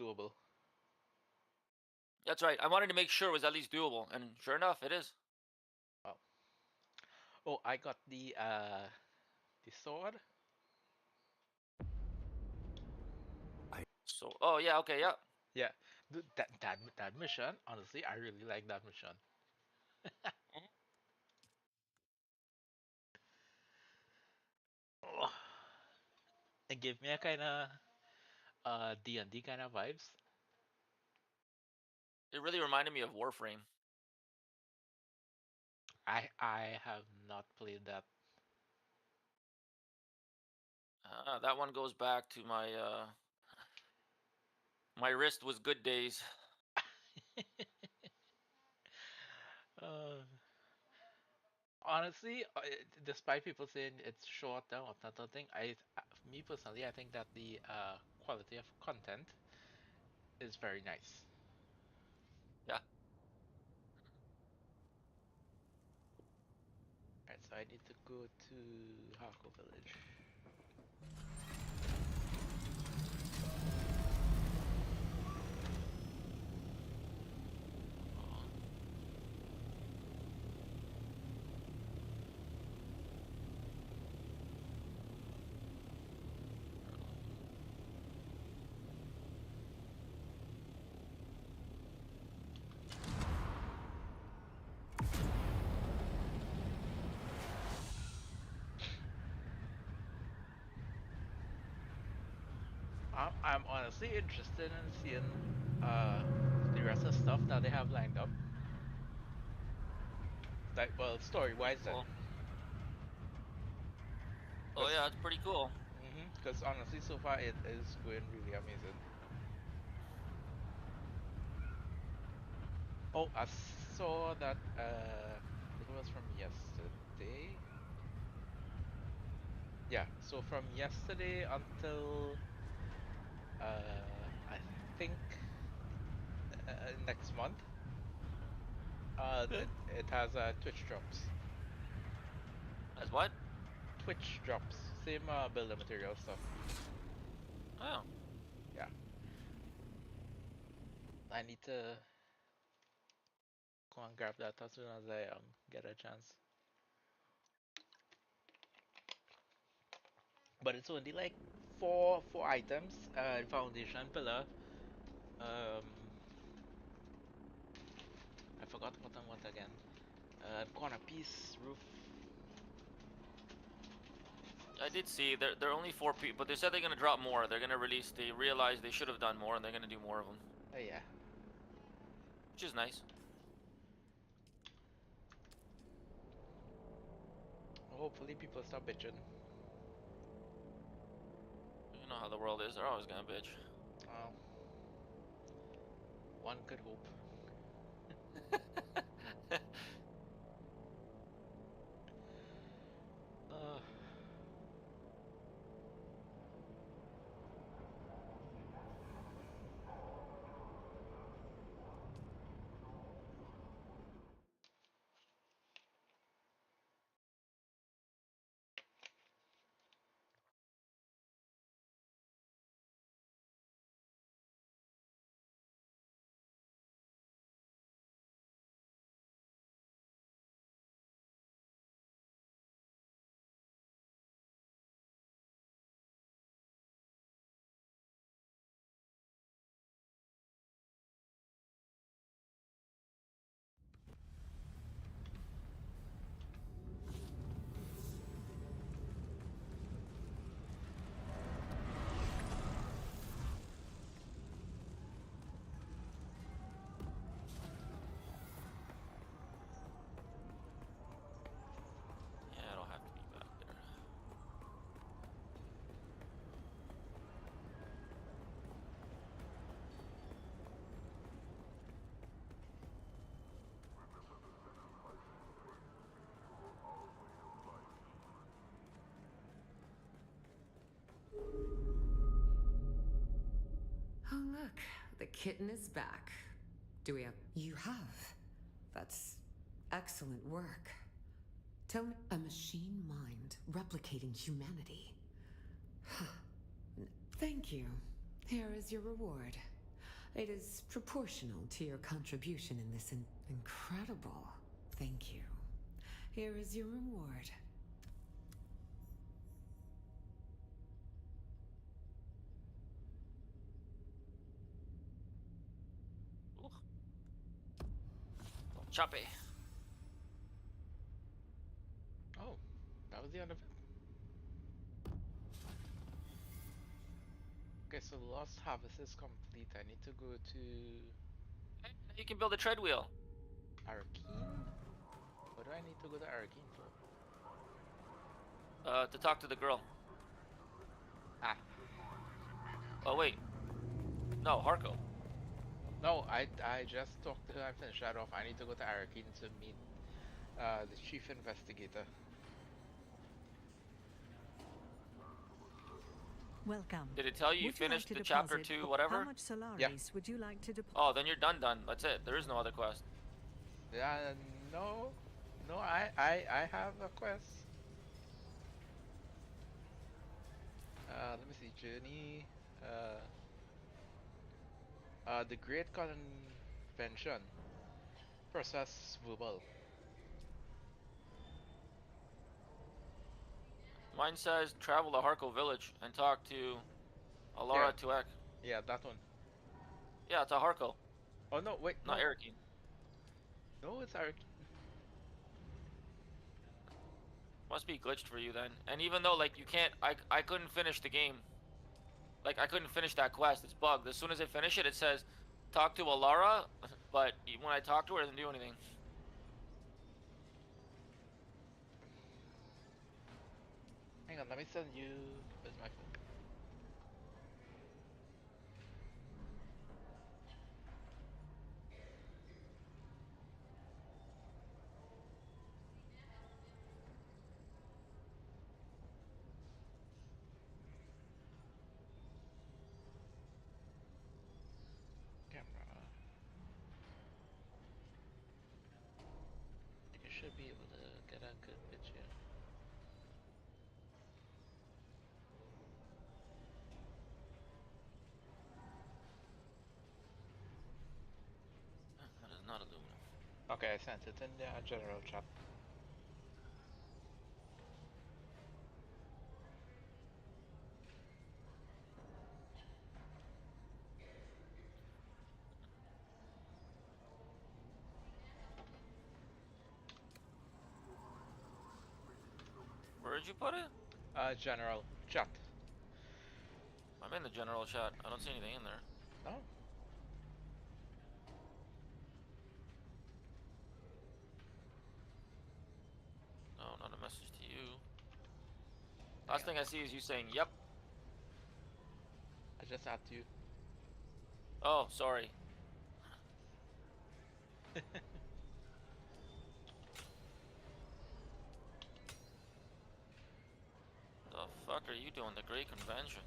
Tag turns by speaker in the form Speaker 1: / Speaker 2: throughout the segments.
Speaker 1: doable.
Speaker 2: That's right. I wanted to make sure it was at least doable, and sure enough, it is.
Speaker 1: Oh, oh, I got the sword.
Speaker 2: So, oh yeah, okay, yeah.
Speaker 1: Yeah, that mission. Honestly, I really like that mission.
Speaker 2: Mhm.
Speaker 1: Oh, it gave me a kind of D&D kind of vibes.
Speaker 2: It really reminded me of Warframe.
Speaker 1: I have not played that.
Speaker 2: That one goes back to my wrist was good days.
Speaker 1: uh, Honestly, despite people saying it's short down or that sort of thing, me personally, I think that the quality of content is very nice.
Speaker 2: Yeah.
Speaker 1: Right, so I need to go to Harco Village. I'm honestly interested in seeing the rest of the stuff that they have lined up. Like, well, story-wise then.
Speaker 2: Cool. Oh
Speaker 1: Cause,
Speaker 2: yeah, it's pretty cool.
Speaker 1: cause honestly, so far it is going really amazing. Oh, I saw that. I think it was from yesterday. Yeah, so from yesterday until I think next month,
Speaker 2: Yeah.
Speaker 1: it has Twitch drops.
Speaker 2: As what?
Speaker 1: Twitch drops, same builder material stuff.
Speaker 2: Oh.
Speaker 1: Yeah, I need to go and grab that as soon as I get a chance. But it's only like four items. Foundation pillar. Um, I forgot what them what again. Corner piece, roof.
Speaker 2: I did see there are only 4 people, but they said they're gonna drop more. They're gonna release. They realized they should have done more, and they're gonna do more of them,
Speaker 1: Oh yeah.
Speaker 2: which is nice.
Speaker 1: Hopefully people stop bitching.
Speaker 2: You know how the world is. They're always gonna bitch.
Speaker 1: Oh, one could hope. Uh,
Speaker 2: Yeah, it'll have to be back there.
Speaker 3: Oh, look, the kitten is back. Do we have. You have. That's excellent work. Tell me. A machine mind replicating humanity. Thank you. Here is your reward. It is proportional to your contribution in this incredible. Thank you. Here is your reward.
Speaker 2: Ooh. Choppy.
Speaker 1: Oh, that was the end of it. Okay, so Lost Harvest is complete. I need to go to
Speaker 2: You can build a tread wheel.
Speaker 1: Arcane? What do I need to go to Arcane for?
Speaker 2: To talk to the girl.
Speaker 1: Ah,
Speaker 2: Oh wait. No, Harko.
Speaker 1: no, I just talked to her. I finished that off. I need to go to Arcane to meet the chief investigator.
Speaker 4: Welcome.
Speaker 2: Did it tell you
Speaker 4: Would you like
Speaker 2: finished
Speaker 4: to
Speaker 2: the chapter
Speaker 4: deposit
Speaker 2: 2,
Speaker 4: How
Speaker 2: whatever?
Speaker 4: much Solaris
Speaker 1: Yeah.
Speaker 4: would you like to deposit?
Speaker 2: Oh, then you're done. That's it. There is no other quest.
Speaker 1: Yeah, no, no, I have a quest. Let me see, journey. The Great Convention. Process verbal.
Speaker 2: Mine says travel to Harko village and talk to Alara Tuek.
Speaker 1: Yeah, that one.
Speaker 2: Yeah, it's a Harko,
Speaker 1: Oh no, wait, no,
Speaker 2: not Erikine.
Speaker 1: no, it's Arcane.
Speaker 2: Must be glitched for you then. And even though like you can't, I couldn't finish the game. Like I couldn't finish that quest. It's bugged. As soon as I finish it, it says talk to Alara, but when I talk to her, it doesn't do anything.
Speaker 1: Hang on, let me send you. Where's my phone? Camera. You should be able to get a good picture.
Speaker 2: That is not aluminum.
Speaker 1: Okay, I sent it in the general chat.
Speaker 2: Where did you put it?
Speaker 1: General chat.
Speaker 2: I'm in the general chat. I don't see anything in there.
Speaker 1: No?
Speaker 2: No, not a message to you. Last thing I see is you saying, "Yep."
Speaker 1: I just add to you.
Speaker 2: Oh, sorry. The fuck are you doing? The Great Convention.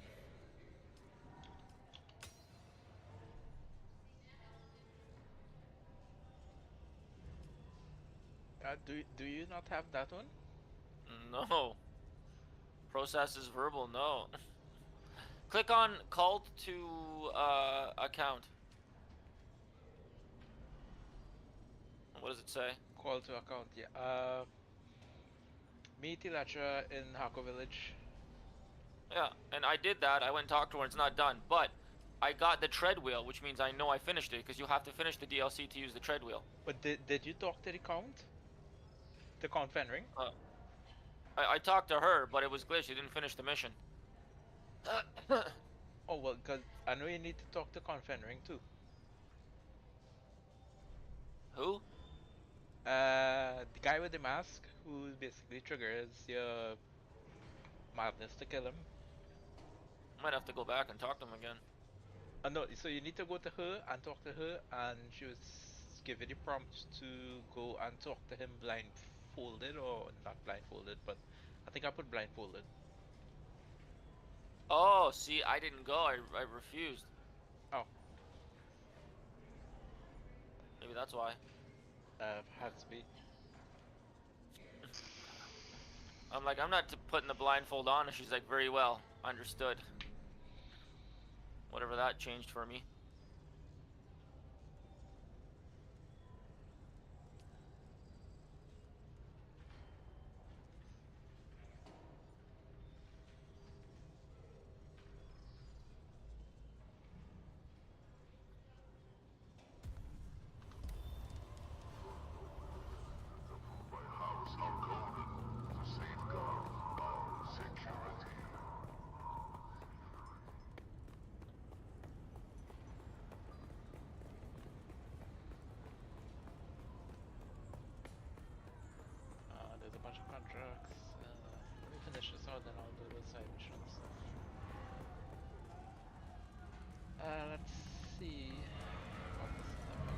Speaker 1: Do you not have that one?
Speaker 2: No. Process is verbal. No. Click on cult to account. What does it say?
Speaker 1: Call to account, yeah. Meet Elytra in Hako Village.
Speaker 2: Yeah, and I did that. I went and talked to her. It's not done, but I got the tread wheel, which means I know I finished it because you have to finish the DLC to use the tread wheel.
Speaker 1: But did you talk to the Count? The Count Fenring?
Speaker 2: I talked to her, but it was glitched. You didn't finish the mission.
Speaker 1: Oh, well, because I know you need to talk to Count Fenring too.
Speaker 2: Who?
Speaker 1: The guy with the mask who basically triggers your madness to kill him.
Speaker 2: Might have to go back and talk to him again.
Speaker 1: No, so you need to go to her and talk to her, and she was given the prompt to go and talk to him blindfolded, or not blindfolded, but I think I put blindfolded.
Speaker 2: Oh, see, I didn't go. I refused.
Speaker 1: Oh.
Speaker 2: Maybe that's why.
Speaker 1: Has to be.
Speaker 2: I'm like, I'm not putting the blindfold on, and she's like, very well, understood. Whatever that changed for me.
Speaker 1: little side mission stuff. Let's see what this is about.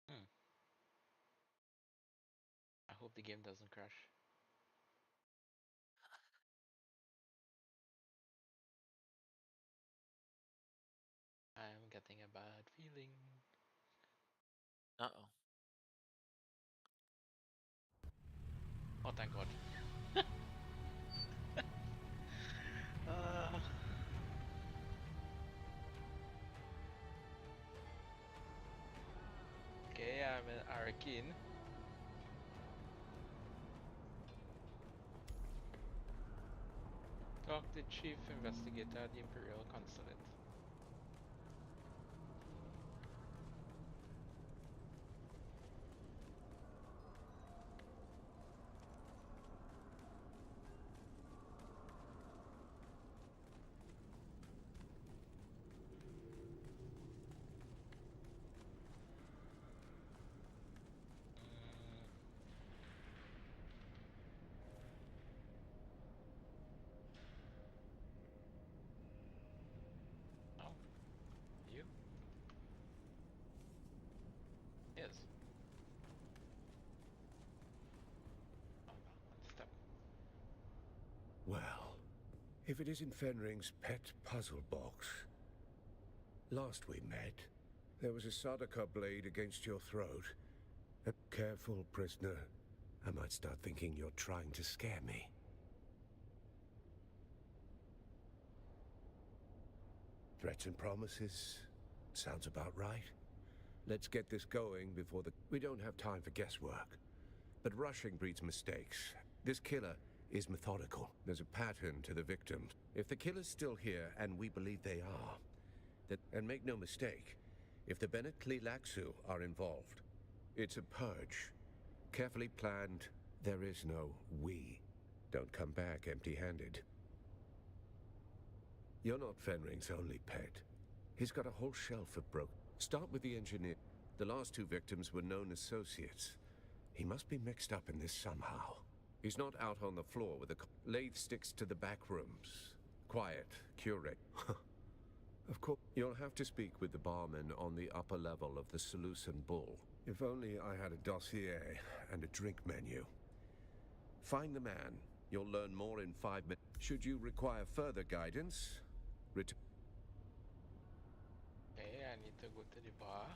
Speaker 1: Hmm. I hope the game doesn't crash. I'm getting a bad feeling.
Speaker 2: Uh-oh.
Speaker 1: Oh, thank God. uh, okay, I'm in Arakin. Talk to Chief Investigator at the Imperial Consulate. Oh, you? Yes. Oh, one step.
Speaker 5: Well, if it isn't Fenring's pet puzzle box. Last we met, there was a Sadaka blade against your throat. Careful, prisoner. I might start thinking you're trying to scare me. Threats and promises. Sounds about right. Let's get this going before we don't have time for guesswork. But rushing breeds mistakes. This killer is methodical. There's a pattern to the victims. If the killer's still here, and we believe they are, and make no mistake, if the Bennett Tlilaxu are involved, it's a purge. Carefully planned. There is no we. Don't come back empty-handed. You're not Fenring's only pet. He's got a whole shelf of Start with the engineer. The last two victims were known associates. He must be mixed up in this somehow. He's not out on the floor with the lathe sticks to the back rooms. Quiet, curate. Of course, you'll have to speak with the barman on the upper level of the Seleucid Bull. If only I had a dossier and a drink menu. Find the man. You'll learn more in 5 minutes. Should you require further guidance,
Speaker 1: Okay, I need to go to the bar.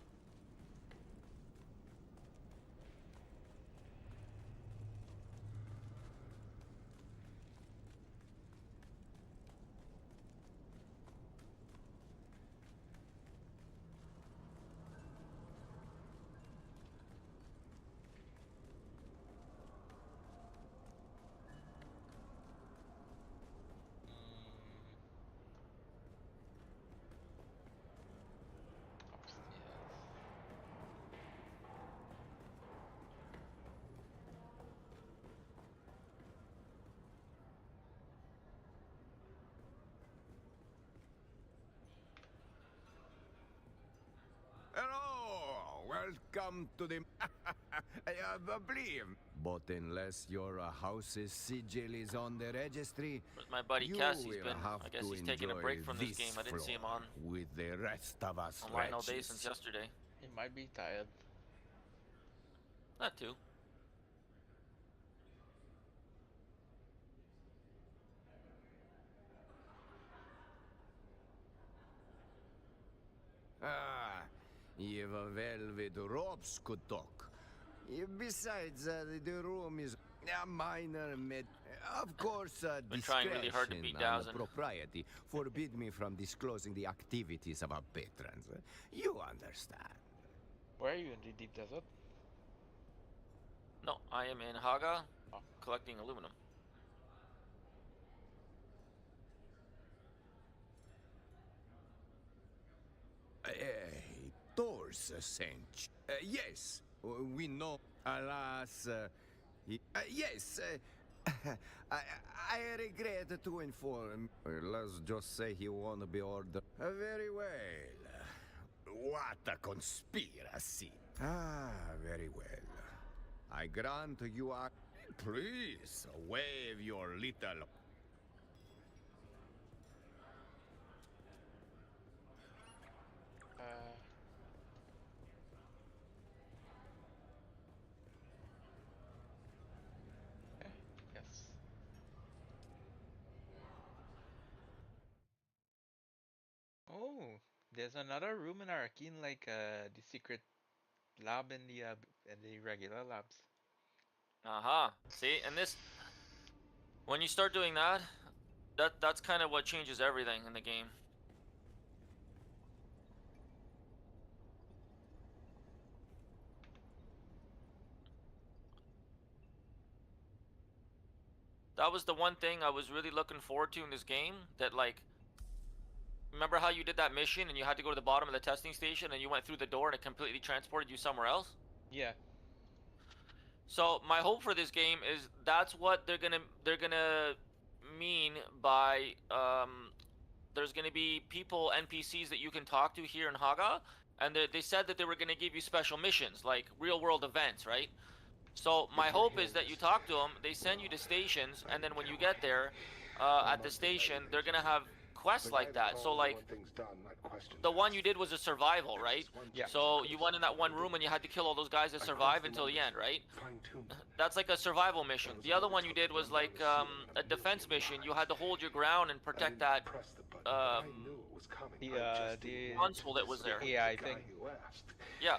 Speaker 6: Welcome to the... believe. But unless your house's sigil is on the registry,
Speaker 2: Where's my buddy
Speaker 6: you
Speaker 2: Cass? He's
Speaker 6: will
Speaker 2: been,
Speaker 6: have
Speaker 2: I guess
Speaker 6: to
Speaker 2: he's taking a break
Speaker 6: enjoy
Speaker 2: from this
Speaker 6: this
Speaker 2: game. I didn't see him
Speaker 6: floor
Speaker 2: on
Speaker 6: with the rest of us
Speaker 2: online all day since
Speaker 6: wretches.
Speaker 2: yesterday.
Speaker 1: He might be tired.
Speaker 2: That too.
Speaker 6: Ah, you've a velvet ropes could talk. Besides, the room is a minor med... Of course,
Speaker 2: Been trying really hard to
Speaker 6: discretion
Speaker 2: beat
Speaker 6: and
Speaker 2: Dowson.
Speaker 6: propriety forbid me from disclosing the activities of our patrons. You understand.
Speaker 1: Where are you in the deep desert?
Speaker 2: No, I am in Haga,
Speaker 1: Oh.
Speaker 2: collecting aluminum.
Speaker 6: Thor's cinch. Yes, we know. Alas, yes. I regret to inform. Let's just say he won't be ordered. Very well. What a conspiracy. Ah, very well. I grant you a... Please, wave your little...
Speaker 1: Okay. Yes. Oh, there's another room in Arcane, like the secret lab in the regular labs.
Speaker 2: Aha. See, and this, when you start doing that, that's kind of what changes everything in the game. That was the one thing I was really looking forward to in this game. That, like, remember how you did that mission and you had to go to the bottom of the testing station and you went through the door and it completely transported you somewhere else?
Speaker 1: Yeah.
Speaker 2: So my hope for this game is that's what they're gonna mean by there's gonna be people, NPCs that you can talk to here in Haga, and they said that they were gonna give you special missions like real world events, right? So my hope is that you talk to them, they send you to stations, and then when you get there, at the station, they're gonna have quests like that. So like, the one you did was a survival, right?
Speaker 1: Yeah.
Speaker 2: So you went in that one room and you had to kill all those guys that survive until the end, right? That's like a survival mission. The other one you did was like a defense mission. You had to hold your ground and protect that
Speaker 1: The
Speaker 2: console that was there.
Speaker 1: AI thing.
Speaker 2: Yeah.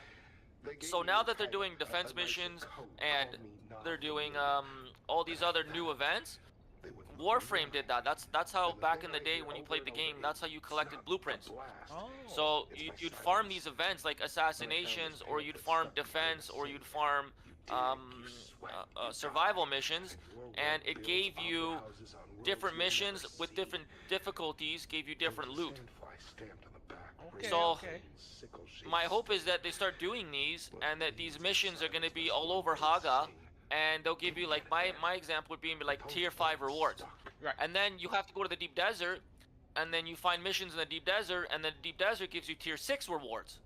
Speaker 2: So now that they're doing defense missions and they're doing all these other new events, Warframe did that. That's how back in the day when you played the game, that's how you collected blueprints.
Speaker 1: Oh.
Speaker 2: So you'd farm these events like assassinations, or you'd farm defense, or you'd farm survival missions, and it gave you different missions with different difficulties, gave you different loot.
Speaker 1: Okay,
Speaker 2: So
Speaker 1: okay.
Speaker 2: my hope is that they start doing these, and that these missions are going to be all over Haga, and they'll give you, like, my example would be like tier 5 rewards.
Speaker 1: Right.
Speaker 2: And then you have to go to the deep desert, and then you find missions in the deep desert, and then the deep desert gives you tier 6 rewards.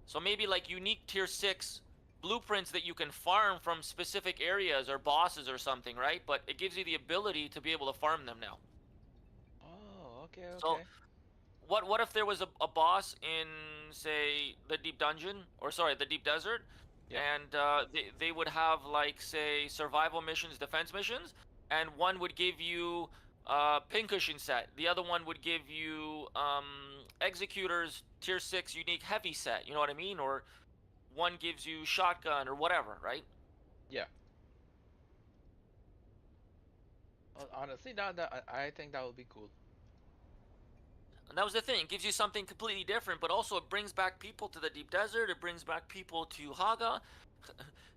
Speaker 2: So maybe like unique tier 6 blueprints that you can farm from specific areas or bosses or something, right? But it gives you the ability to be able to farm them now.
Speaker 1: Oh, okay, okay.
Speaker 2: So what if there was a boss in, say, the deep dungeon, or sorry, the deep desert,
Speaker 1: Yeah.
Speaker 2: and they would have, like, say, survival missions, defense missions, and one would give you pincushion set, the other one would give you executors tier 6 unique heavy set, you know what I mean? Or one gives you shotgun or whatever, right?
Speaker 1: Yeah. Honestly, I think that would be cool.
Speaker 2: And that was the thing. It gives you something completely different, but also it brings back people to the deep desert. It brings back people to Haga.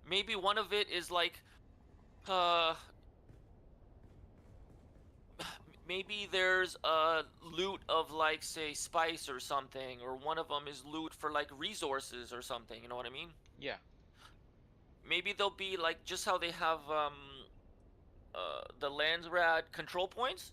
Speaker 2: Maybe one of it is like, maybe there's a loot of, like, say, spice or something, or one of them is loot for, like, resources or something. You know what I mean?
Speaker 1: Yeah.
Speaker 2: Maybe they'll be like just how they have the Landsrad control points.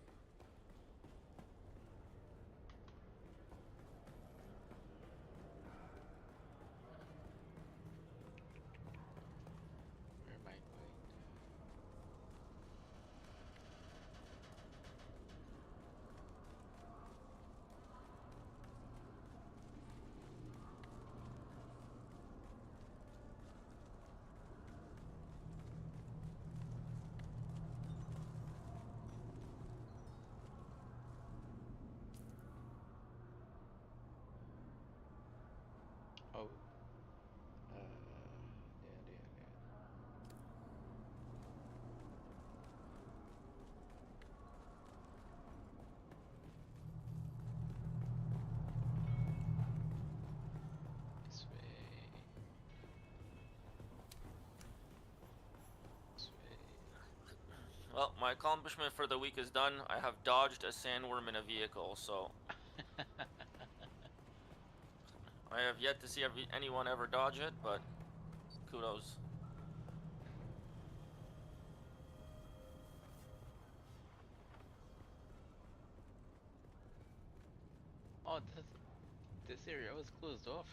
Speaker 1: Oh. There. This way. This way.
Speaker 2: Well, my accomplishment for the week is done. I have dodged a sandworm in a vehicle, so I have yet to see anyone ever dodge it, but kudos.
Speaker 1: Oh, this area was closed off.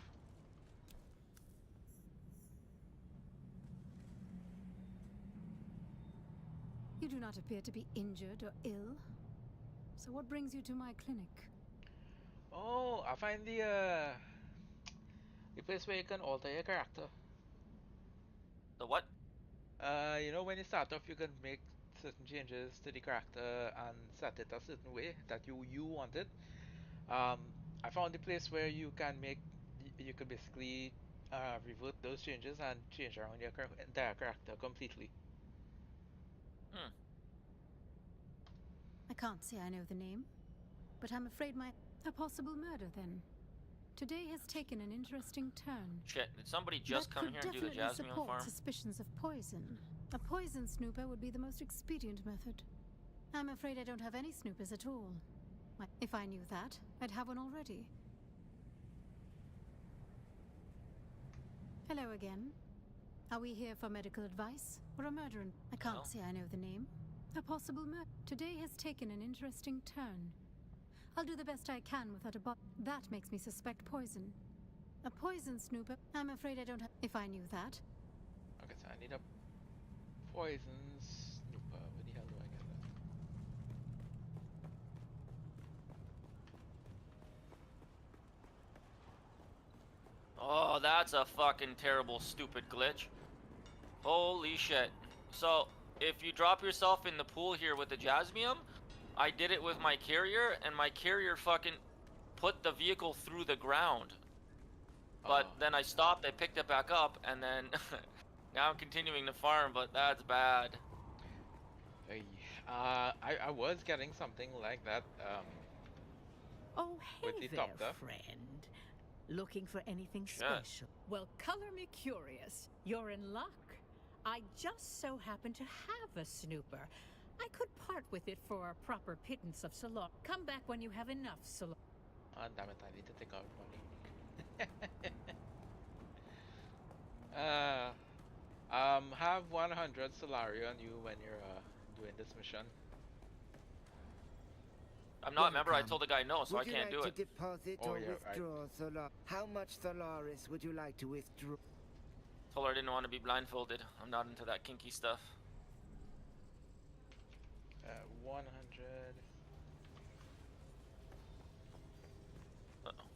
Speaker 7: You do not appear to be injured or ill. So what brings you to my clinic?
Speaker 1: Oh, I find the place where you can alter your character.
Speaker 2: The what?
Speaker 1: You know, when you start off, you can make certain changes to the character and set it a certain way that you want it. Um, I found the place where you can you can basically revert those changes and change around your entire character completely.
Speaker 2: Hmm.
Speaker 7: I can't say I know the name, but I'm afraid a possible murder then. Today has taken an interesting turn.
Speaker 2: Shit, did somebody just come here and do the
Speaker 7: definitely
Speaker 2: jasmine
Speaker 7: support
Speaker 2: farm?
Speaker 7: suspicions of poison. A poison snooper would be the most expedient method. I'm afraid I don't have any snoopers at all. If I knew that, I'd have one already. Hello again. Are we here for medical advice or a murder? I can't say I know the name. A possible murder. Today has taken an interesting turn. I'll do the best I can without a bot. That makes me suspect poison. A poison snooper? I'm afraid I don't have. If I knew that.
Speaker 1: Okay, so I need a poison snooper. Where the hell do I get that?
Speaker 2: Oh, that's a fucking terrible, stupid glitch. Holy shit. So, if you drop yourself in the pool here with the jasmium, I did it with my carrier, and my carrier fucking put the vehicle through the ground. But then I stopped, I picked it back up, and then now I'm continuing to farm, but that's bad.
Speaker 1: Hey, I was getting something like that.
Speaker 8: Oh, hey
Speaker 1: with the
Speaker 8: there,
Speaker 1: top
Speaker 8: friend. Looking for anything
Speaker 2: Shit.
Speaker 8: special? Well, color me curious. You're in luck. I just so happen to have a snooper. I could part with it for a proper pittance of salon. Come back when you have enough salon.
Speaker 1: Ah, damn it, I need to take out money. Have 100 Solari on you when you're doing this mission.
Speaker 2: I'm not, remember, I told the guy no, so I can't do it.
Speaker 6: Would you like to deposit
Speaker 1: Oh,
Speaker 6: or
Speaker 1: yeah,
Speaker 6: withdraw Solar? How much Solaris would you like to withdraw?
Speaker 2: Told her I didn't want to be blindfolded. I'm not into that kinky stuff.
Speaker 1: 100.
Speaker 2: Uh-oh.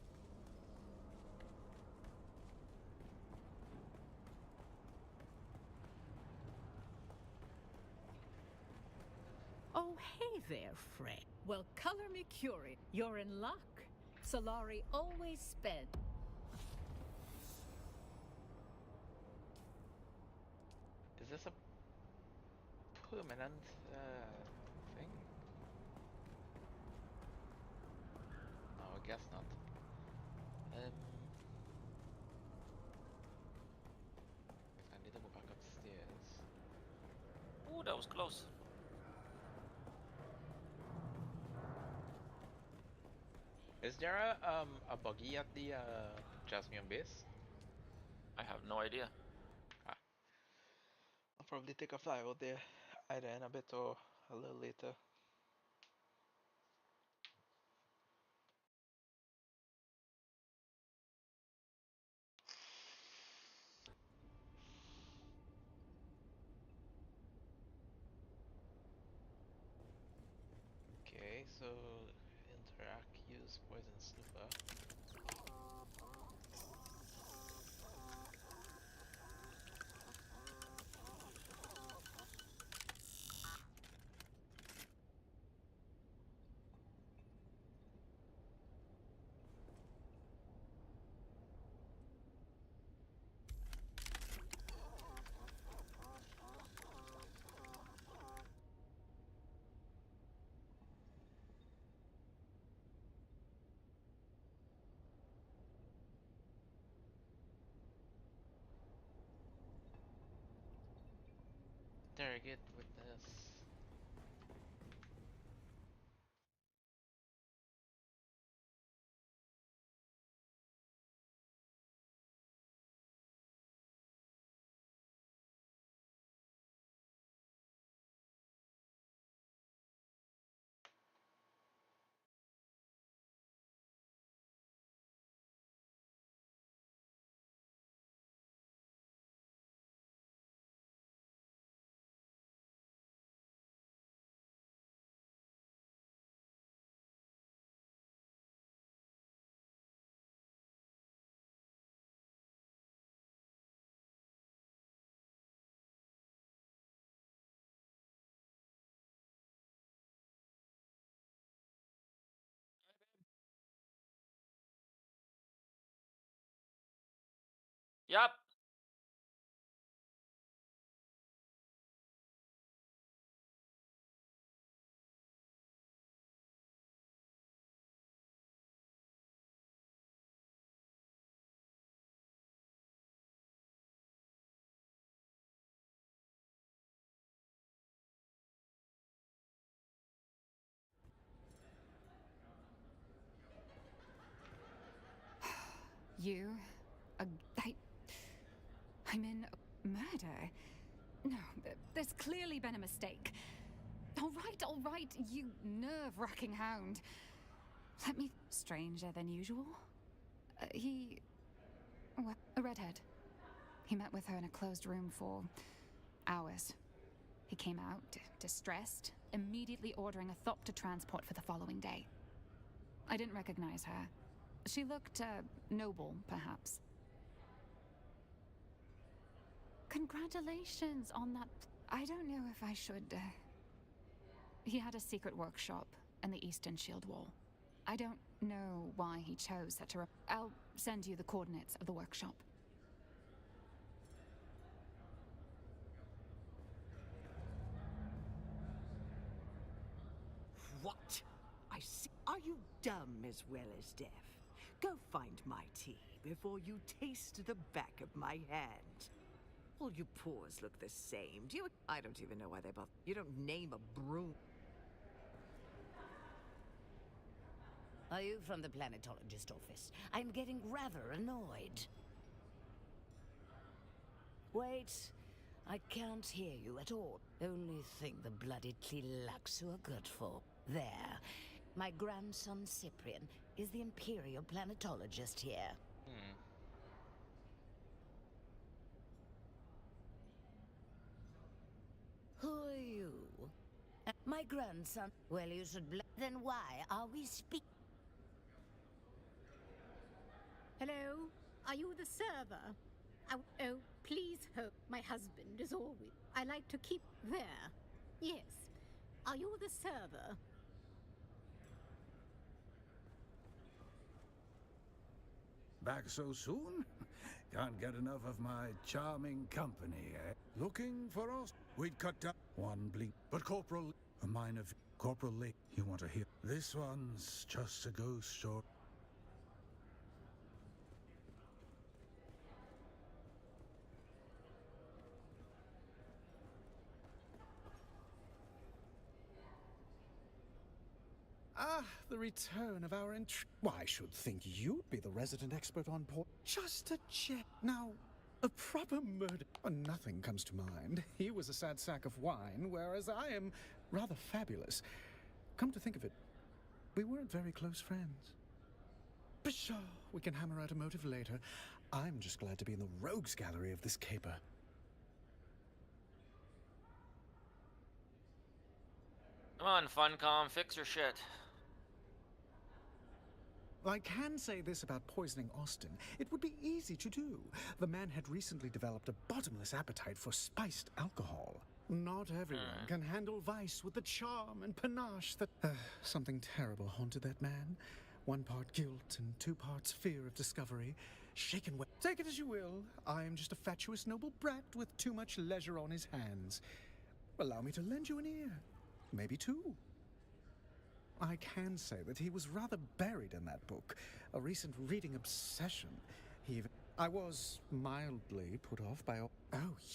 Speaker 8: Oh, hey there, friend. Well, color me curious. You're in luck. Solari always sped.
Speaker 1: Is this a permanent thing? No, I guess not. I need to go back upstairs.
Speaker 2: Ooh, that was close.
Speaker 1: Is there a buggy at the Jasmine base?
Speaker 2: I have no idea.
Speaker 1: Ah. I'll probably take a fly out there either in a bit or a little later. Okay, so interact, use poison snooper. interrogate witness.
Speaker 2: Yep.
Speaker 7: You? Uh, I... I'm in murder. No, there's clearly been a mistake. All right, you nerve-wracking hound. Let me... Stranger than usual? Well, a redhead. He met with her in a closed room for hours. He came out, distressed, immediately ordering a thopter transport for the following day. I didn't recognize her. She looked, noble, perhaps. Congratulations on that... I don't know if I should... He had a secret workshop in the Eastern Shield Wall. I don't know why he chose such a... I'll send you the coordinates of the workshop.
Speaker 9: What? I see. Are you dumb as well as deaf? Go find my tea before you taste the back of my hand. All you pores look the same. Do you? I don't even know why they both... You don't name a broom.
Speaker 10: Are you from the planetologist office? I'm getting rather annoyed. Wait, I can't hear you at all. Only thing the bloody Tlilaxu are good for. There. My grandson Cyprian is the Imperial planetologist here. Who are you? My grandson. Well, you should then why are we speak?
Speaker 8: Hello? Are you the server? Oh, please hope my husband is always... I like to keep there. Yes. Are you the server?
Speaker 11: Back so soon? Can't get enough of my charming company, eh? Looking for us? We'd cut down one blink. But Corporal... A mine of... Corporal Lake, you want to hear? This one's just a ghost story.
Speaker 12: Ah, the return of our Well, I should think you'd be the resident expert on port. Just a check. Now, a proper murder. Nothing comes to mind. He was a sad sack of wine, whereas I am rather fabulous. Come to think of it, we weren't very close friends. Pshaw, we can hammer out a motive later. I'm just glad to be in the rogues gallery of this caper.
Speaker 2: Come on, Funcom, fix your shit.
Speaker 12: I can say this about poisoning Austin. It would be easy to do. The man had recently developed a bottomless appetite for spiced alcohol. Not everyone can handle vice with the charm and panache that... something terrible haunted that man. 1 part guilt and 2 parts fear of discovery. Shaken well. Take it as you will. I am just a fatuous noble brat with too much leisure on his hands. Allow me to lend you an ear. Maybe 2. I can say that he was rather buried in that book. A recent reading obsession. He even... I was mildly put off by... Oh,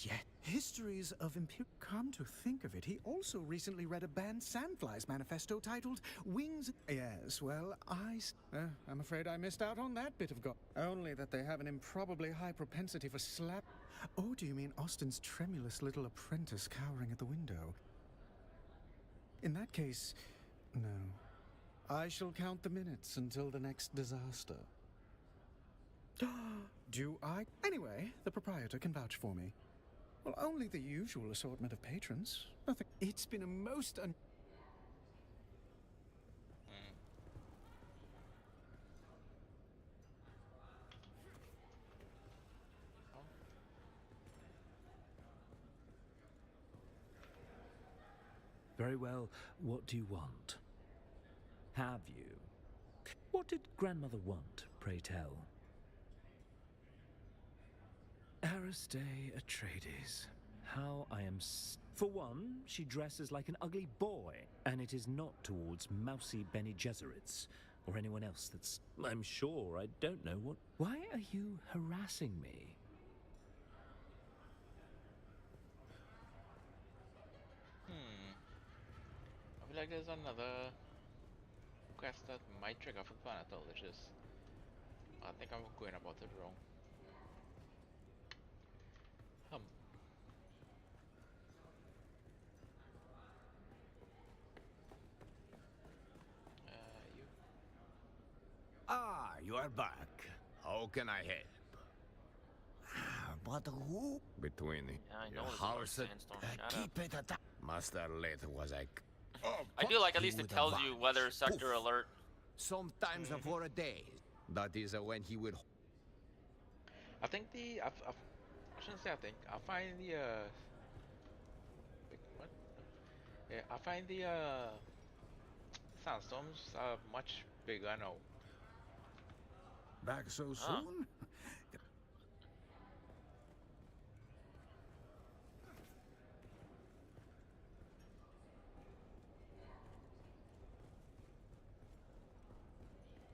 Speaker 12: yeah. Histories of Imperial... Come to think of it, he also recently read a banned Sandflies manifesto titled Wings... Yes, well, I'm afraid I missed out on that bit of Only that they have an improbably high propensity for slap... Oh, do you mean Austin's tremulous little apprentice cowering at the window? In that case, no. I shall count the minutes until the next disaster. Do I? Anyway, the proprietor can vouch for me. Well, only the usual assortment of patrons. Nothing. It's been a most
Speaker 13: Very well, what do you want? Have you? What did grandmother want, pray tell? Aristae Atreides. How I am For one, she dresses like an ugly boy, and it is not towards mousy Bene Gesserits, or anyone else that's... I'm sure I don't know what... Why are you harassing me?
Speaker 1: I feel like there's another quest that might trigger for Thanatos, which is... I think I'm going about it wrong. You.
Speaker 6: Ah, you are back. How can I help? But who? Between
Speaker 2: Yeah, I know
Speaker 6: your
Speaker 2: it's about
Speaker 6: house
Speaker 2: Sandstorm. Shut
Speaker 6: keep it at Master Leith was like... Oh,
Speaker 2: I do like at least it
Speaker 6: with a
Speaker 2: tells you
Speaker 6: vibes.
Speaker 2: whether sector
Speaker 6: Poof.
Speaker 2: alert.
Speaker 6: Sometimes for a day. That is when he will...
Speaker 1: I think the... I shouldn't say I think. I find the... Wait, what? Yeah, I find the... Sandstorms are much bigger now.
Speaker 11: Back so soon?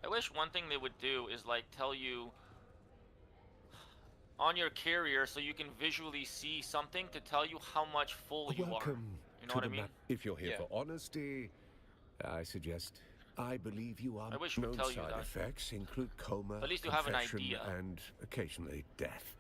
Speaker 2: I wish one thing they would do is like tell you on your carrier so you can visually see something to tell you how much full you are.
Speaker 5: Welcome
Speaker 2: You know
Speaker 5: to
Speaker 2: what I
Speaker 5: the
Speaker 2: mean?
Speaker 5: If you're here
Speaker 1: Yeah.
Speaker 5: for honesty, I suggest... I believe you are...
Speaker 2: I wish it would
Speaker 5: known
Speaker 2: tell you
Speaker 5: side
Speaker 2: that.
Speaker 5: effects include coma,
Speaker 2: At least you have an
Speaker 5: confession,
Speaker 2: idea.
Speaker 5: and occasionally death.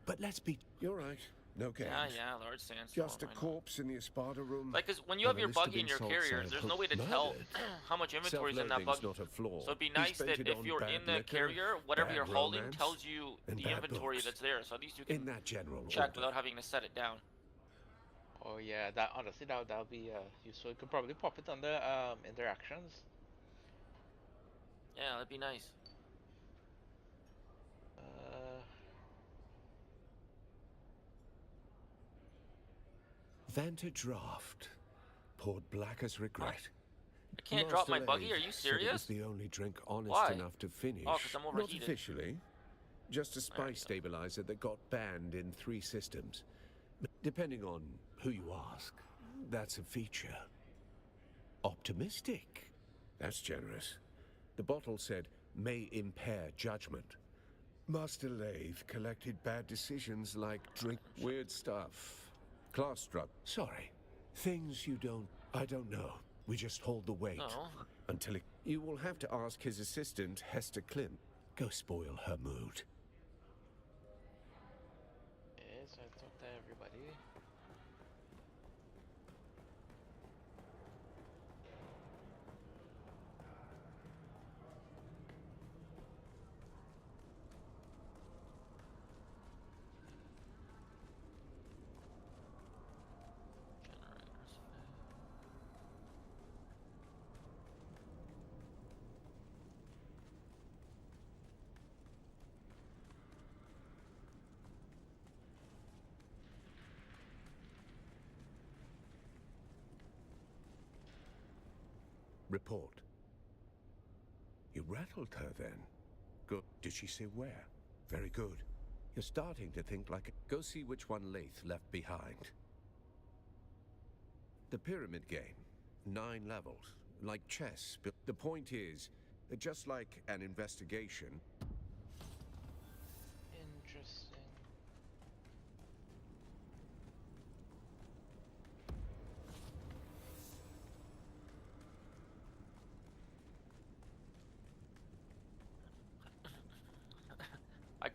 Speaker 5: But let's be... You're right. No games.
Speaker 2: Yeah, Lord Sandstorm.
Speaker 5: Just a
Speaker 2: I know.
Speaker 5: corpse in the Espada room.
Speaker 2: Like, cause when you have
Speaker 5: and a
Speaker 2: your
Speaker 5: list of
Speaker 2: buggy in your
Speaker 5: insults
Speaker 2: carrier,
Speaker 5: I
Speaker 2: there's
Speaker 5: hope
Speaker 2: no way to tell
Speaker 5: murdered.
Speaker 2: how much inventory is in that
Speaker 5: Self-loathing's
Speaker 2: buggy.
Speaker 5: not a flaw.
Speaker 2: So it'd be
Speaker 5: He
Speaker 2: nice
Speaker 5: spent
Speaker 2: that
Speaker 5: it
Speaker 2: if
Speaker 5: on
Speaker 2: you're
Speaker 5: bad
Speaker 2: in the
Speaker 5: liquor,
Speaker 2: carrier, whatever
Speaker 5: bad
Speaker 2: you're holding
Speaker 5: romance,
Speaker 2: tells you
Speaker 5: and
Speaker 2: the
Speaker 5: bad
Speaker 2: inventory
Speaker 5: books.
Speaker 2: that's there. So at least you
Speaker 5: In
Speaker 2: can
Speaker 5: that general
Speaker 2: check
Speaker 5: order.
Speaker 2: without having to set it down.
Speaker 1: Oh yeah, that honestly that'll be useful. You could probably pop it under interactions.
Speaker 2: Yeah, that'd be nice.
Speaker 5: Vanta Draft. Poured black as regret.
Speaker 2: I can't drop my
Speaker 5: Master
Speaker 2: buggy.
Speaker 5: Leith
Speaker 2: Are you
Speaker 5: said it was
Speaker 2: serious?
Speaker 5: the only drink honest
Speaker 2: Why?
Speaker 5: enough to finish.
Speaker 2: Oh, 'cause I'm
Speaker 5: Not
Speaker 2: overheated.
Speaker 5: officially. Just a spice stabilizer that got banned in 3 systems. Depending on who you ask, that's a feature. Optimistic. That's generous. The bottle said, may impair judgment. Master Leith collected bad decisions like drink weird stuff. Class struck. Sorry. Things you don't... I don't know. We just hold the weight.
Speaker 2: No.
Speaker 5: Until it... You will have to ask his assistant, Hester Klim. Go spoil her mood.
Speaker 1: Yes, I talked to everybody.
Speaker 5: Report. You rattled her then? Good. Did she say where? Very good. You're starting to think like... Go see which one Leith left behind. The pyramid game. 9 levels. Like chess. But the point is, that just like an investigation...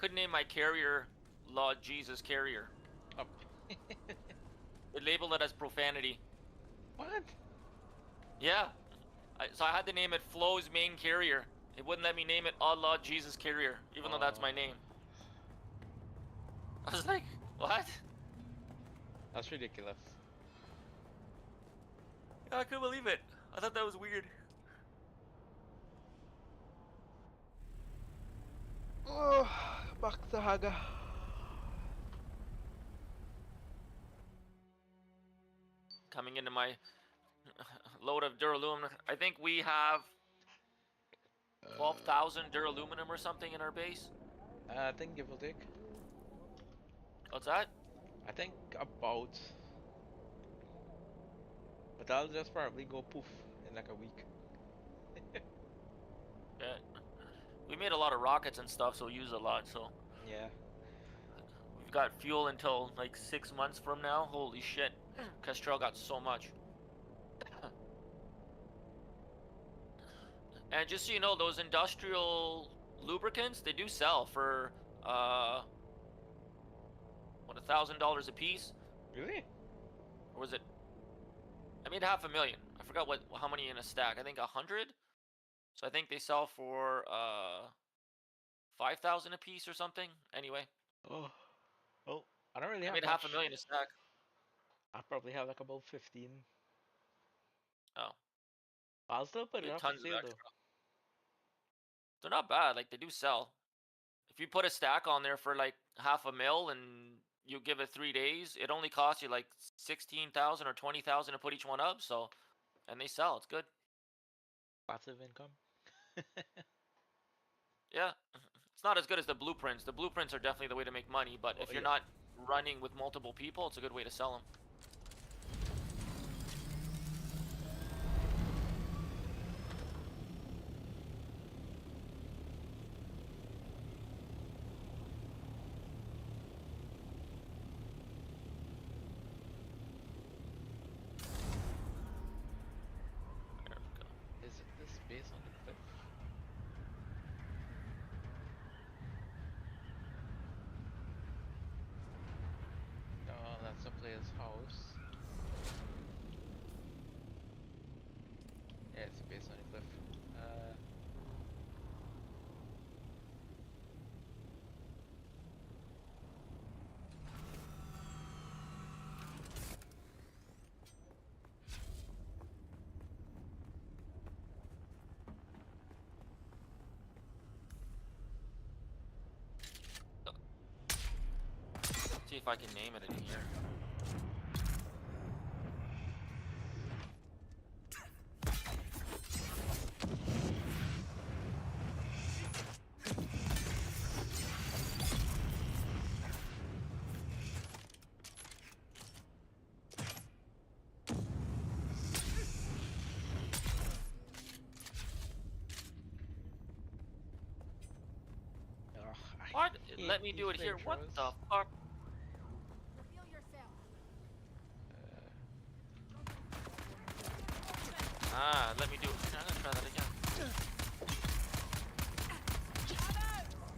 Speaker 2: couldn't name my carrier Lord Jesus Carrier.
Speaker 1: Oh.
Speaker 2: It labeled it as profanity.
Speaker 1: What?
Speaker 2: Yeah. So I had to name it Flo's main carrier. It wouldn't let me name it Lord Jesus Carrier, even though that's my name. I was like, what?
Speaker 1: That's ridiculous.
Speaker 2: I couldn't believe it. I thought that was weird.
Speaker 1: Oh, back to Haga.
Speaker 2: Coming into my load of duralumin. I think we have 12,000 duraluminum or something in our base.
Speaker 1: I think give or take.
Speaker 2: What's that?
Speaker 1: I think about. But I'll just probably go poof in like a week.
Speaker 2: Yeah. We made a lot of rockets and stuff, so we use a lot, so.
Speaker 1: Yeah.
Speaker 2: We've got fuel until like 6 months from now. Holy shit. Kestrel got so much. And just so you know, those industrial lubricants, they do sell for, what, $1,000 a piece?
Speaker 1: Really?
Speaker 2: Or was it? I made $500,000. I forgot how many in a stack. I think 100. So I think they sell for 5,000 a piece or something. Anyway.
Speaker 1: Oh. Well, I don't really
Speaker 2: I
Speaker 1: have
Speaker 2: made
Speaker 1: much.
Speaker 2: $500,000 a stack.
Speaker 1: I probably have like about 15.
Speaker 2: Oh.
Speaker 1: I'll still put it up for
Speaker 2: Tons of
Speaker 1: sale though.
Speaker 2: extra. They're not bad. Like, they do sell. If you put a stack on there for like $500,000 and you give it 3 days, it only costs you like 16,000 or 20,000 to put each one up. So, and they sell. It's good.
Speaker 1: Passive income.
Speaker 2: Yeah, it's not as good as the blueprints. The blueprints are definitely the way to make money, but if you're
Speaker 1: yeah.
Speaker 2: not running with multiple people, it's a good way to sell them.
Speaker 1: Is it this base on the cliff? No, that's the player's house. Yeah, it's a base on the cliff.
Speaker 2: See if I can name it in here. What? Let me do it here. What the fuck? Let me do it. I'm gonna try that again.
Speaker 14: Someone's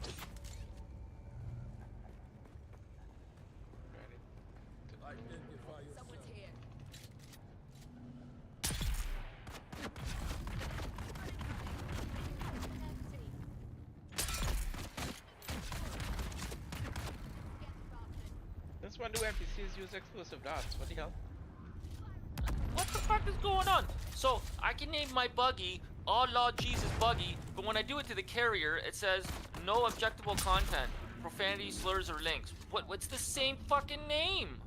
Speaker 14: here.
Speaker 1: Since when do NPCs use explosive darts? What the hell?
Speaker 2: What the fuck is going on? So, I can name my buggy, Oh Lord Jesus Buggy, but when I do it to the carrier, it says, no objectable content, profanity, slurs, or links. What's the same fucking name?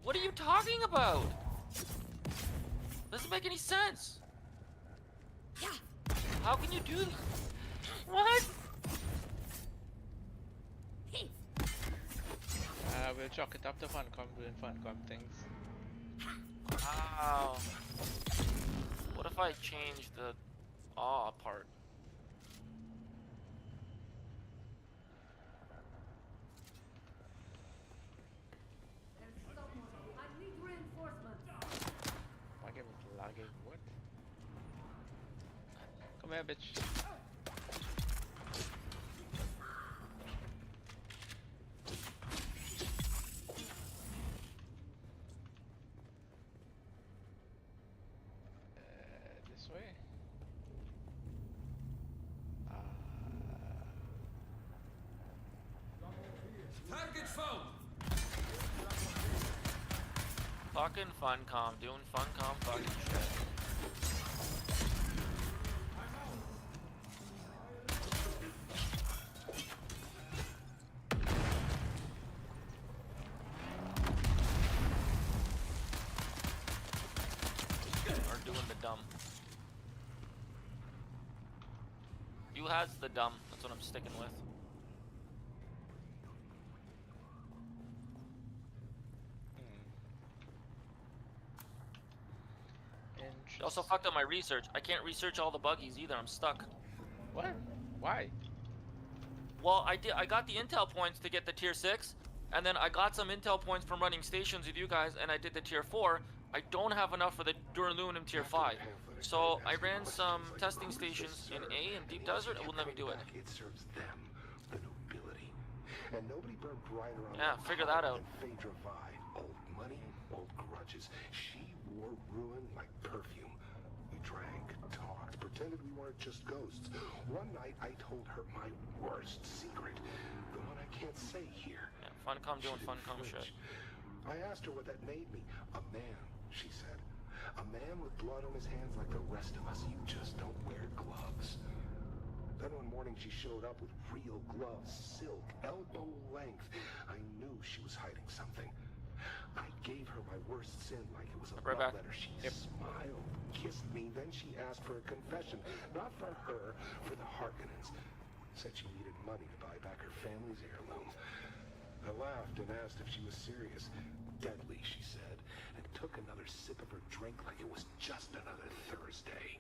Speaker 2: What are you talking about? Doesn't make any sense. How can you do this? What?
Speaker 1: We'll chalk it up to Funcom doing Funcom things.
Speaker 2: Wow. What if I change the awe part?
Speaker 14: I need reinforcements.
Speaker 1: My game is lagging. What? Come here, bitch.
Speaker 2: Fucking Funcom, doing Funcom fucking shit. Or doing the dumb. You has the dumb, that's what I'm sticking with. It also fucked up my research. I can't research all the buggies either. I'm stuck.
Speaker 1: What? Why?
Speaker 2: Well, I got the intel points to get the tier 6, and then I got some intel points from running stations with you guys, and I did the tier 4. I don't have enough for the Duralunum tier 5. So I ran some testing stations in A and Deep Desert. It wouldn't let me do it.
Speaker 15: It serves them, the nobility. And nobody burned brighter on
Speaker 2: Yeah, figure that out.
Speaker 15: than Phaedra Vi. Old money, old grudges. She wore ruin like perfume. We drank, talked, pretended we weren't just ghosts. One night I told her my worst secret, the one I can't say here.
Speaker 2: Yeah, Funcom doing Funcom shit.
Speaker 15: I asked her what that made me. A man, she said. A man with blood on his hands like the rest of us. You just don't wear gloves. Then one morning she showed up with real gloves, silk, elbow length. I knew she was hiding something. I gave her my worst sin like it was a love letter. She smiled, kissed me, then she asked for a confession. Not for her, for the Harkonnens. Said she needed money to buy back her family's heirloom. I laughed and asked if she was serious. Deadly, she said, and took another sip of her drink like it was just another Thursday.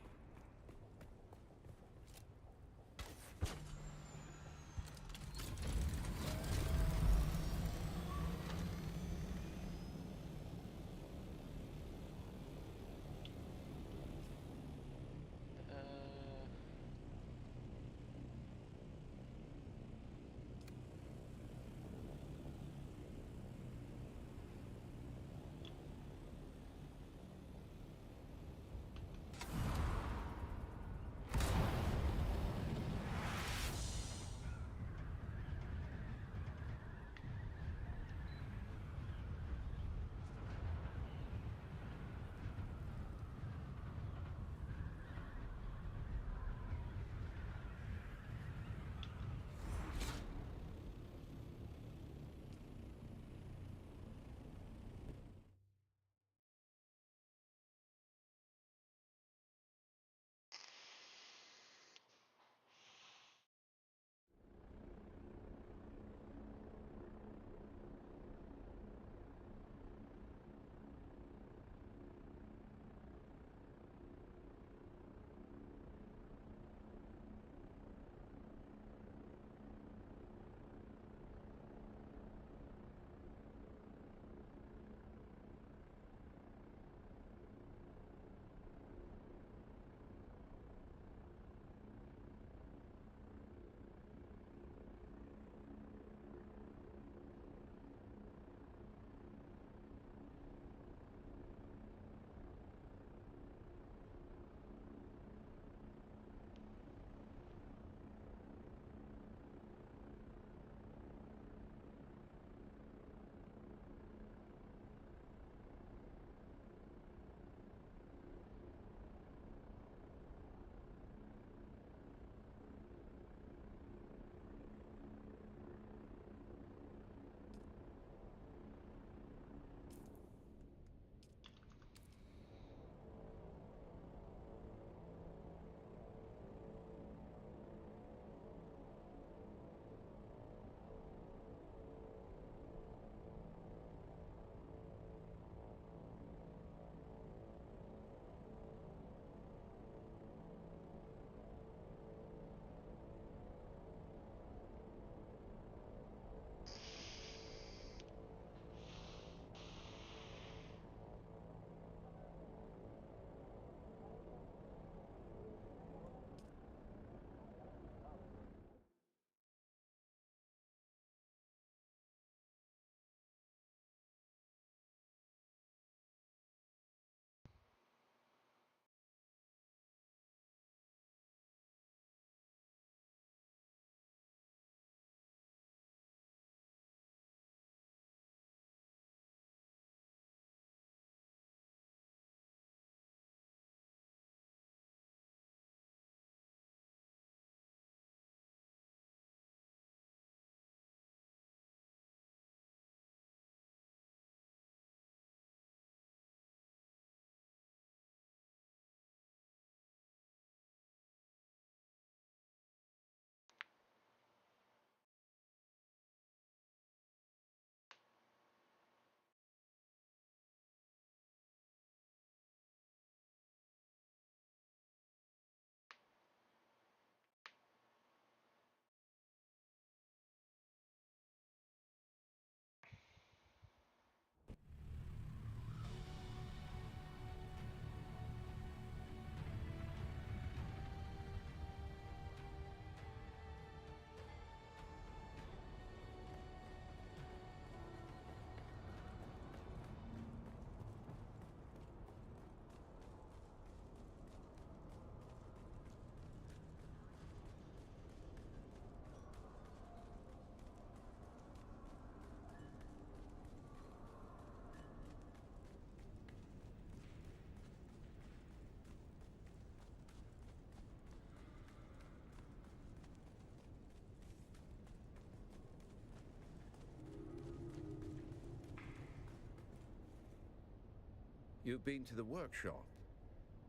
Speaker 5: You've been to the workshop.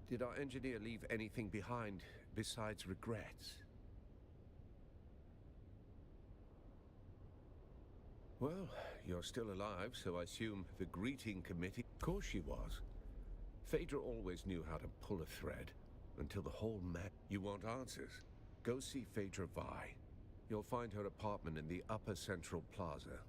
Speaker 5: Did our engineer leave anything behind besides regrets? Well, you're still alive, so I assume the greeting committee... Of course she was. Phaedra always knew how to pull a thread, until the whole You want answers? Go see Phaedra Vi. You'll find her apartment in the Upper Central Plaza.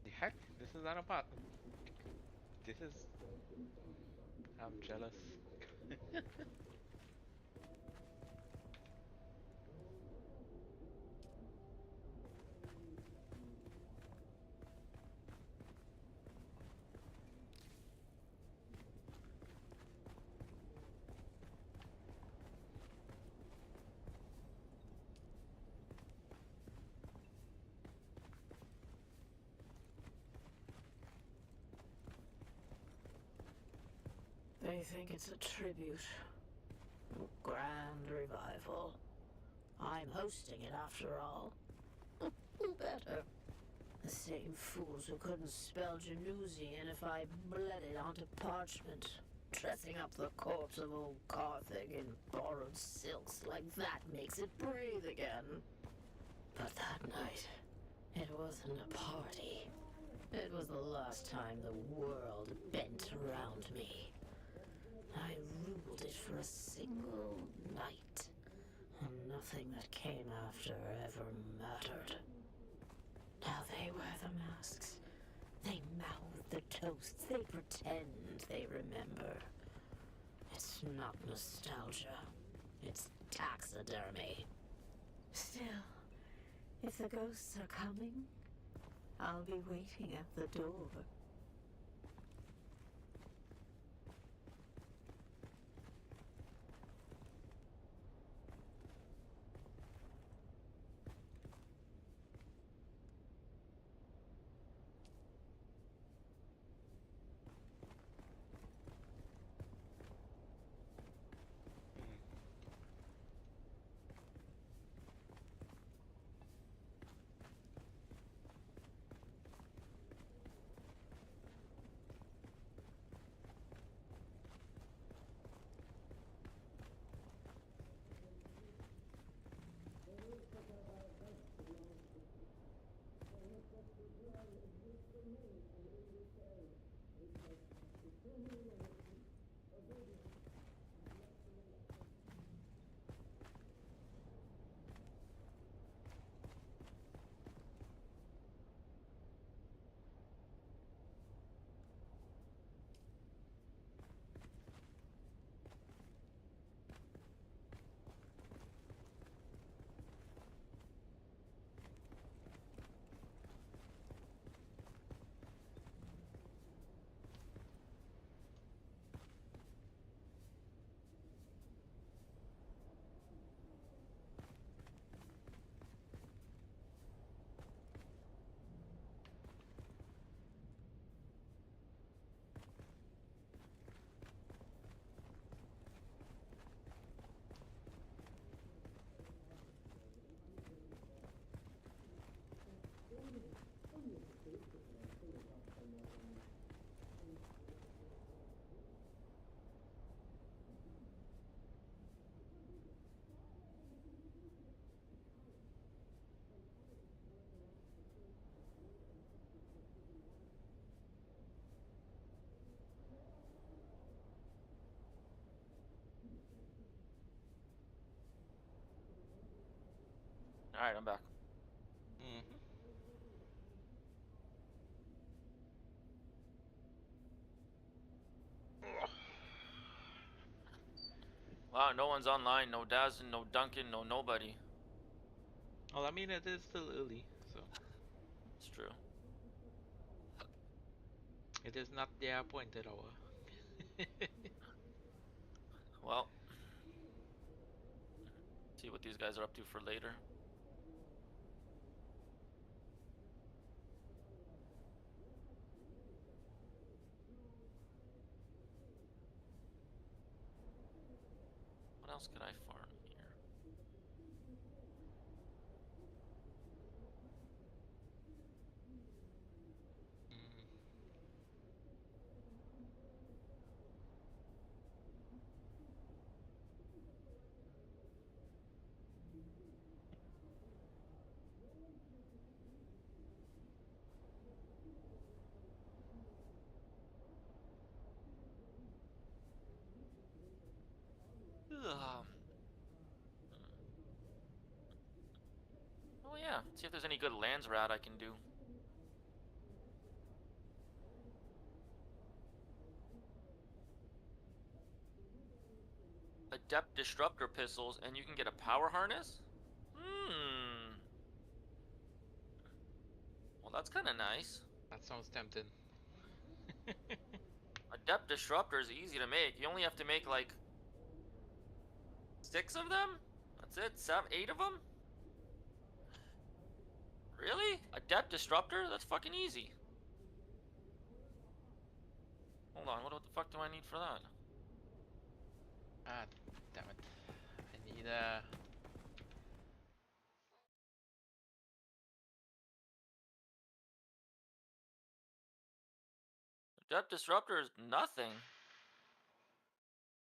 Speaker 1: The heck? This is an apartment. This is... I'm jealous.
Speaker 16: They think it's a tribute. A grand revival. I'm hosting it after all. Who better? The same fools who couldn't spell Januzzian if I bled it onto parchment. Dressing up the corpse of old Carthage in borrowed silks like that makes it breathe again. But that night, it wasn't a party. It was the last time the world bent around me. I ruled it for a single night, and nothing that came after ever mattered. Now they wear the masks. They mouth the toasts. They pretend they remember. It's not nostalgia. It's taxidermy. Still, if the ghosts are coming, I'll be waiting at the door.
Speaker 2: Alright, I'm back.
Speaker 1: Mm-hmm.
Speaker 2: Wow, no one's online. No Dazin, no Duncan, no nobody.
Speaker 1: Well, I mean, it is still early, so.
Speaker 2: It's true.
Speaker 1: It is not the appointed hour.
Speaker 2: Well, see what these guys are up to for later. What else could I farm here? Oh yeah, see if there's any good lands rat I can do. Adept disruptor pistols, and you can get a power harness? Well, that's kind of nice.
Speaker 1: That sounds tempting.
Speaker 2: Adept disruptor is easy to make. You only have to make like 6 of them? That's it? 7, 8 of them? Really? Adept disruptor? That's fucking easy. Hold on, what the fuck do I need for that?
Speaker 1: Ah, damn it. I need a...
Speaker 2: Adept disruptor is nothing.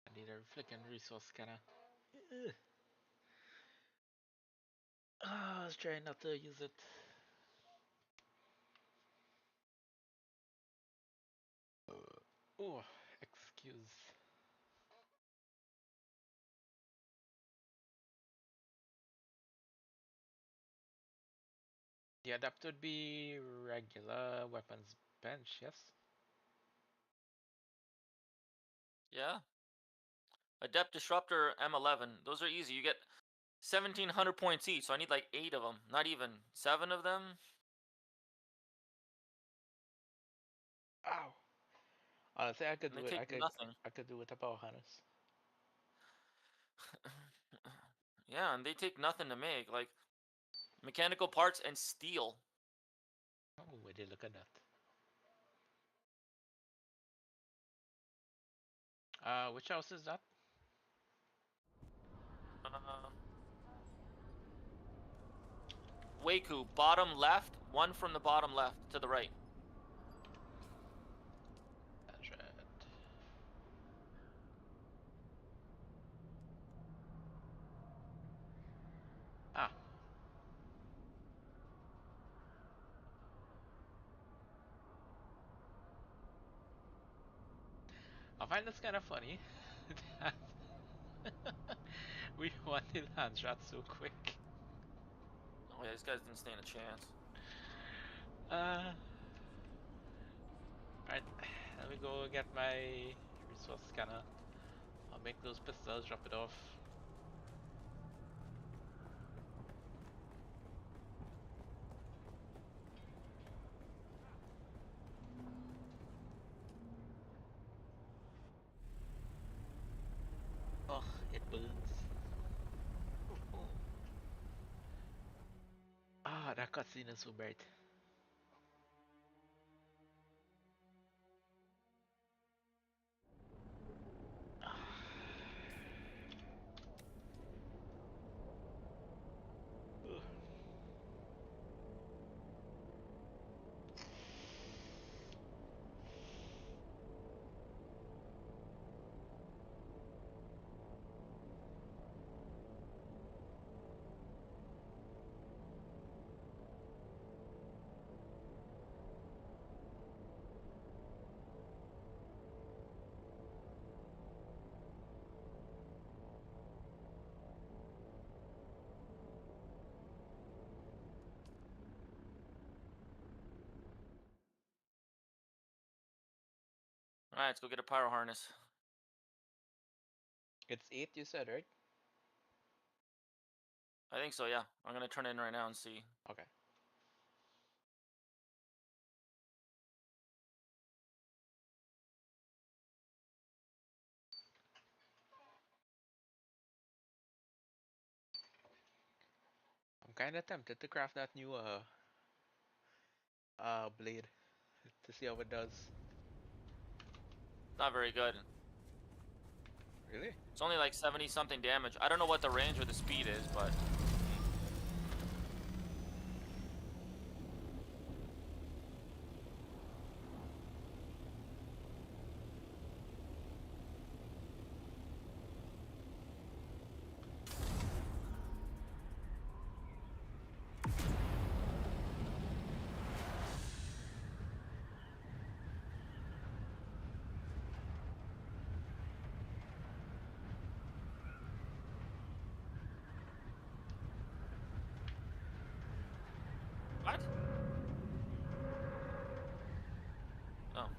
Speaker 1: I need a flicking resource scanner. I was trying not to use it. Oh, excuse. The adapt would be regular weapons bench, yes?
Speaker 2: Yeah. Adept disruptor M11. Those are easy. You get 1,700 points each, so I need like 8 of them. Not even 7 of them.
Speaker 1: Ow! Honestly, I could
Speaker 2: And they
Speaker 1: do it.
Speaker 2: take nothing.
Speaker 1: I could do with a power harness.
Speaker 2: Yeah, and they take nothing to make. Like mechanical parts and steel.
Speaker 1: Oh, where did look at that? Which house is that?
Speaker 2: Waku, bottom left, one from the bottom left to the right.
Speaker 1: That's right. Ah. I find this kind of funny. We won the land shot so quick.
Speaker 2: Oh yeah, these guys didn't stand a chance.
Speaker 1: Alright, let me go get my resource scanner. I'll make those pistols, drop it off. Oh, it burns. Ah, that cutscene is so bright.
Speaker 2: Alright, let's go get a pyro harness.
Speaker 1: It's 8, you said, right?
Speaker 2: I think so, yeah. I'm gonna turn it in right now and see.
Speaker 1: Okay. I'm kind of tempted to craft that new blade to see how it does.
Speaker 2: Not very good.
Speaker 1: Really?
Speaker 2: It's only like 70 something damage. I don't know what the range or the speed is, but what? Oh.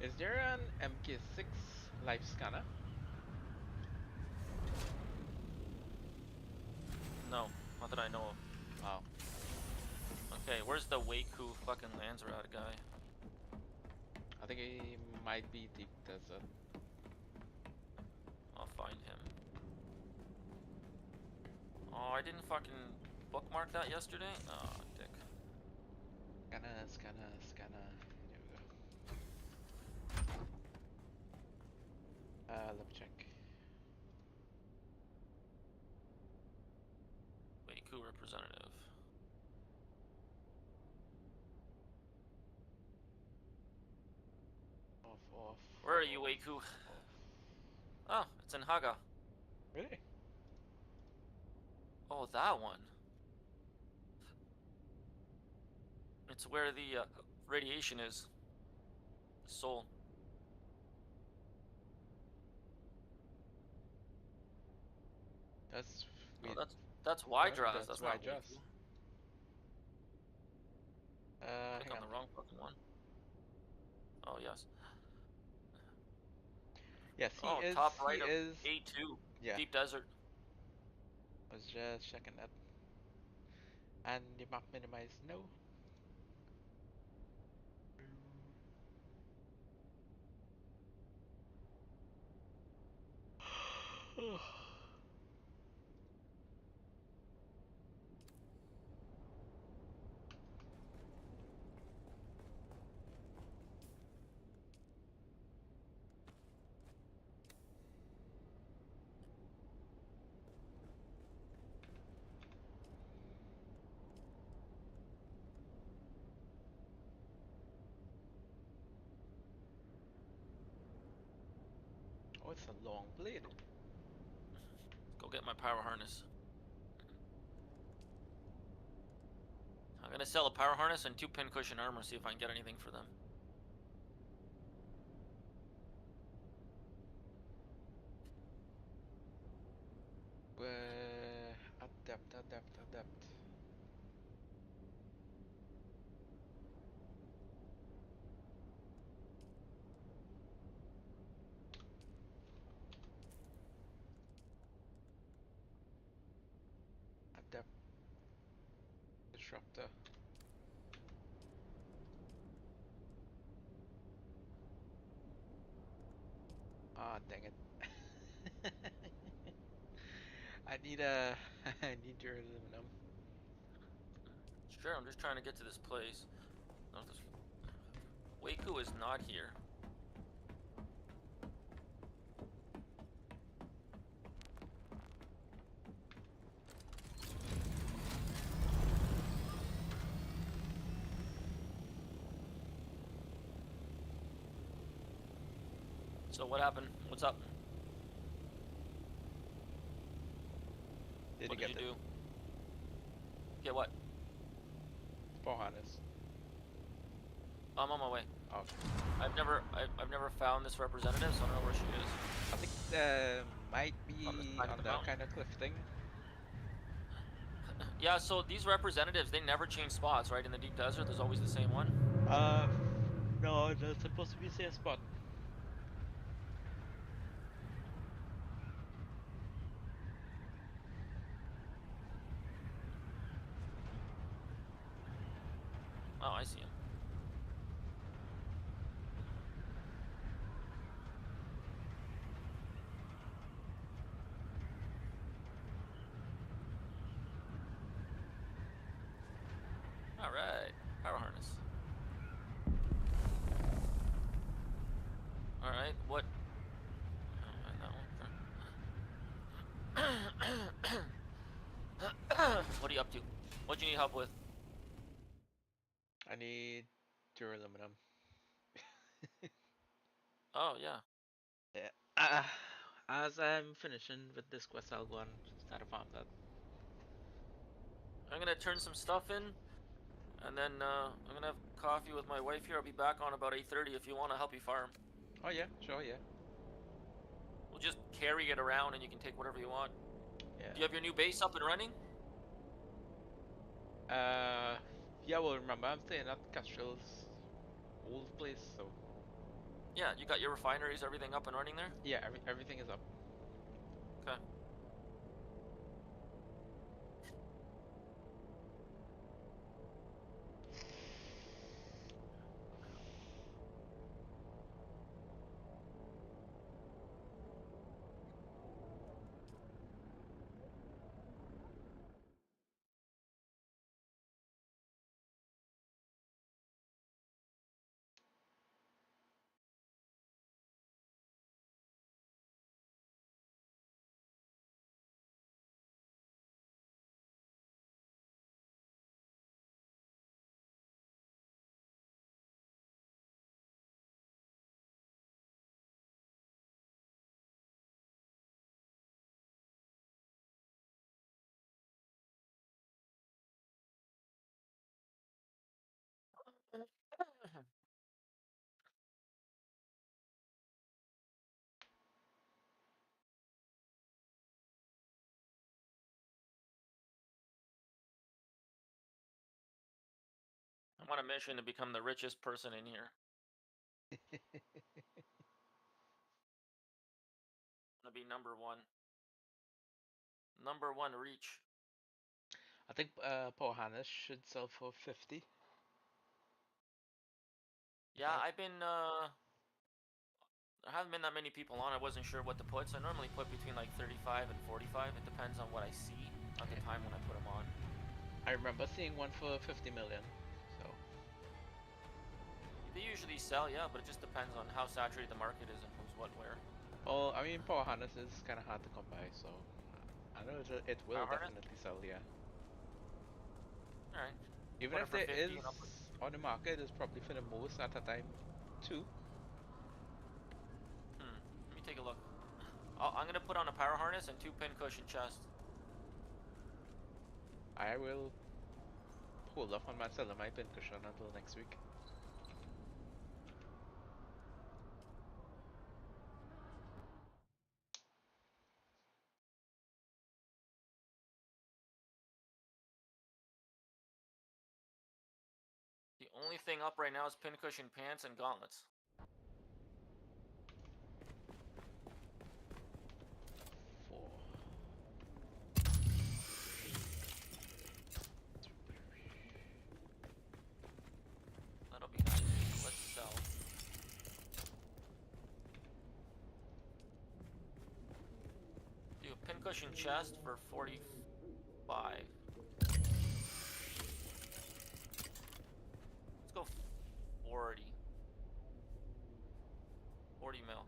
Speaker 1: Is there an MK6 life scanner?
Speaker 2: No, not that I know of.
Speaker 1: Wow.
Speaker 2: Okay, where's the Waku fucking Landsrat guy?
Speaker 1: I think he might be deep desert.
Speaker 2: I'll find him. Oh, I didn't fucking bookmark that yesterday? Oh, dick.
Speaker 1: Scanner. There we go. Let me check.
Speaker 2: Waku representative.
Speaker 1: Off.
Speaker 2: Where are you, Waku? Oh, it's in Haga.
Speaker 1: Really?
Speaker 2: Oh, that one. It's where the radiation is. Soul.
Speaker 1: That's
Speaker 2: Oh, that's Wydras.
Speaker 1: That's
Speaker 2: That's not
Speaker 1: Wydras.
Speaker 2: Waku. Click
Speaker 1: Hang
Speaker 2: on
Speaker 1: on.
Speaker 2: the wrong fucking one. Oh yes.
Speaker 1: Yes, he
Speaker 2: Oh,
Speaker 1: is.
Speaker 2: top right
Speaker 1: He
Speaker 2: of
Speaker 1: is.
Speaker 2: A2.
Speaker 1: Yeah.
Speaker 2: Deep desert.
Speaker 1: I was just checking that. And the map minimize no. Oh, it's a long blade.
Speaker 2: Go get my power harness. I'm gonna sell a power harness and 2 pincushion armor, see if I can get anything for them.
Speaker 1: Adept. Adept. Disruptor. Ah, dang it. I need I need your aluminum.
Speaker 2: Sure, I'm just trying to get to this place. No, this Waku is not here. So what happened? What's up?
Speaker 1: Did
Speaker 2: What
Speaker 1: you
Speaker 2: did
Speaker 1: get
Speaker 2: you
Speaker 1: it?
Speaker 2: do? Get what?
Speaker 1: Power harness.
Speaker 2: I'm on my way.
Speaker 1: Okay.
Speaker 2: I've never found this representative, so I don't know where she is.
Speaker 1: I think might
Speaker 2: On the
Speaker 1: be
Speaker 2: side of
Speaker 1: on
Speaker 2: the
Speaker 1: that
Speaker 2: mountain.
Speaker 1: kind of cliff thing.
Speaker 2: Yeah, so these representatives, they never change spots, right? In the deep desert, there's always the same one.
Speaker 1: Uh, no, there's supposed to be a safe spot.
Speaker 2: Oh, I see him. All right, power harness. All right, what? That one. What are you up to? What do you need help with?
Speaker 1: I need duraluminum.
Speaker 2: Oh yeah.
Speaker 1: Yeah. As I'm finishing with this quest, I'll go and start to farm that.
Speaker 2: I'm gonna turn some stuff in, and then I'm gonna have coffee with my wife here. I'll be back on about 8:30 if you want to help you farm.
Speaker 1: Oh yeah, sure, yeah.
Speaker 2: We'll just carry it around, and you can take whatever you want.
Speaker 1: Yeah.
Speaker 2: Do you have your new base up and running?
Speaker 1: Yeah. Well, remember I'm staying at Castrel's old place, so.
Speaker 2: Yeah, you got your refineries, everything up and running there?
Speaker 1: Yeah, everything is up.
Speaker 2: Okay. I'm on a mission to become the richest person in here. I'm gonna be number one. Number one reach.
Speaker 1: I think Power Harness should sell for 50.
Speaker 2: Yeah, I've been there haven't been that many people on. I wasn't sure what to put, so I normally put between like 35 and 45. It depends on what I see at the time when I put them on.
Speaker 1: I remember seeing one for 50 million, so.
Speaker 2: They usually sell, yeah, but it just depends on how saturated the market is and who's what where.
Speaker 1: Oh, I mean, Power Harness is kind of hard to come by, so I know it will
Speaker 2: Power harness?
Speaker 1: definitely sell, yeah.
Speaker 2: Alright.
Speaker 1: Even
Speaker 2: Put it
Speaker 1: if
Speaker 2: for
Speaker 1: there
Speaker 2: 50
Speaker 1: is
Speaker 2: and I'll put...
Speaker 1: on the market, it's probably for the most at a time too.
Speaker 2: Let me take a look. I'm gonna put on a power harness and 2 pincushion chests.
Speaker 1: I will hold off on my selling my pincushion until next week.
Speaker 2: The only thing up right now is pincushion pants and gauntlets. That'll be nice. Let's sell. Do a pincushion chest for 45. Let's go 40. 40 mil.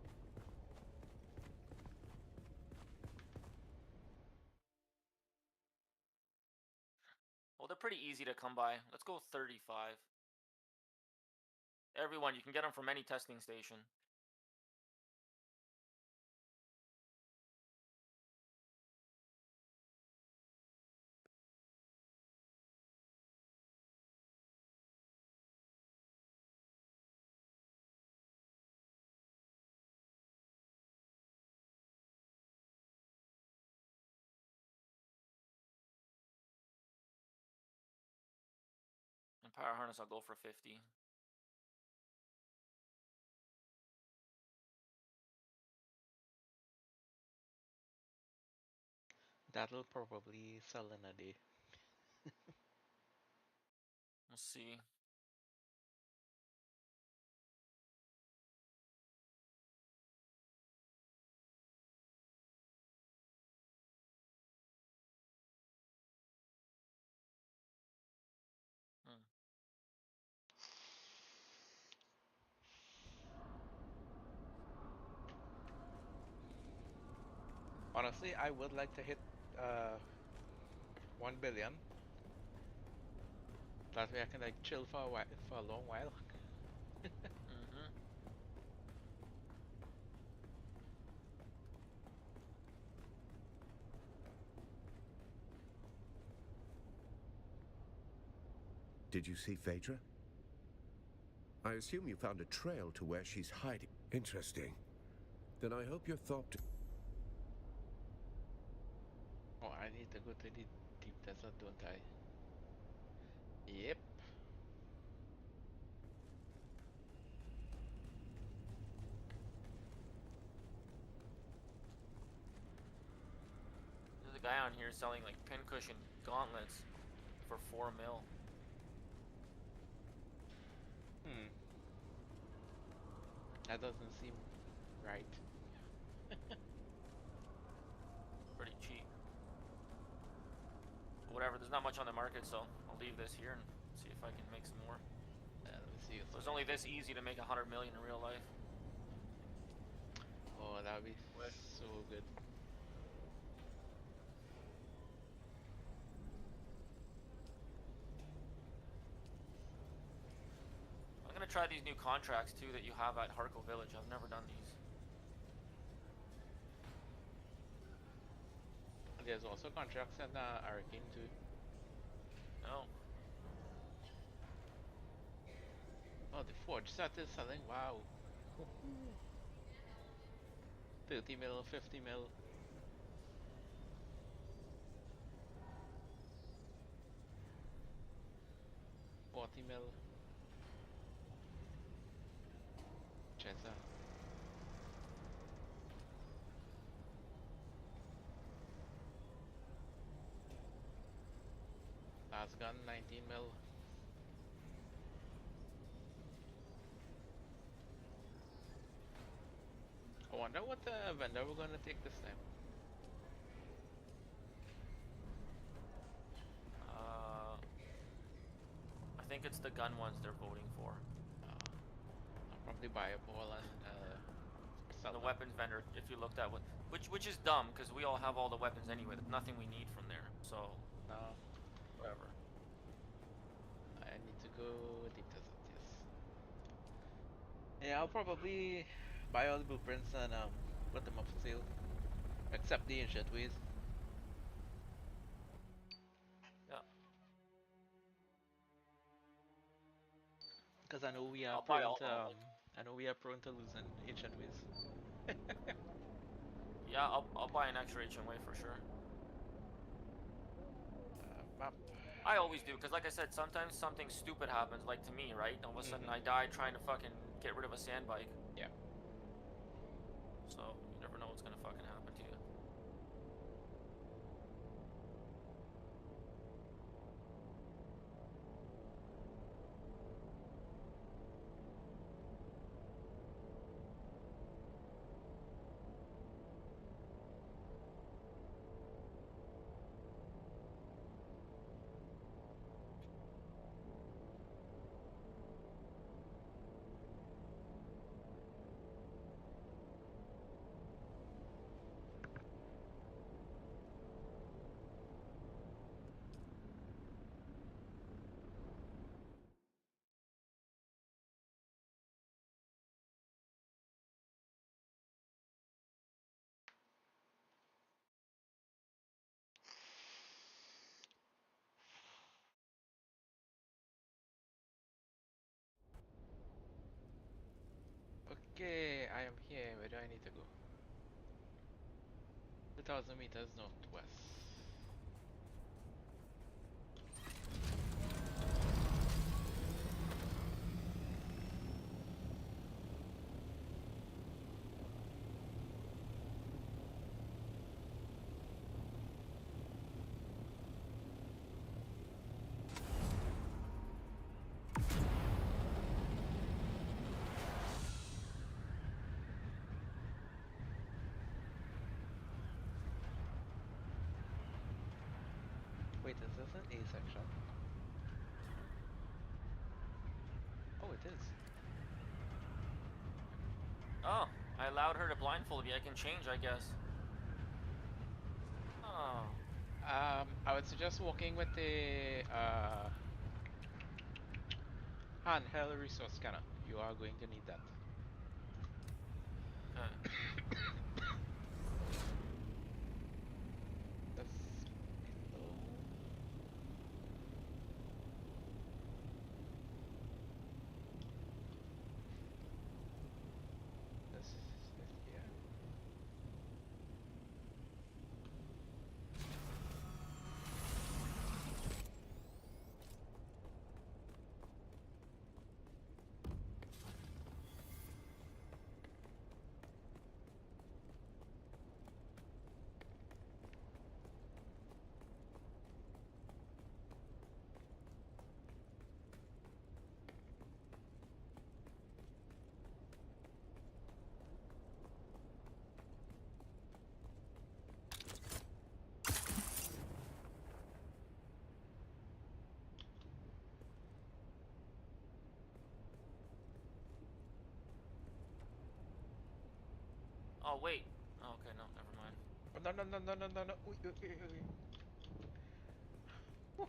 Speaker 2: Well, they're pretty easy to come by. Let's go 35. Everyone, you can get them from any testing station. Power harness, I'll go for 50.
Speaker 1: That'll probably sell in a day.
Speaker 2: We'll see.
Speaker 1: Honestly, I would like to hit 1 billion. That way I can like chill for a while, for a long while.
Speaker 5: Did you see Phaedra? I assume you found a trail to where she's hiding. Interesting. Then I hope your thought...
Speaker 1: Oh, I need to go to the deep desert, don't I? Yep.
Speaker 2: There's a guy on here selling like pincushion gauntlets for 4 mil.
Speaker 1: That doesn't seem right.
Speaker 2: Pretty cheap. Whatever, there's not much on the market, so I'll leave this here and see if I can make some more.
Speaker 1: Let me see.
Speaker 2: It was only this easy to make 100 million in real life.
Speaker 1: Oh, that would be so good.
Speaker 2: I'm gonna try these new contracts too that you have at Harko Village. I've never done these.
Speaker 1: There's also contracts in Hurricane too.
Speaker 2: No.
Speaker 1: Oh, the forge set is selling. Wow. 30 mil, 50 mil. $40 mil. Chesa. Last gun, 19 mil. I wonder what vendor we're gonna take this time.
Speaker 2: I think it's the gun ones they're voting for.
Speaker 1: I'll probably buy a ball and sell
Speaker 2: the
Speaker 1: them.
Speaker 2: weapons vendor, if you looked at which is dumb because we all have all the weapons anyway. There's nothing we need from there. So
Speaker 1: no,
Speaker 2: whatever.
Speaker 1: I need to go deep desert. Yes. Yeah, I'll probably buy all the blueprints and put them up for sale, except the ancient ways.
Speaker 2: Yeah.
Speaker 1: Because I know we are prone to losing ancient ways.
Speaker 2: Yeah, I'll buy an extra HMA for sure.
Speaker 1: Map.
Speaker 2: I always do, because like I said, sometimes something stupid happens, like to me, right? All of a sudden I die trying to fucking get rid of a sand bike.
Speaker 1: Yeah.
Speaker 2: So, you never know what's gonna fucking happen to you.
Speaker 1: Okay, I am here. Where do I need to go? 2,000 meters northwest. That's an A section. Oh, it is.
Speaker 2: Oh, I allowed her to blindfold me. I can change, I guess. Oh.
Speaker 1: I would suggest walking with the handheld resource scanner. You are going to need that.
Speaker 2: Okay.
Speaker 1: That's below. This is here.
Speaker 2: Oh, wait. Oh, okay, no, never mind.
Speaker 1: Oh, no. Ooh, ooh, ooh, ooh. Woo.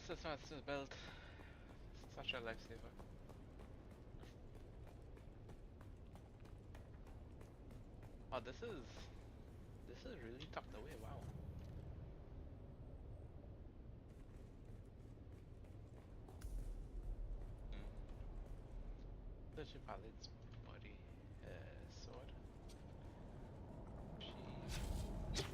Speaker 1: So much to build. Such a lifesaver. Oh, this is really tucked away. Wow. Such a palad's body, sword. Jeez.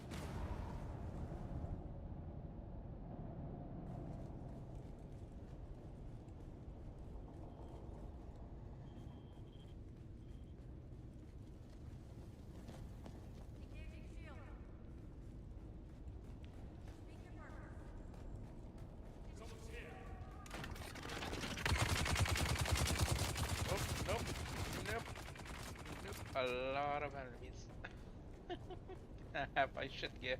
Speaker 1: A lot of enemies. I have my shit gear.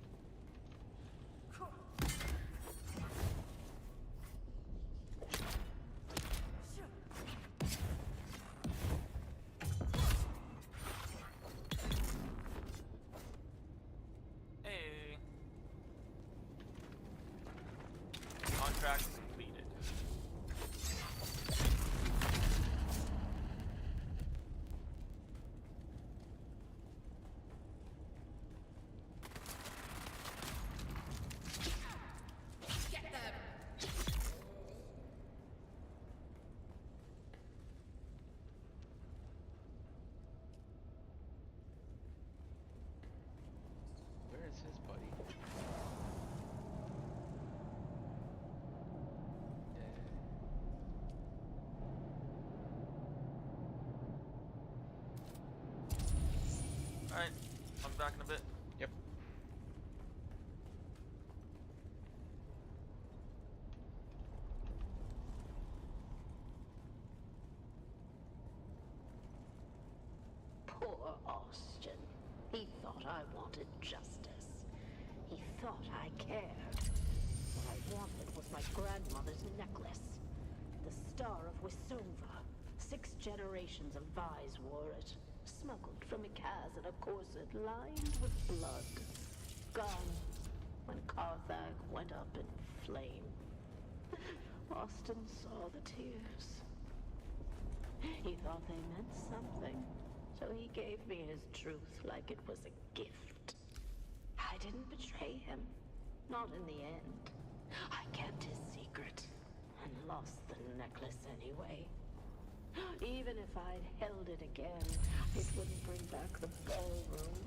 Speaker 2: Hey. Contract completed.
Speaker 1: Where is his body?
Speaker 2: Alright, I'll be back in a bit.
Speaker 1: Yep.
Speaker 16: Poor Austin. He thought I wanted justice. He thought I cared. What I wanted was my grandmother's necklace. The Star of Wisova. 6 generations of Vais wore it. Smuggled from Ikaz in a corset lined with blood. Gone when Carthag went up in flame. Austin saw the tears. He thought they meant something, so he gave me his truth like it was a gift. I didn't betray him. Not in the end. I kept his secret and lost the necklace anyway. Even if I'd held it again, it wouldn't bring back the ballroom,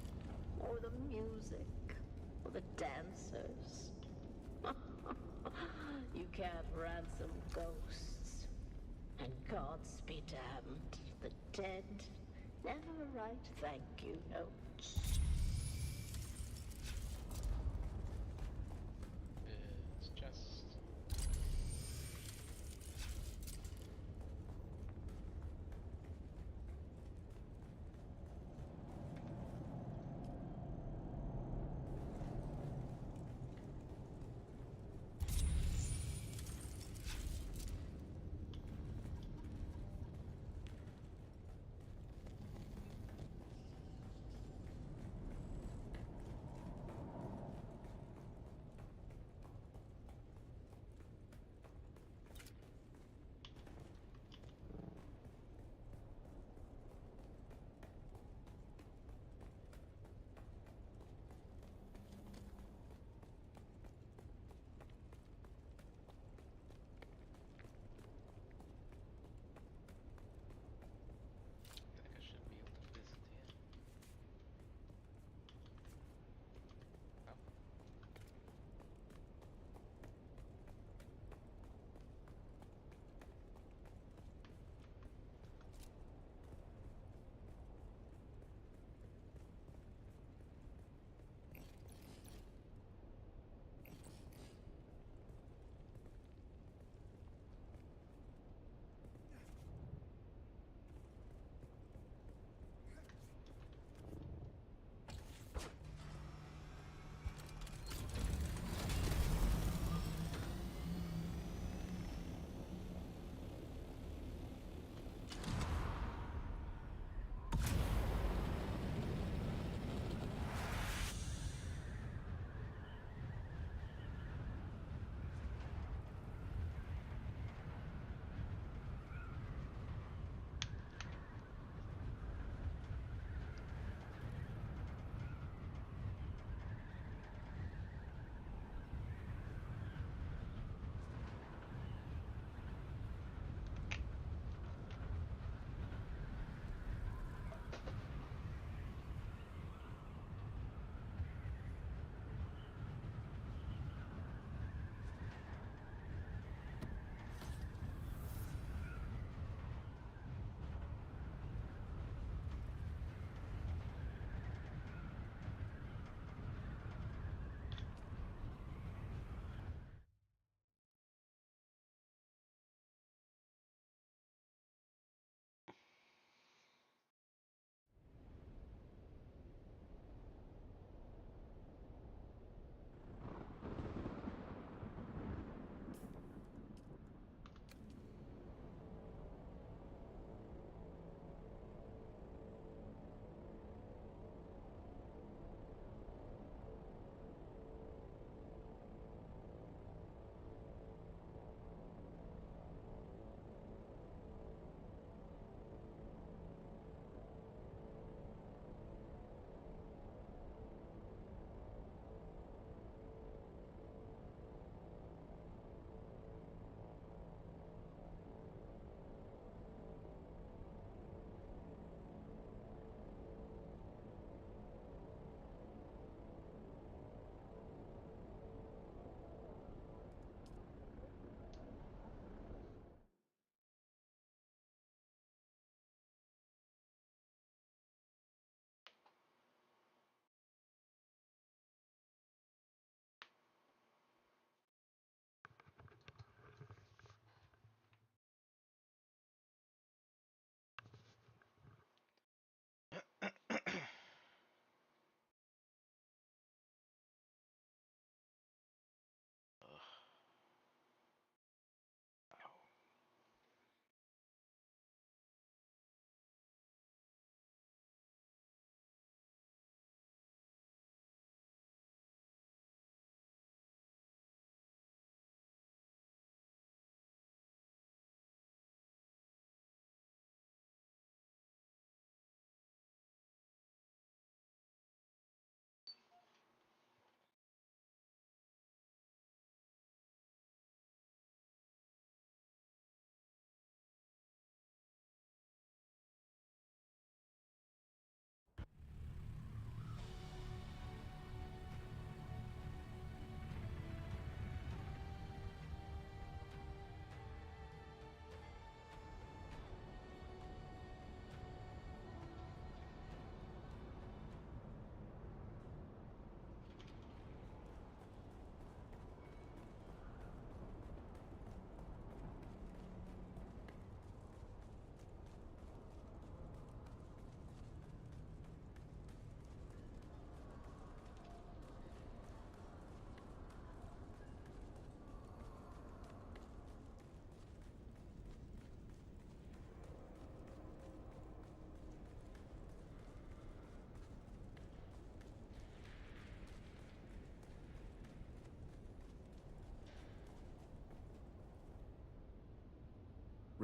Speaker 16: or the music, or the dancers. You can't ransom ghosts. And gods be damned, the dead never write thank you notes.
Speaker 1: It's just...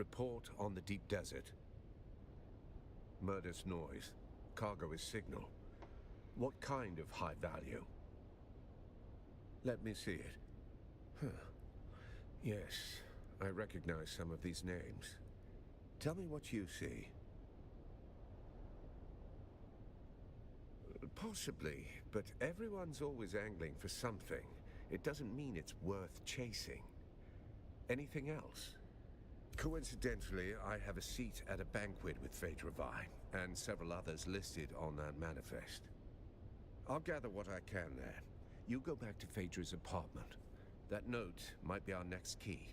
Speaker 5: Report on the deep desert. Murder's noise. Cargo is signal. What kind of high value? Let me see it. Huh. Yes, I recognize some of these names. Tell me what you see. Possibly, but everyone's always angling for something. It doesn't mean it's worth chasing. Anything else? Coincidentally, I have a seat at a banquet with Phaedra Vine, and several others listed on that manifest. I'll gather what I can there. You go back to Phaedra's apartment. That note might be our next key.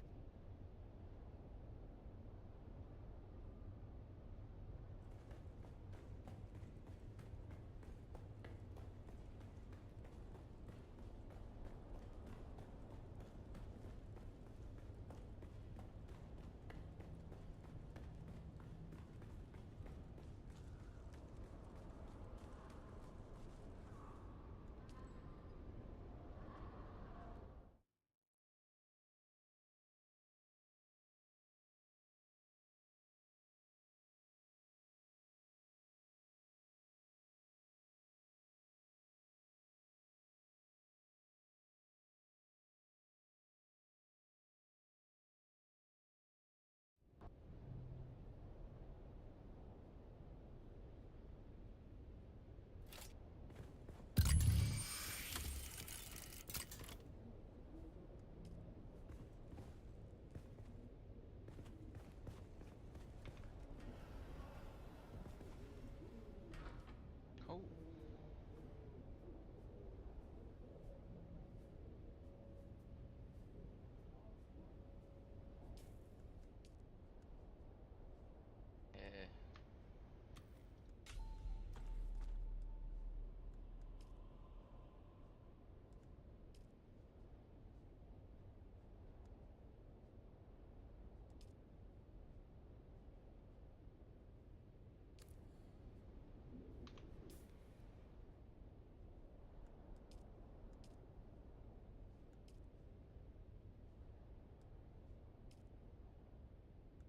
Speaker 1: Oh. Yeah.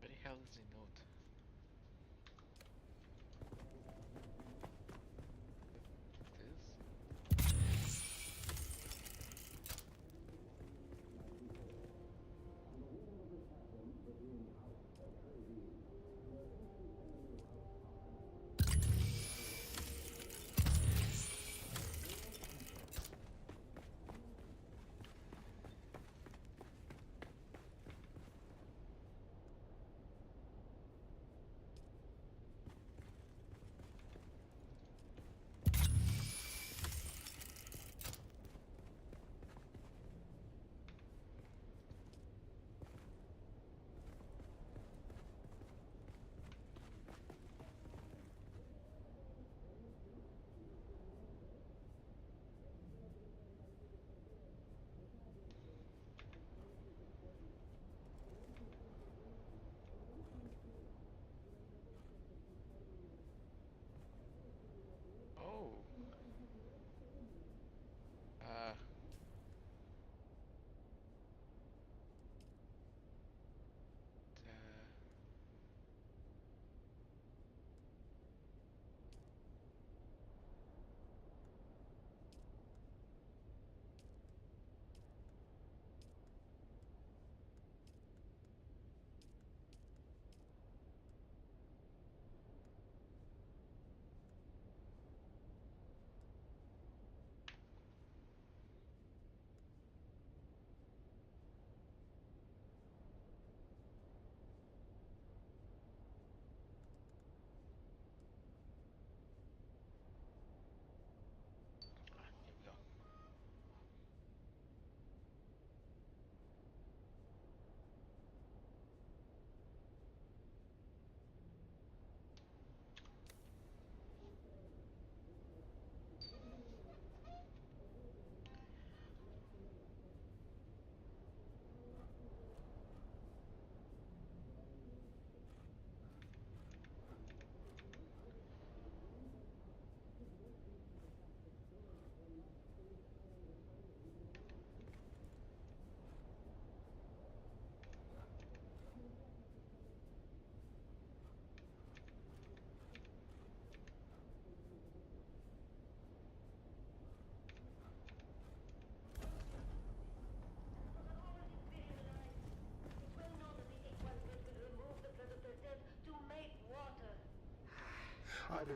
Speaker 1: Where the hell is the note? It is.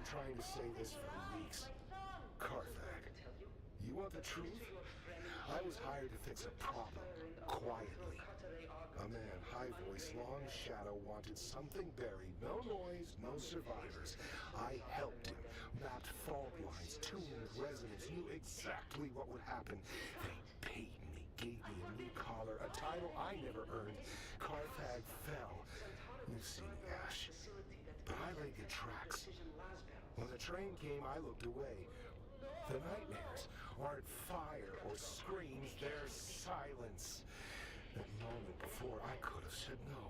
Speaker 15: been trying to say this for weeks. Carthag, you want the truth? I was hired to fix a problem, quietly. A man, high voice, long shadow, wanted something buried. No noise, no survivors. I helped him, mapped fault lines, tuned resonance, knew exactly what would happen. They paid me, gave me a new collar, a title I never earned. Carthag fell. You've seen Ash. But I laid the tracks. When the train came, I looked away. The nightmares aren't fire or screams, they're silence. That moment before, I could have said no.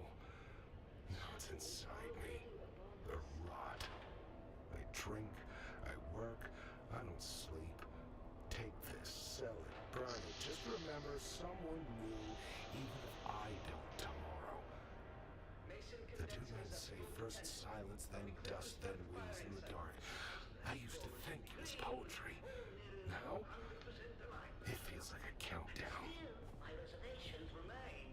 Speaker 15: Now it's inside me. The rot. I drink, I work, I don't sleep. Take this, sell it, burn it. Just remember someone new, even if I don't tomorrow. The two men say first silence, then dust, then wings in the dark. I used to think it was poetry. Now, it feels like a countdown.
Speaker 17: My reservations remain.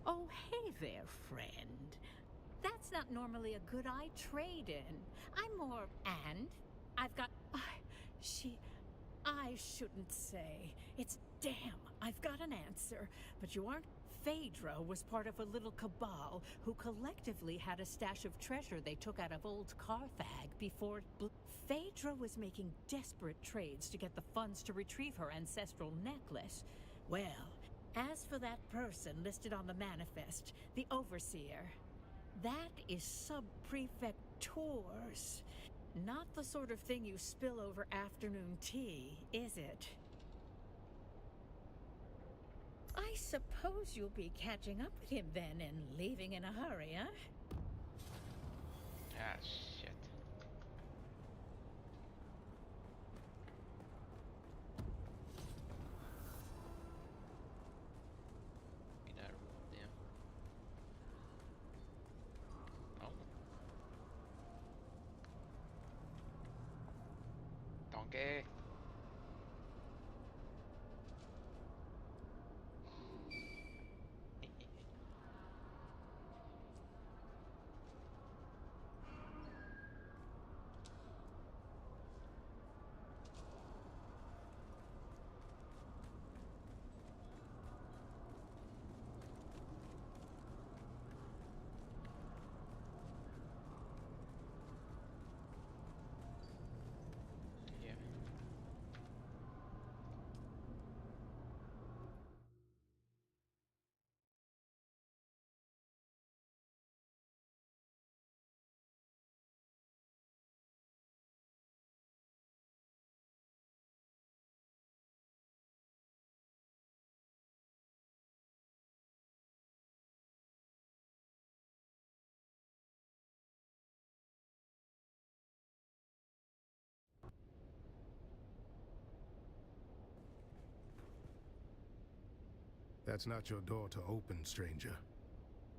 Speaker 8: Oh, hey there, friend. That's not normally a good eye trade-in. I'm more, and I've got, I shouldn't say. It's damn, I've got an answer, but you aren't. Phaedra was part of a little cabal who collectively had a stash of treasure they took out of old Carthag before Phaedra was making desperate trades to get the funds to retrieve her ancestral necklace. Well, as for that person listed on the manifest, the Overseer, that is sub-prefectors. Not the sort of thing you spill over afternoon tea, is it? I suppose you'll be catching up with him then and leaving in a hurry, huh?
Speaker 1: Ah, shit. In that room, damn. Oh. Donkey.
Speaker 15: That's not your door to open, stranger.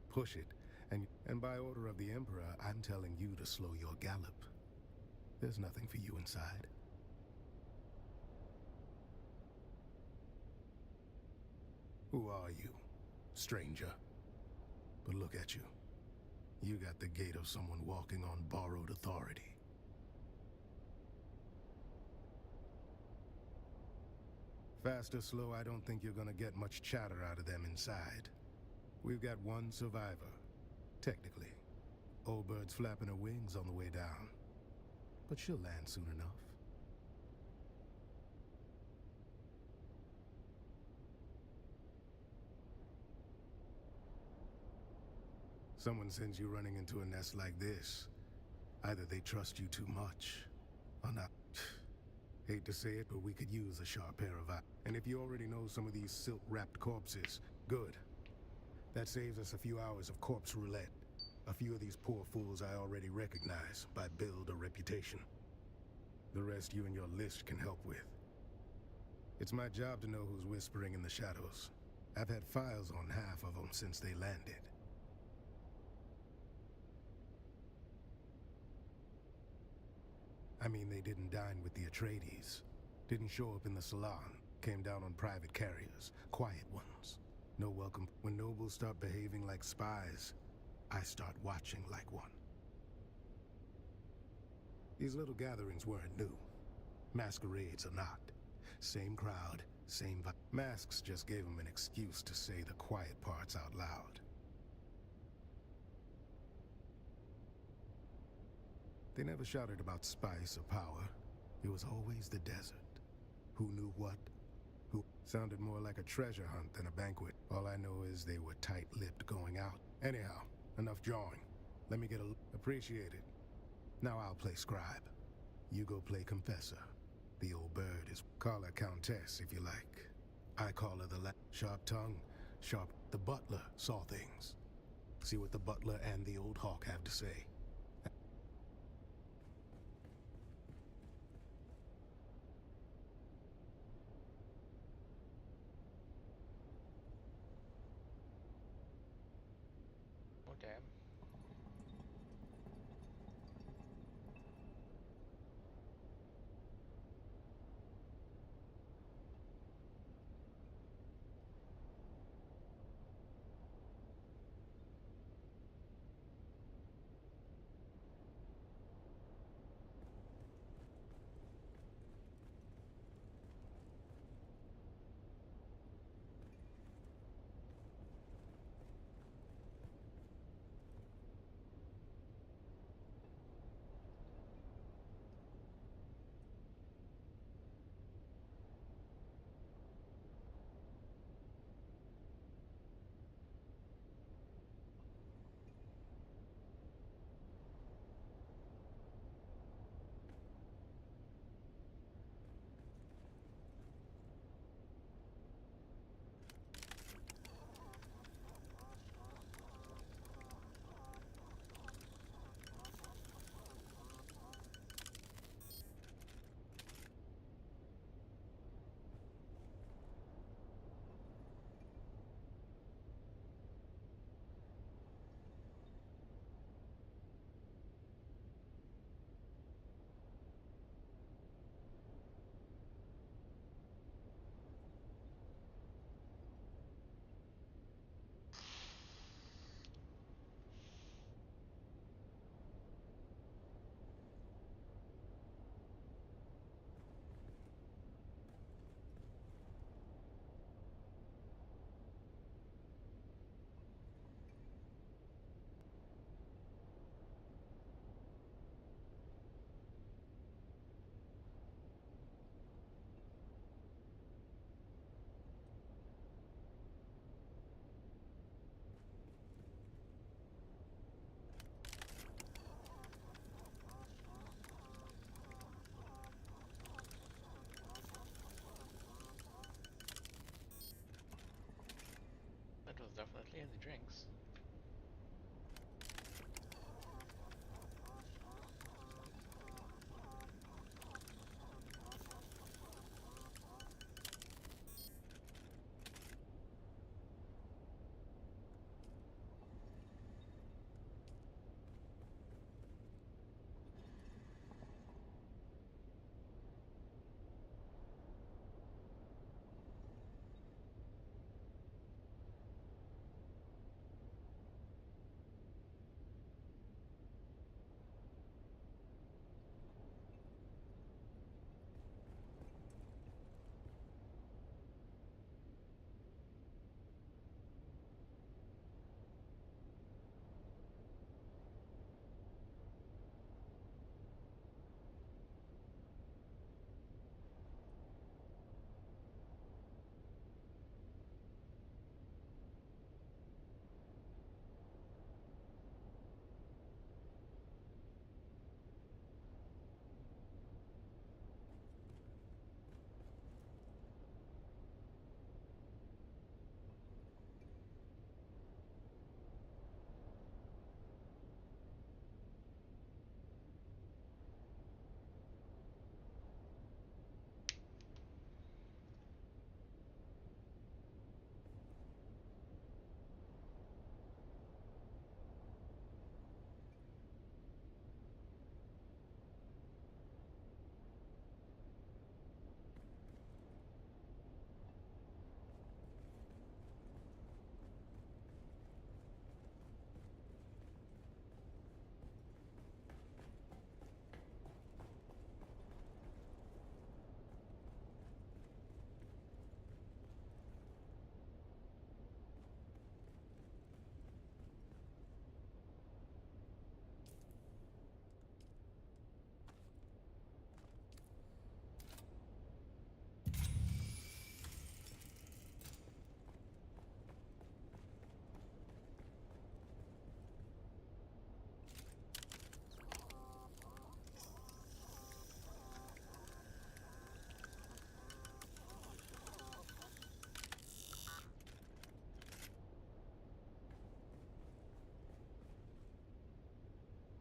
Speaker 15: Push it, and by order of the Emperor, I'm telling you to slow your gallop. There's nothing for you inside. Who are you, stranger? But look at you. You got the gait of someone walking on borrowed authority. Fast or slow, I don't think you're gonna get much chatter out of them inside. We've got one survivor, technically. Old bird's flapping her wings on the way down. But she'll land soon enough. Someone sends you running into a nest like this. Either they trust you too much, or not. Hate to say it, but we could use a sharp pair of eyes. And if you already know some of these silk-wrapped corpses, good. That saves us a few hours of corpse roulette. A few of these poor fools I already recognize by build or reputation. The rest you and your list can help with. It's my job to know who's whispering in the shadows. I've had files on half of them since they landed. I mean, they didn't dine with the Atreides. Didn't show up in the salon. Came down on private carriers. Quiet ones. No welcome. When nobles start behaving like spies, I start watching like one. These little gatherings weren't new. Masquerades are not. Same crowd, same vibe. Masks just gave them an excuse to say the quiet parts out loud. They never shouted about spice or power. It was always the desert. Who knew what? Who sounded more like a treasure hunt than a banquet. All I know is they were tight-lipped going out. Anyhow, enough jawing. Let me get a... Appreciate it. Now I'll play scribe. You go play confessor. The old bird is... Call her countess if you like. I call her the sharp tongue, sharp... The butler saw things. See what the butler and the old hawk have to say.
Speaker 1: Oh, damn. definitely in the drinks.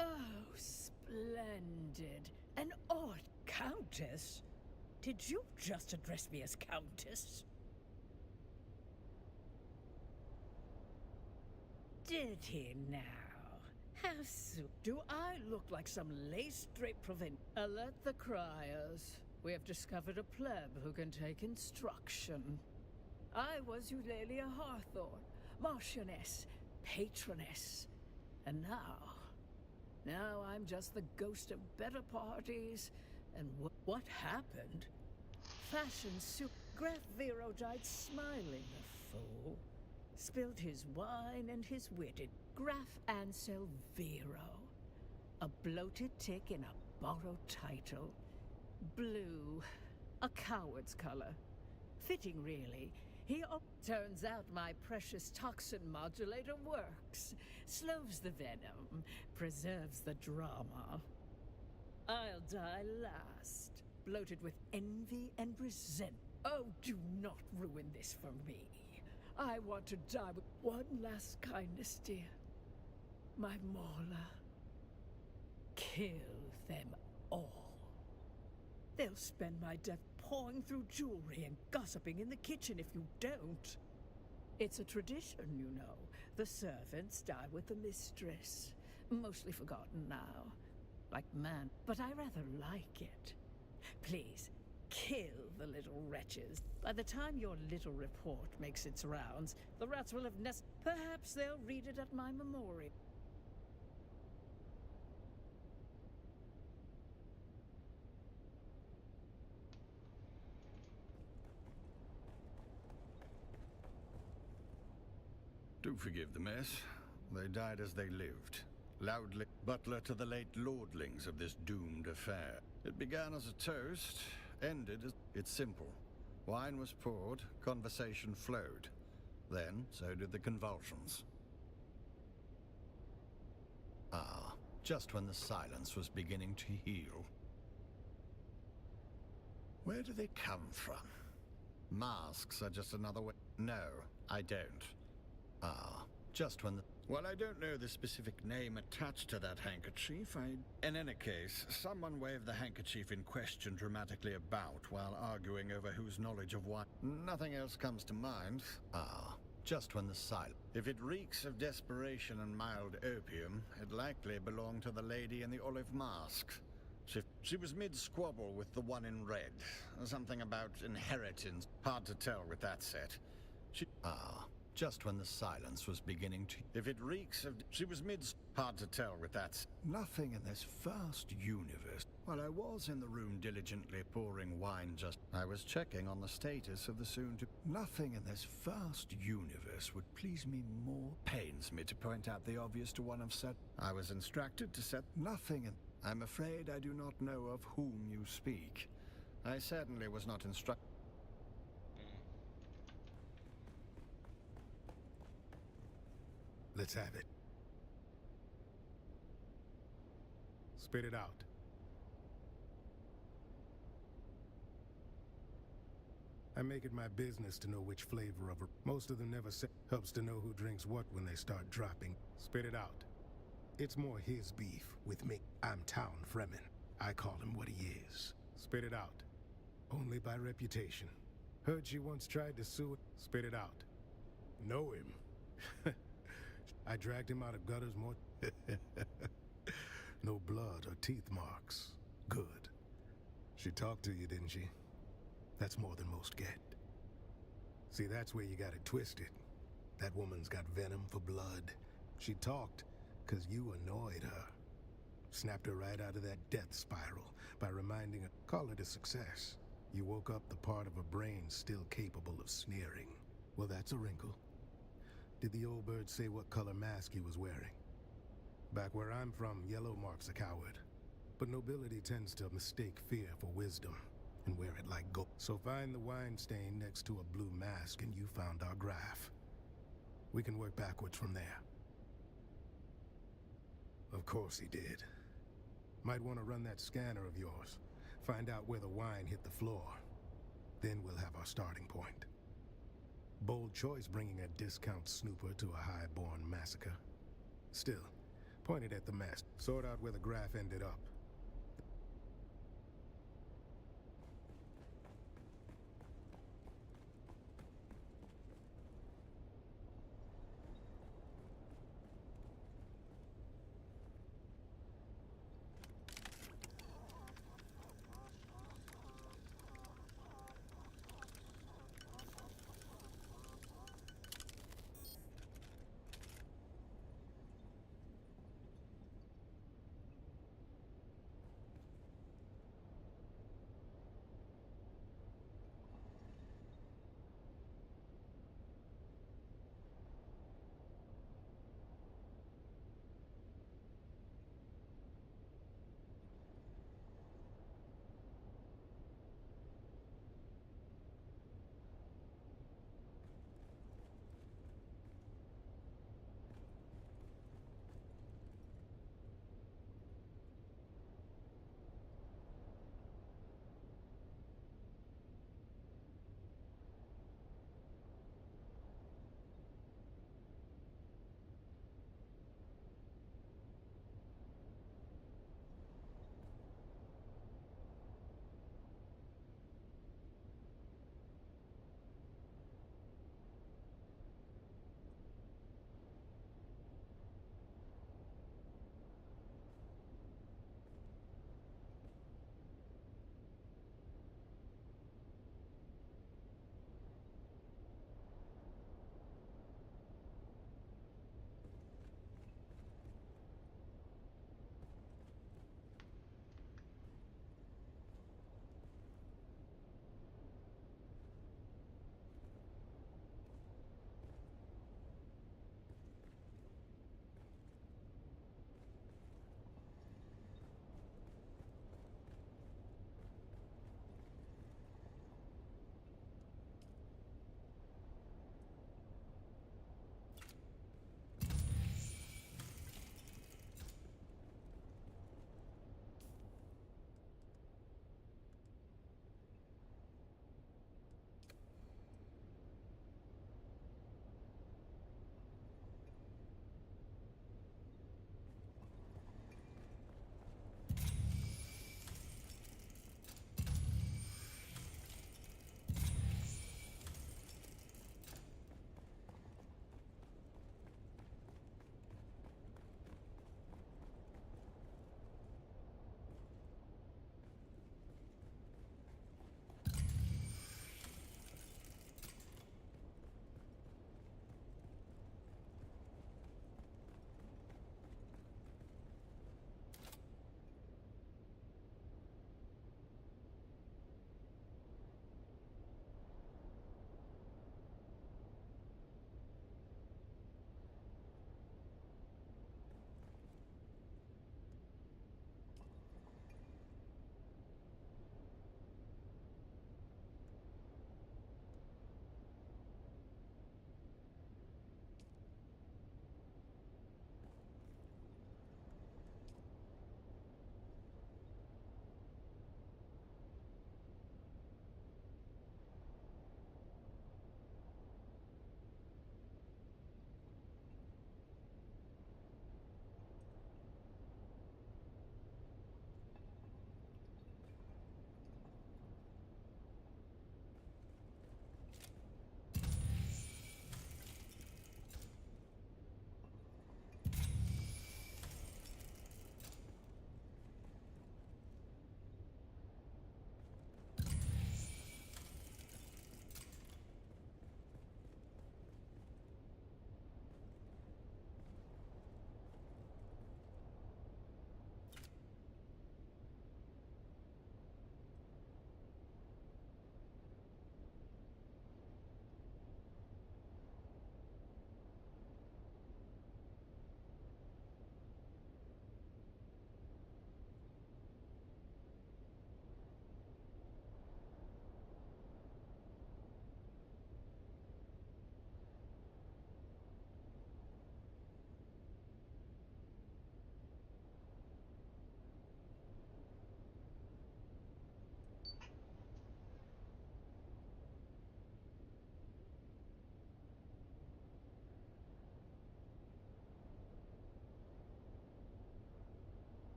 Speaker 8: Oh, splendid. An odd countess? Did you just address me as countess? Did he now? How soon? Do I look like some lace-draped Alert the criers. We have discovered a pleb who can take instruction. I was Eulalia Hawthorne, Marchioness, Patroness. And now I'm just the ghost of better parties. And what happened? Fashion soup. Graf Vero died smiling, the fool. Spilled his wine and his wit. Graf Ansel Vero. A bloated tick in a borrowed title. Blue. A coward's color. Fitting, really. Turns out my precious toxin modulator works. Slows the venom, preserves the drama. I'll die last, bloated with envy and resentment. Oh, do not ruin this for me. I want to die with one last kindness, dear. My Morla. Kill them all. They'll spend my death pawing through jewelry and gossiping in the kitchen if you don't. It's a tradition, you know. The servants die with the mistress. Mostly forgotten now. Like man, but I rather like it. Please, kill the little wretches. By the time your little report makes its rounds, the rats will have Perhaps they'll read it at my memorial.
Speaker 6: Do forgive the mess. They died as they lived. Loudly butler to the late lordlings of this doomed affair. It began as a toast, ended as... It's simple. Wine was poured, conversation flowed. Then, so did the convulsions. Ah, just when the silence was beginning to heal. Where do they come from? Masks are just another way... No, I don't. Ah, just when the... Well, I don't know the specific name attached to that handkerchief. In any case, someone waved the handkerchief in question dramatically about while arguing over whose knowledge of what. Nothing else comes to mind. Ah, just when the silence. If it reeks of desperation and mild opium, it likely belonged to the lady in the olive mask. She was mid-squabble with the one in red. Something about inheritance. Hard to tell with that set. Just when the silence was beginning to... If it reeks of... She was hard to tell with that. Nothing in this vast universe. While I was in the room diligently pouring wine I was checking on the status of the soon-to... Nothing in this vast universe would please me more. Pains me to point out the obvious to one of set... I was instructed to set... Nothing in... I'm afraid I do not know of whom you speak. I certainly was not instructed...
Speaker 18: Let's have it. Spit it out. I make it my business to know which flavor of a... Most of them never say. Helps to know who drinks what when they start dropping. Spit it out. It's more his beef with me. I'm Town Fremen. I call him what he is. Spit it out. Only by reputation. Heard she once tried to sue it. Spit it out. Know him. I dragged him out of gutters more... No blood or teeth marks. Good. She talked to you, didn't she? That's more than most get. See, that's where you got it twisted. That woman's got venom for blood. She talked because you annoyed her. Snapped her right out of that death spiral by reminding her... Call it a success. You woke up the part of her brain still capable of sneering. Well, that's a wrinkle. Did the old bird say what color mask he was wearing? Back where I'm from, yellow marks a coward. But nobility tends to mistake fear for wisdom and wear it like gold. So find the wine stain next to a blue mask and you found our graph. We can work backwards from there. Of course he did. Might want to run that scanner of yours. Find out where the wine hit the floor. Then we'll have our starting point. Bold choice bringing a discount snooper to a high-born massacre. Still, point it at the mess. Sort out where the graph ended up.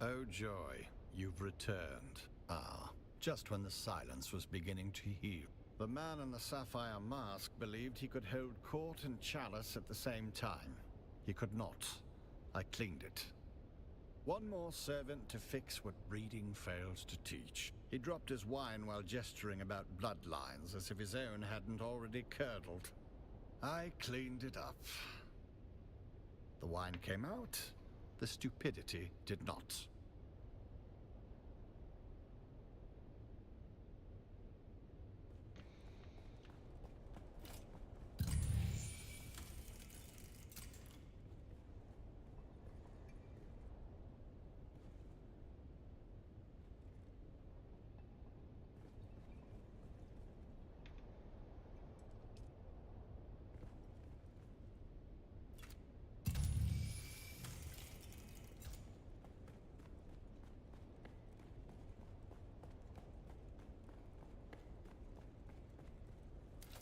Speaker 6: Oh joy, you've returned. Ah, just when the silence was beginning to heal. The man in the sapphire mask believed he could hold court and chalice at the same time. He could not. I cleaned it. One more servant to fix what breeding fails to teach. He dropped his wine while gesturing about bloodlines as if his own hadn't already curdled. I cleaned it up. The wine came out. The stupidity did not.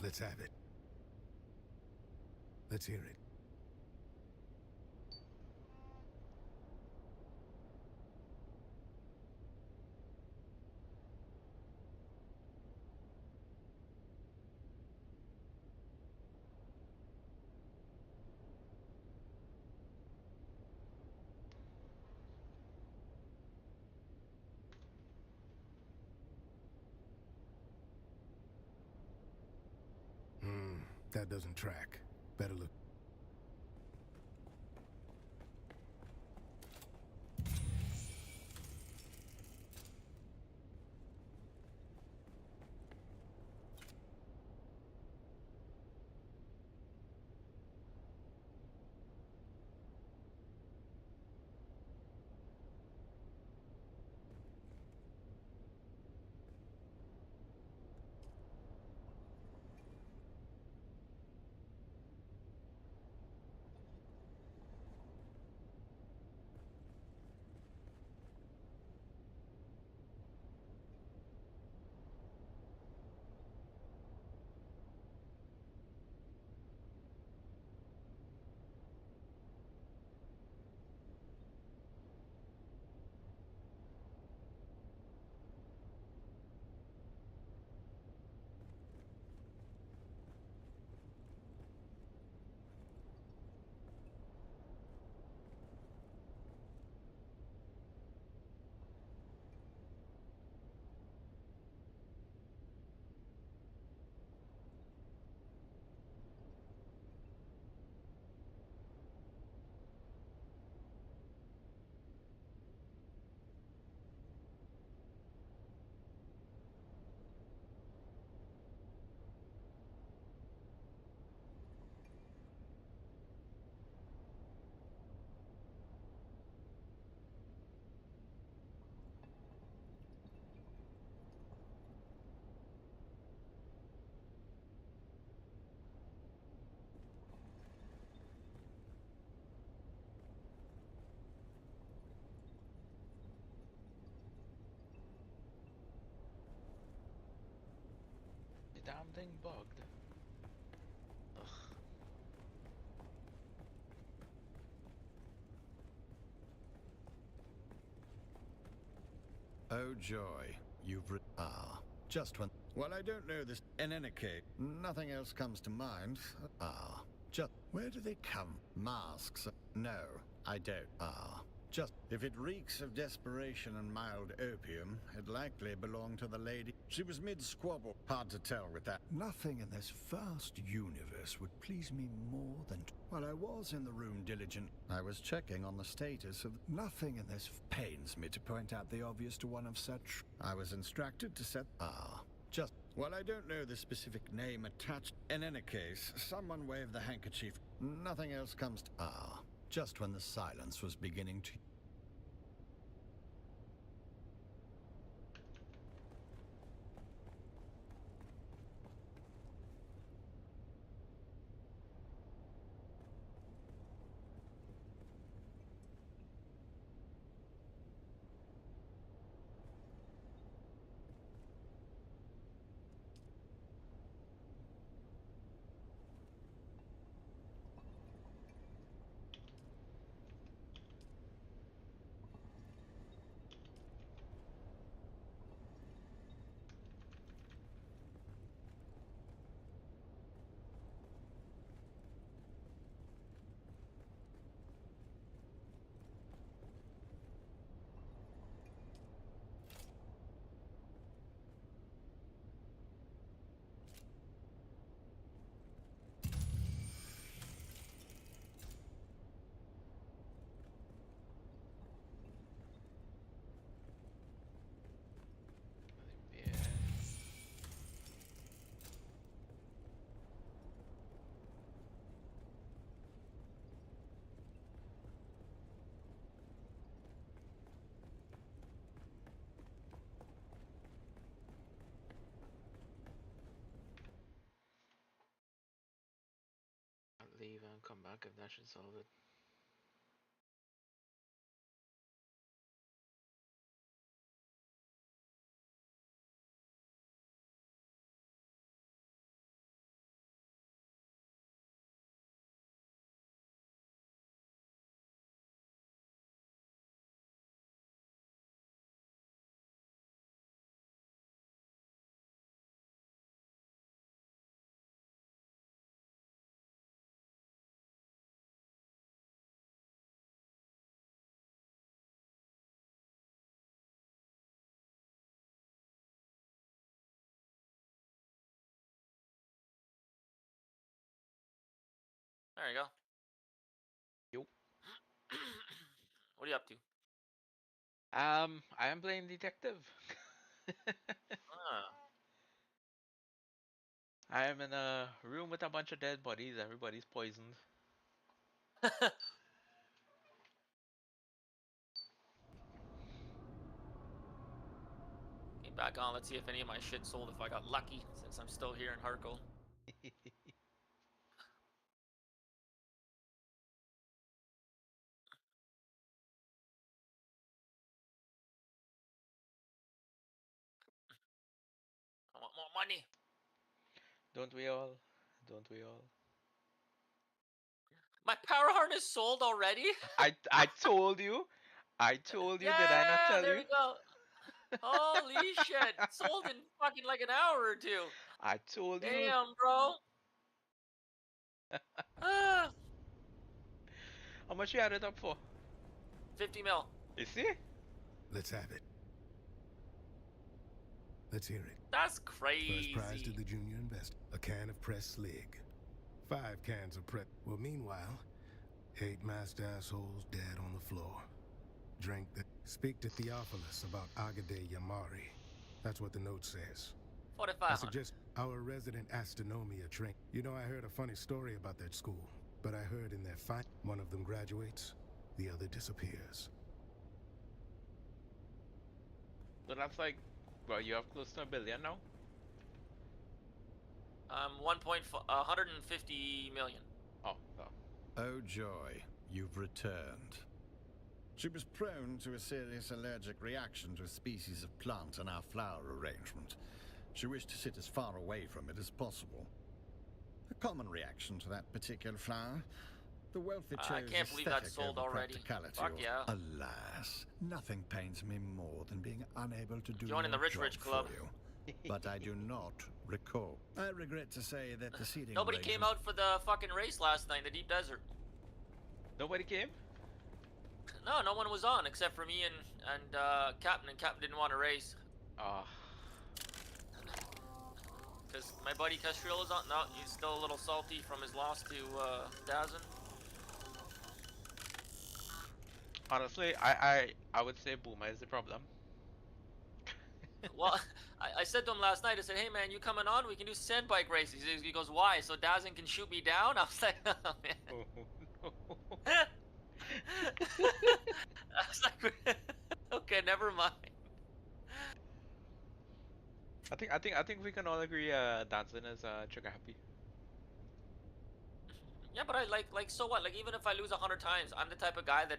Speaker 18: Let's have it. Let's hear it. That doesn't track. Better look.
Speaker 1: The damn thing bugged. Ugh.
Speaker 6: Oh joy, just when... Well, I don't know this. In any case, nothing else comes to mind. Just... Where do they come? Masks? No, I don't. Just... If it reeks of desperation and mild opium, it likely belonged to the lady. She was mid-squabble. Hard to tell with that. Nothing in this vast universe would please me more than... While I was in the room diligent, I was checking on the status of... Nothing in this pains me to point out the obvious to one of such... I was instructed to set... Just... Well, I don't know the specific name attached. In any case, someone waved the handkerchief. Nothing else comes to... Just when the silence was beginning to...
Speaker 2: leave and come back if that should solve it. There you go.
Speaker 1: Yo.
Speaker 2: What are you up to?
Speaker 1: I am playing detective.
Speaker 2: Ah.
Speaker 1: I am in a room with a bunch of dead bodies. Everybody's poisoned.
Speaker 2: Came back on. Let's see if any of my shit sold if I got lucky, since I'm still here in Harko. I want more money.
Speaker 1: Don't we all? Don't we all?
Speaker 2: My power harness sold already?
Speaker 1: I told you. I told you. Did I not
Speaker 2: Yeah,
Speaker 1: tell
Speaker 2: there
Speaker 1: you?
Speaker 2: we go. Holy shit. Sold in fucking like an hour or two.
Speaker 1: I told you.
Speaker 2: Damn, bro. Ah,
Speaker 1: How much you had it up for?
Speaker 2: 50 mil.
Speaker 1: You see?
Speaker 18: Let's have it. Let's hear it.
Speaker 2: That's
Speaker 18: First prize to
Speaker 2: crazy.
Speaker 18: the junior investor. A can of pressed slig. 5 cans of prep. Well, meanwhile, 8 masked assholes dead on the floor. Drink the... Speak to Theophilus about Agade Yamari. That's what the note says. I
Speaker 2: 4,500.
Speaker 18: suggest our resident astronomia train. You know, I heard a funny story about that school. But I heard in their fight, one of them graduates, the other disappears.
Speaker 1: So that's like, well, you have close to $1 billion now.
Speaker 2: 150 million.
Speaker 1: Oh,
Speaker 6: Oh joy, you've returned. She was prone to a serious allergic reaction to a species of plant in our flower arrangement. She wished to sit as far away from it as possible. A common reaction to that particular flower. The wealthy chose
Speaker 2: I can't believe that's
Speaker 6: aesthetic
Speaker 2: sold
Speaker 6: over
Speaker 2: already.
Speaker 6: practicality.
Speaker 2: Fuck yeah.
Speaker 6: Alas, nothing pains me more than being unable to do
Speaker 2: Join in the
Speaker 6: your
Speaker 2: rich
Speaker 6: job
Speaker 2: club.
Speaker 6: for you. But I do not recall. I regret to say that the seating
Speaker 2: Nobody came out for the fucking race last night in the deep desert.
Speaker 1: Nobody came?
Speaker 2: No, no one was on except for me and Captain, and Captain didn't want to race.
Speaker 1: Ah.
Speaker 2: Because my buddy Castrilla's on. No, he's still a little salty from his loss to Dazin.
Speaker 1: Honestly, I would say Boomer is the problem.
Speaker 2: Well, I said to him last night, I said, hey man, you coming on? We can do sand bike races. He goes, why? So Dazin can shoot me down? I was like, oh man.
Speaker 1: Oh, no.
Speaker 2: I was like, okay, never mind.
Speaker 1: I think we can all agree Danson is trigger happy.
Speaker 2: Yeah, but I like so what? Like even if I lose 100 times, I'm the type of guy that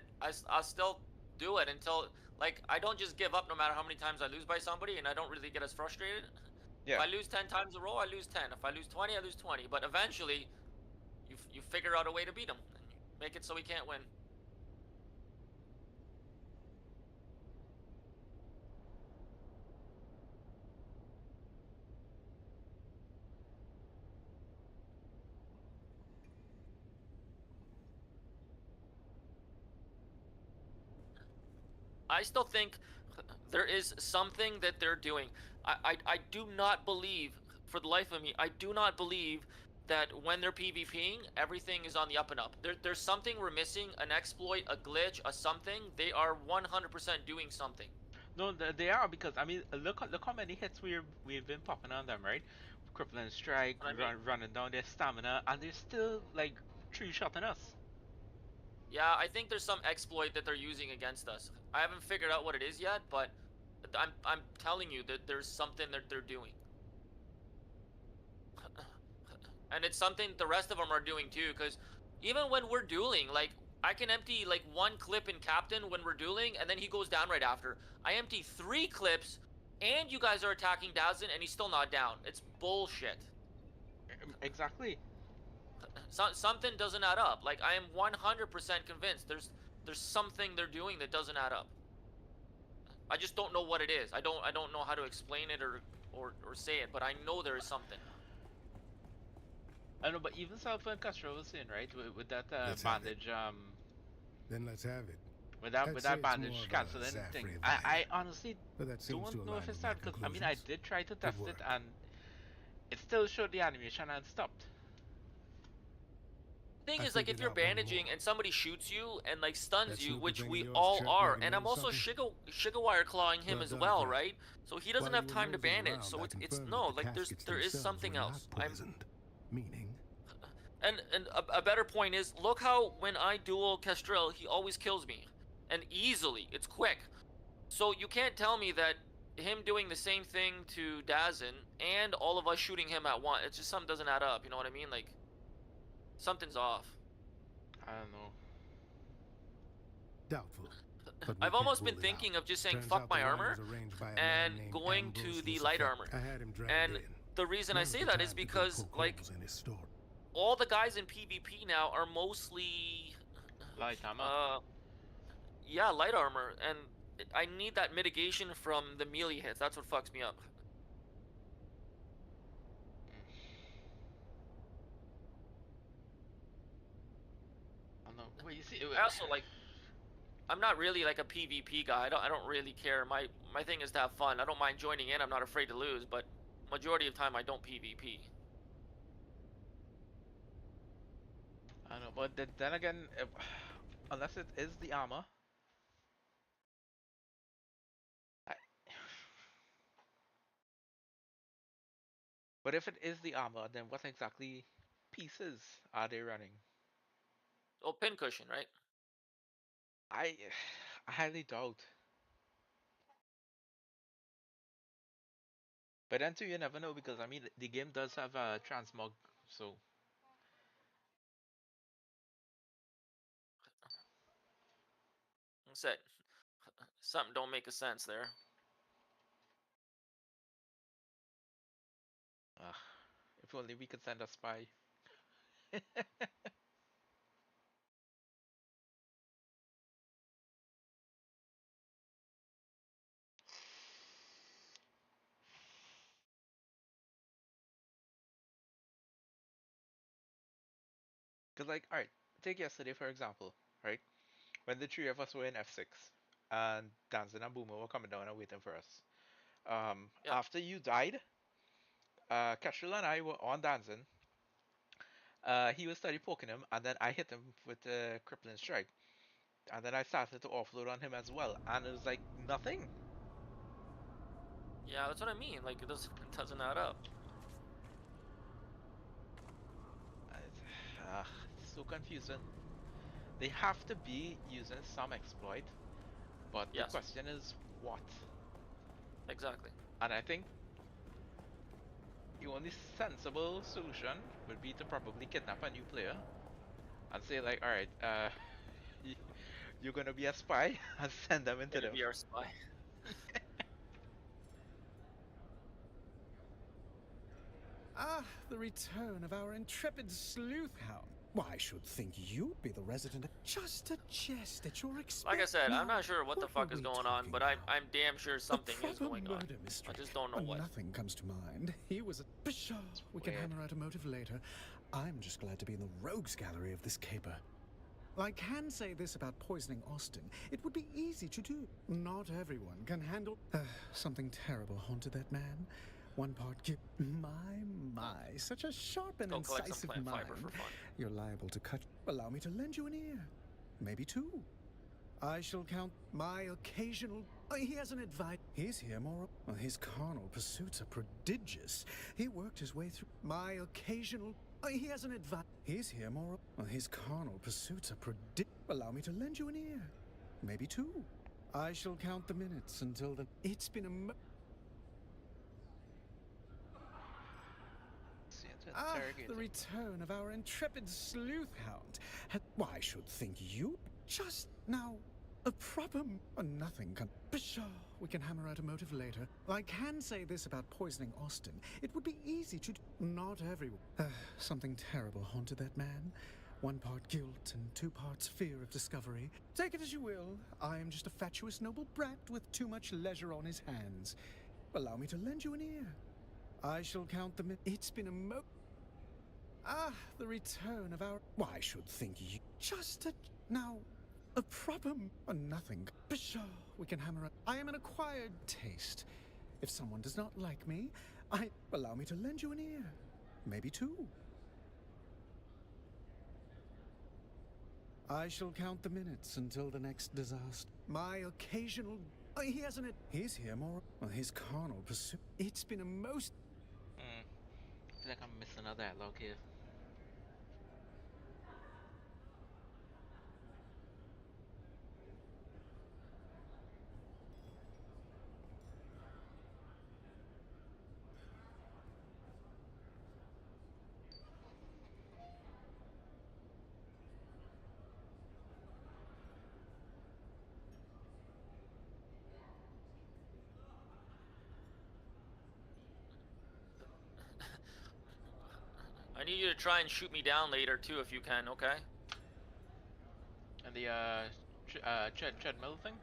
Speaker 2: I'll still do it until like I don't just give up no matter how many times I lose by somebody, and I don't really get as frustrated.
Speaker 1: Yeah.
Speaker 2: If I lose 10 times in a row, I lose 10. If I lose 20, I lose 20. But eventually, you figure out a way to beat him and you make it so he can't win. I still think there is something that they're doing. I do not believe, for the life of me, I do not believe that when they're PvPing, everything is on the up and up. There's something we're missing, an exploit, a glitch, a something. They are 100% doing something.
Speaker 1: No, they are, because I mean, look how many hits we've been popping on them, right? Crippling strike, running down their stamina, and they're still like 3-shotting us.
Speaker 2: Yeah, I think there's some exploit that they're using against us. I haven't figured out what it is yet, but I'm telling you that there's something that they're doing. and it's something the rest of them are doing too. Because even when we're dueling, like I can empty like 1 clip in Captain when we're dueling, and then he goes down right after. I empty 3 clips, and you guys are attacking Dazin, and he's still not down. It's bullshit.
Speaker 1: Exactly.
Speaker 2: Something doesn't add up. Like I am 100% convinced there's something they're doing that doesn't add up. I just don't know what it is. I don't know how to explain it or say it, but I know there is something.
Speaker 1: I know, but even Salva and Castro was saying, right, with that bandage,
Speaker 18: Then let's have it.
Speaker 1: with that bandage canceling thing. I honestly don't know if it's that, because I mean I did try to test it and it still showed the animation and stopped.
Speaker 2: Thing is, like, if you're bandaging and somebody shoots you and like stuns you, which we all are, and I'm also Shigawire clawing him as well, right? So he doesn't have time to bandage. So it's no, like there is something else.
Speaker 18: Meaning.
Speaker 2: And a better point is, look how when I duel Kestrel, he always kills me, and easily. It's quick. So you can't tell me that him doing the same thing to Dazin and all of us shooting him at once. It's just something doesn't add up. You know what I mean? Like. Something's off.
Speaker 1: I don't know.
Speaker 18: Doubtful.
Speaker 2: I've almost been thinking of just saying fuck my armor and going to the light armor. And the reason I say that is because like all the guys in PvP now are mostly
Speaker 1: light armor.
Speaker 2: Yeah, light armor, and I need that mitigation from the melee hits. That's what fucks me up.
Speaker 1: Well, you see,
Speaker 2: I also like. I'm not really like a PvP guy. I don't really care. My thing is to have fun. I don't mind joining in. I'm not afraid to lose, but majority of time I don't PvP.
Speaker 1: I know, but then again, unless it is the armor, but if it is the armor, then what exactly pieces are they running?
Speaker 2: Oh, pincushion, right?
Speaker 1: I highly doubt. But then too, you never know, because I mean the game does have a transmog, so.
Speaker 2: What's that? Something don't make a sense there.
Speaker 1: If only we could send a spy. Because, like, alright, take yesterday for example, right? When the 3 of us were in F6, and Danzin and Boomer were coming down and waiting for us.
Speaker 2: Yeah.
Speaker 1: After you died, Kestrel and I were on Danzin. He was steady poking him, and then I hit him with a crippling strike. And then I started to offload on him as well, and it was like nothing.
Speaker 2: Yeah, that's what I mean. Like, it doesn't add up.
Speaker 1: It's so confusing. They have to be using some exploit, but the question is what?
Speaker 2: Exactly.
Speaker 1: And I think the only sensible solution would be to probably kidnap a new player and say like, alright, you're gonna be a spy, and send them into them.
Speaker 2: Be our spy.
Speaker 12: Ah, the return of our intrepid sleuth hound. Why, I should think you'd be the resident. Just a jest at your expense.
Speaker 2: Like I said, I'm not sure what the fuck is going on, but I'm damn sure something is going on. I just don't know what.
Speaker 12: Nothing comes to mind. He was a pshaw. We can hammer out a motive later. I'm just glad to be in the rogues gallery of this caper. I can say this about poisoning Austin. It would be easy to do. Not everyone can handle... something terrible haunted that man. One part my, such a sharp and incisive mind. You're liable to cut... Allow me to lend you an ear. Maybe 2. I shall count my occasional... he has an advice. He's here more... his carnal pursuits are prodigious. He worked his way through... My occasional... he has an advice. He's here more... his carnal pursuits are prodigious. Allow me to lend you an ear. Maybe 2. I shall count the minutes until the... It's been a... Ah,
Speaker 1: Interrogate
Speaker 12: the
Speaker 1: him.
Speaker 12: return of our intrepid sleuth hound. Why, I should think you just now a problem. Nothing can. Pshaw, we can hammer out a motive later. I can say this about poisoning Austin. It would be easy to. Not everyone. Something terrible haunted that man. 1 part guilt and 2 parts fear of discovery. Take it as you will. I am just a fatuous noble brat with too much leisure on his hands. Allow me to lend you an ear. I shall count them. It's been a Ah, the return of our. Why, I should think you just now a problem. Nothing. Pshaw, we can hammer out. I am an acquired taste. If someone does not like me, allow me to lend you an ear. Maybe 2. I shall count the minutes until the next disaster. My occasional. He hasn't it. He's here more. Well, his carnal pursuit. It's been a most.
Speaker 1: I feel like I'm missing a dialogue here.
Speaker 2: I need you to try and shoot me down later too, if you can. Okay.
Speaker 1: And the treadmill thing.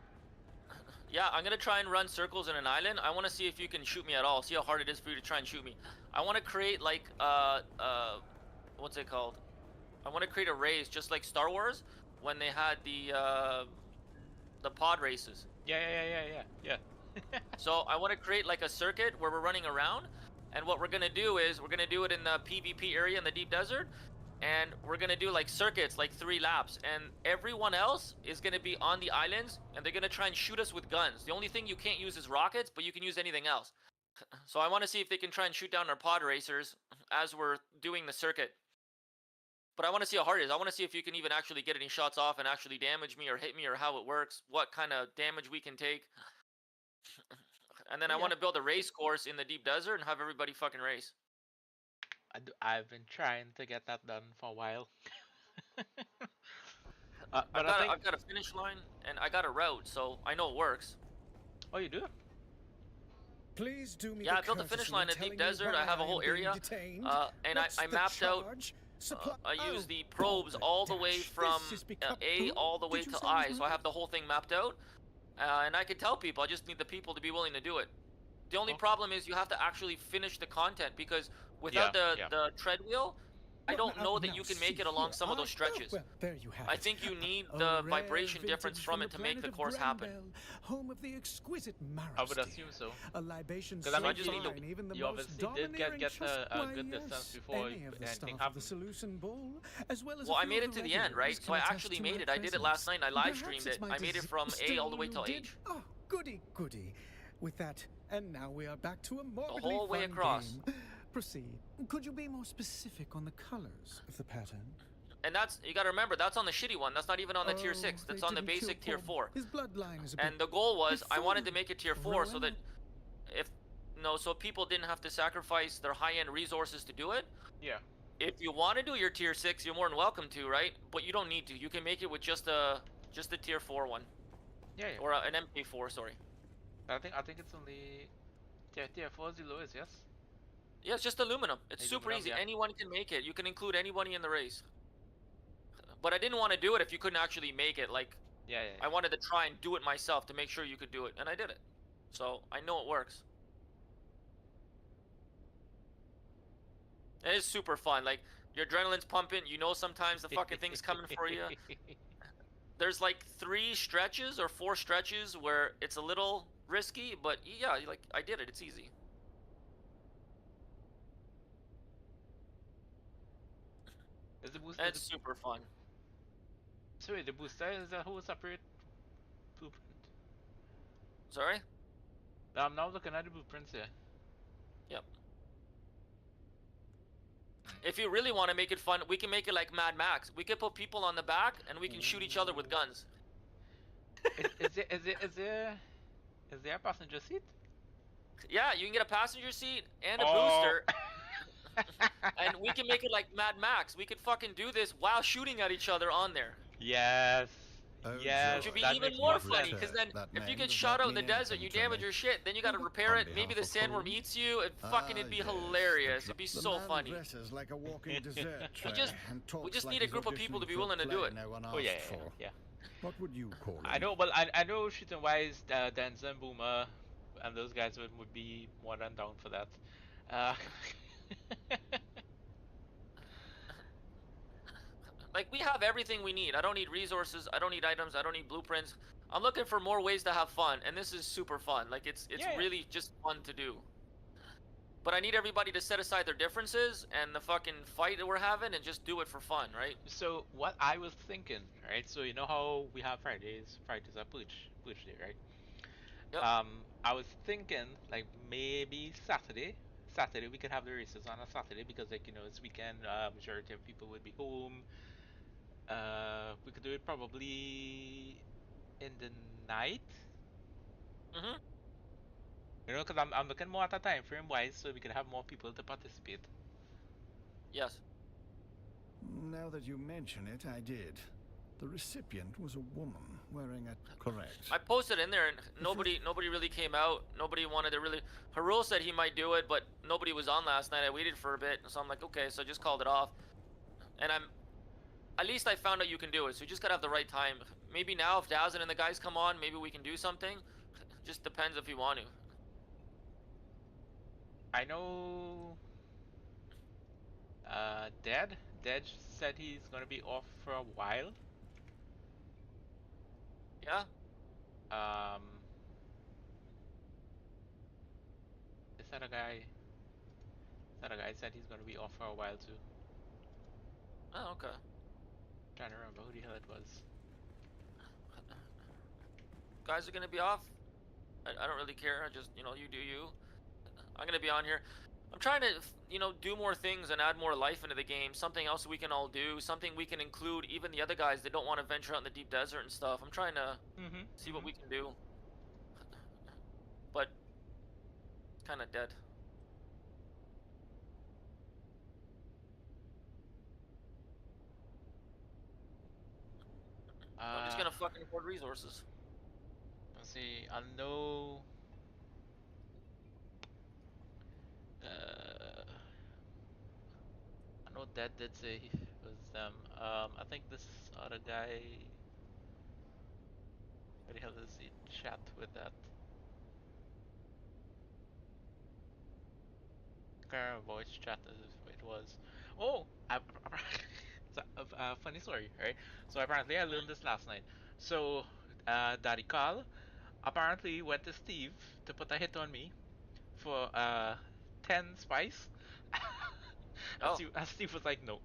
Speaker 2: Yeah, I'm gonna try and run circles in an island. I want to see if you can shoot me at all. See how hard it is for you to try and shoot me. I want to create like what's it called? I want to create a race just like Star Wars when they had the pod races.
Speaker 1: Yeah.
Speaker 2: So I want to create like a circuit where we're running around, and what we're gonna do is we're gonna do it in the PvP area in the deep desert, and we're gonna do like circuits, like 3 laps, and everyone else is gonna be on the islands, and they're gonna try and shoot us with guns. The only thing you can't use is rockets, but you can use anything else. So I want to see if they can try and shoot down our pod racers as we're doing the circuit. But I want to see how hard it is. I want to see if you can even actually get any shots off and actually damage me or hit me, or how it works, what kind of damage we can take. And then I want to build a race course in the deep desert and have everybody fucking race.
Speaker 1: I've been trying to get that done for a while.
Speaker 2: I've got a finish line and I got a route, so I know it works.
Speaker 1: Oh, you do?
Speaker 12: Please do me.
Speaker 2: Yeah, I built a finish line in the deep desert. I have a whole area, and I mapped out. I use the probes all the way from A all the way to I, so I have the whole thing mapped out. And I can tell people, I just need the people to be willing to do it. The only problem is you have to actually finish the content, because without the treadwheel, I don't know that you can make it along some of those stretches.
Speaker 12: Well, there you have
Speaker 2: I
Speaker 12: it.
Speaker 2: think you need
Speaker 12: A
Speaker 2: the
Speaker 12: rare
Speaker 2: vibration difference
Speaker 12: vintage
Speaker 2: from
Speaker 12: the
Speaker 2: it to make
Speaker 12: planet
Speaker 2: the
Speaker 12: of
Speaker 2: course happen.
Speaker 12: Brambell, home of the exquisite marrow
Speaker 1: I would
Speaker 12: steer.
Speaker 1: assume so.
Speaker 12: A libation
Speaker 1: Because
Speaker 12: so
Speaker 1: I mean, you, need
Speaker 12: fine, even the
Speaker 1: you
Speaker 12: most
Speaker 1: obviously did
Speaker 12: domineering
Speaker 1: get
Speaker 12: trust-
Speaker 1: a
Speaker 12: Why,
Speaker 1: good
Speaker 12: yes,
Speaker 1: distance before
Speaker 12: any of the
Speaker 1: anything
Speaker 12: staff of
Speaker 1: happened.
Speaker 12: the Solution Bowl, as well as
Speaker 2: Well,
Speaker 12: a
Speaker 2: I
Speaker 12: few
Speaker 2: made
Speaker 12: of
Speaker 2: it
Speaker 12: the
Speaker 2: to the end,
Speaker 12: regulars
Speaker 2: right? So
Speaker 12: can
Speaker 2: I
Speaker 12: attest
Speaker 2: actually
Speaker 12: to
Speaker 2: made
Speaker 12: my
Speaker 2: it. I did it last night, and I live
Speaker 12: presence.
Speaker 2: streamed
Speaker 12: Perhaps
Speaker 2: it.
Speaker 12: it's
Speaker 2: I
Speaker 12: my
Speaker 2: made it from A
Speaker 12: Still,
Speaker 2: all the way
Speaker 12: you
Speaker 2: to
Speaker 12: did-
Speaker 2: H.
Speaker 12: Oh, goody, goody. With that, and now we are back to a morbidly
Speaker 2: whole way
Speaker 12: fun
Speaker 2: across.
Speaker 12: game. Proceed. Could you be more specific on the colors of the pattern?
Speaker 2: And that's, you gotta remember, that's on the shitty one. That's not even on the tier 6.
Speaker 12: they
Speaker 2: That's on the
Speaker 12: didn't kill
Speaker 2: basic tier
Speaker 12: Paul.
Speaker 2: 4.
Speaker 12: His bloodline is a
Speaker 2: And
Speaker 12: bit...
Speaker 2: the goal was, I
Speaker 12: Before
Speaker 2: wanted to make it tier 4 so that
Speaker 12: Rowan?
Speaker 2: so people didn't have to sacrifice their high-end resources to do it.
Speaker 1: Yeah.
Speaker 2: If you want to do your tier 6, you're more than welcome to, right? But you don't need to. You can make it with just a tier 4 one.
Speaker 1: Yeah.
Speaker 2: Or an MK4, sorry.
Speaker 1: I think it's only tier 4 is the lowest, yes?
Speaker 2: Yeah, it's just aluminum. It's super
Speaker 1: Aluminum,
Speaker 2: easy.
Speaker 1: yeah.
Speaker 2: Anyone can make it. You can include anybody in the race. But I didn't want to do it if you couldn't actually make it. Like,
Speaker 1: Yeah.
Speaker 2: I wanted to try and do it myself to make sure you could do it, and I did it. So I know it works. It is super fun. Like, your adrenaline's pumping. You know sometimes the fucking thing's coming for you. There's like 3 stretches or 4 stretches where it's a little risky, but yeah, like, I did it. It's easy.
Speaker 1: Is the booster?
Speaker 2: It's super fun.
Speaker 1: Sorry, the booster is a whole separate blueprint.
Speaker 2: Sorry?
Speaker 1: I'm now looking at the blueprints here.
Speaker 2: Yep. If you really want to make it fun, we can make it like Mad Max. We can put people on the back and we can shoot each other with guns.
Speaker 1: Is there a passenger seat?
Speaker 2: Yeah, you can get a passenger seat and a
Speaker 1: Oh.
Speaker 2: booster. And we can make it like Mad Max. We could fucking do this while shooting at each other on there.
Speaker 1: Yes. Yes,
Speaker 2: Which would be
Speaker 1: that
Speaker 2: even
Speaker 1: makes
Speaker 2: more
Speaker 1: more
Speaker 2: funny,
Speaker 1: sense.
Speaker 2: because then
Speaker 6: That
Speaker 2: if you
Speaker 6: name
Speaker 2: get
Speaker 6: does
Speaker 2: shot
Speaker 6: not
Speaker 2: out in the
Speaker 6: mean
Speaker 2: desert,
Speaker 6: anything
Speaker 2: you
Speaker 6: to
Speaker 2: damage
Speaker 6: me.
Speaker 2: your shit, then you gotta repair
Speaker 6: On
Speaker 2: it. Maybe the
Speaker 6: behalf of
Speaker 2: sandworm
Speaker 6: whom?
Speaker 2: eats you. It'd be
Speaker 6: yes,
Speaker 2: hilarious.
Speaker 6: the
Speaker 2: It'd be
Speaker 6: the
Speaker 2: so
Speaker 6: man
Speaker 2: funny.
Speaker 6: dresses like a walking dessert tray and talks
Speaker 2: We just
Speaker 6: like
Speaker 2: need a
Speaker 6: he's
Speaker 2: group of people to
Speaker 6: auditioning
Speaker 2: be
Speaker 6: for a
Speaker 2: willing to do
Speaker 6: play
Speaker 2: it.
Speaker 6: no one
Speaker 1: Oh yeah,
Speaker 6: asked
Speaker 1: yeah,
Speaker 6: for.
Speaker 1: yeah.
Speaker 6: What would you call him?
Speaker 1: I know, but I know shooting wise, Denzel and Boomer and those guys would be more than down for that. Uh,
Speaker 2: Like, we have everything we need. I don't need resources. I don't need items. I don't need blueprints. I'm looking for more ways to have fun, and this is super fun. Like, it's
Speaker 1: Yeah, yeah.
Speaker 2: really just fun to do. But I need everybody to set aside their differences and the fucking fight that we're having and just do it for fun, right?
Speaker 1: so what I was thinking, right? So you know how we have Fridays are Pooch Day, right?
Speaker 2: Yep.
Speaker 1: I was thinking like maybe Saturday we could have the races on a Saturday because like it's weekend, majority of people would be home. We could do it probably in the night,
Speaker 2: Mm-hmm.
Speaker 1: because I'm looking more at a time frame wise so we can have more people to participate.
Speaker 2: Yes.
Speaker 6: Now that you mention it, I did. The recipient was a woman wearing a... Correct.
Speaker 2: I posted in there and nobody really came out. Nobody wanted to really... Harul said he might do it, but nobody was on last night. I waited for a bit, so I'm like, okay, so I just called it off. And at least I found out you can do it, so you just gotta have the right time. Maybe now if Dazin and the guys come on, maybe we can do something. Just depends if you want to.
Speaker 1: I know Dead said he's gonna be off for a while.
Speaker 2: Yeah?
Speaker 1: Um, is that a guy? That a guy said he's gonna be off for a while too.
Speaker 2: Oh, okay.
Speaker 1: Trying to remember who the hell it was.
Speaker 2: Guys are gonna be off. I don't really care. I just, you do you. I'm gonna be on here. I'm trying to, do more things and add more life into the game. Something else we can all do. Something we can include even the other guys that don't want to venture out in the deep desert and stuff. I'm trying to see what we can do. But it's kind of dead. I'm just gonna fucking afford resources.
Speaker 1: Let's see. I know. I know Dad did say it was them. I think this other guy. Where the hell is he? Chat with that. Voice chat as it was. Oh, so, funny story, right? So apparently I learned this last night. So, Daddy Carl apparently went to Steve to put a hit on me for 10 spice.
Speaker 2: Oh.
Speaker 1: And Steve was like, no.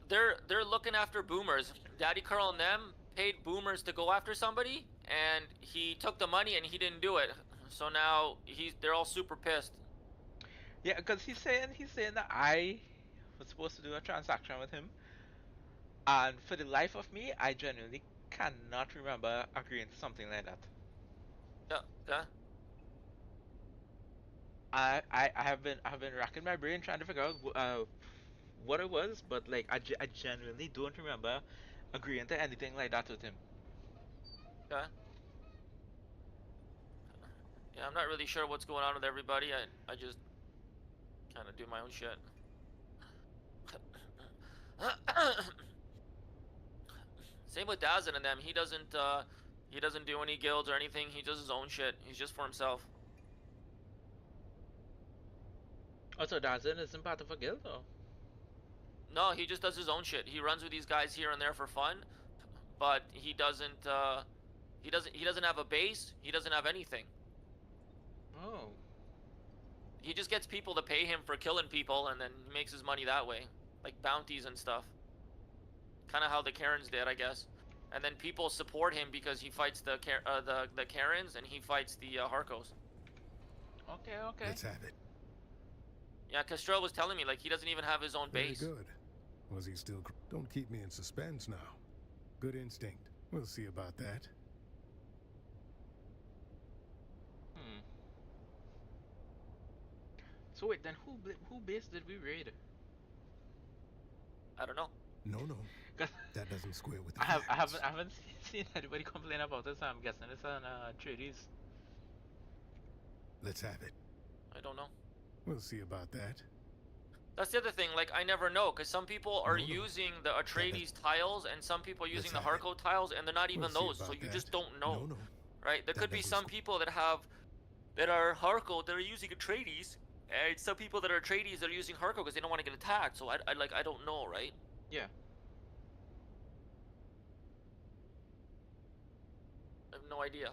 Speaker 2: They're looking after boomers. Daddy Carl and them paid boomers to go after somebody, and he took the money and he didn't do it. So now they're all super pissed.
Speaker 1: Yeah, because he's saying that I was supposed to do a transaction with him, and for the life of me, I genuinely cannot remember agreeing to something like that.
Speaker 2: Yeah.
Speaker 1: I have been racking my brain trying to figure out what it was, but like I genuinely don't remember agreeing to anything like that with him.
Speaker 2: Okay. Yeah, I'm not really sure what's going on with everybody. I just kind of do my own shit. Same with Dazin and them. He doesn't do any guilds or anything. He does his own shit. He's just for himself.
Speaker 1: Oh, so Dazin isn't part of a guild, or?
Speaker 2: No, he just does his own shit. He runs with these guys here and there for fun, but he doesn't have a base. He doesn't have anything.
Speaker 1: Oh.
Speaker 2: He just gets people to pay him for killing people, and then he makes his money that way, like bounties and stuff. Kind of how the Karens did, I guess. And then people support him because he fights the Karens and he fights the Harkos.
Speaker 1: Okay.
Speaker 18: Let's have it.
Speaker 2: Yeah, Castrell was telling me, like, he doesn't even have his own base.
Speaker 18: Very good. Was he still... Don't keep me in suspense now. Good instinct. We'll see about that.
Speaker 1: So wait, then who base did we raid?
Speaker 2: I don't know.
Speaker 18: No.
Speaker 1: 'Cause
Speaker 18: That doesn't square with the
Speaker 1: I have
Speaker 18: facts.
Speaker 1: I haven't seen anybody complain about this. So I'm guessing it's on Tradies.
Speaker 18: Let's have it.
Speaker 2: I don't know.
Speaker 18: We'll see about that.
Speaker 2: That's the other thing. Like I never know, because some people are
Speaker 18: No.
Speaker 2: using the Atreides tiles, and some people are using the Harco tiles, and they're not even
Speaker 18: We'll see
Speaker 2: those. So
Speaker 18: about
Speaker 2: you
Speaker 18: that.
Speaker 2: just don't know.
Speaker 18: No.
Speaker 2: Right? There
Speaker 18: That
Speaker 2: could be
Speaker 18: doesn't
Speaker 2: some people that are Harco that are using Atreides, and some people that are Atreides that are using Harco because they don't want to get attacked. So I don't know, right?
Speaker 1: Yeah.
Speaker 2: I have no idea.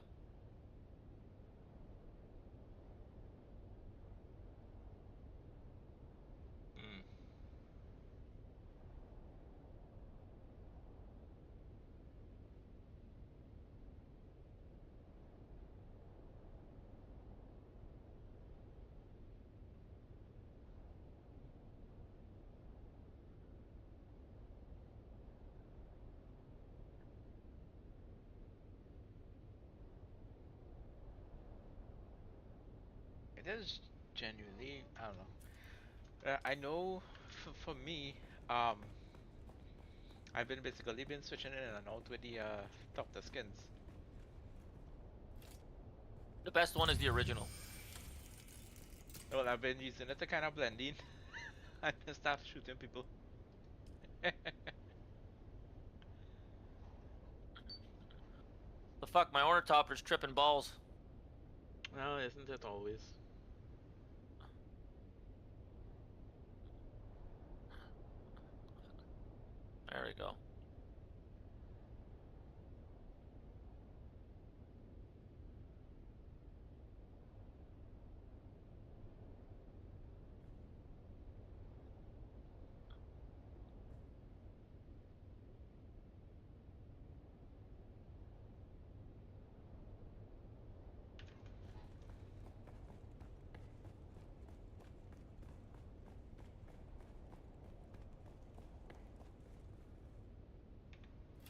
Speaker 1: Mm. It is genuinely, I don't know. I know for me, I've been basically been switching in and out with the doctor skins.
Speaker 2: The best one is the original.
Speaker 1: Well, I've been using it to kind of blend in. I can start shooting people.
Speaker 2: The fuck, my ornithopter's tripping balls.
Speaker 1: Well, isn't it always?
Speaker 2: There we go.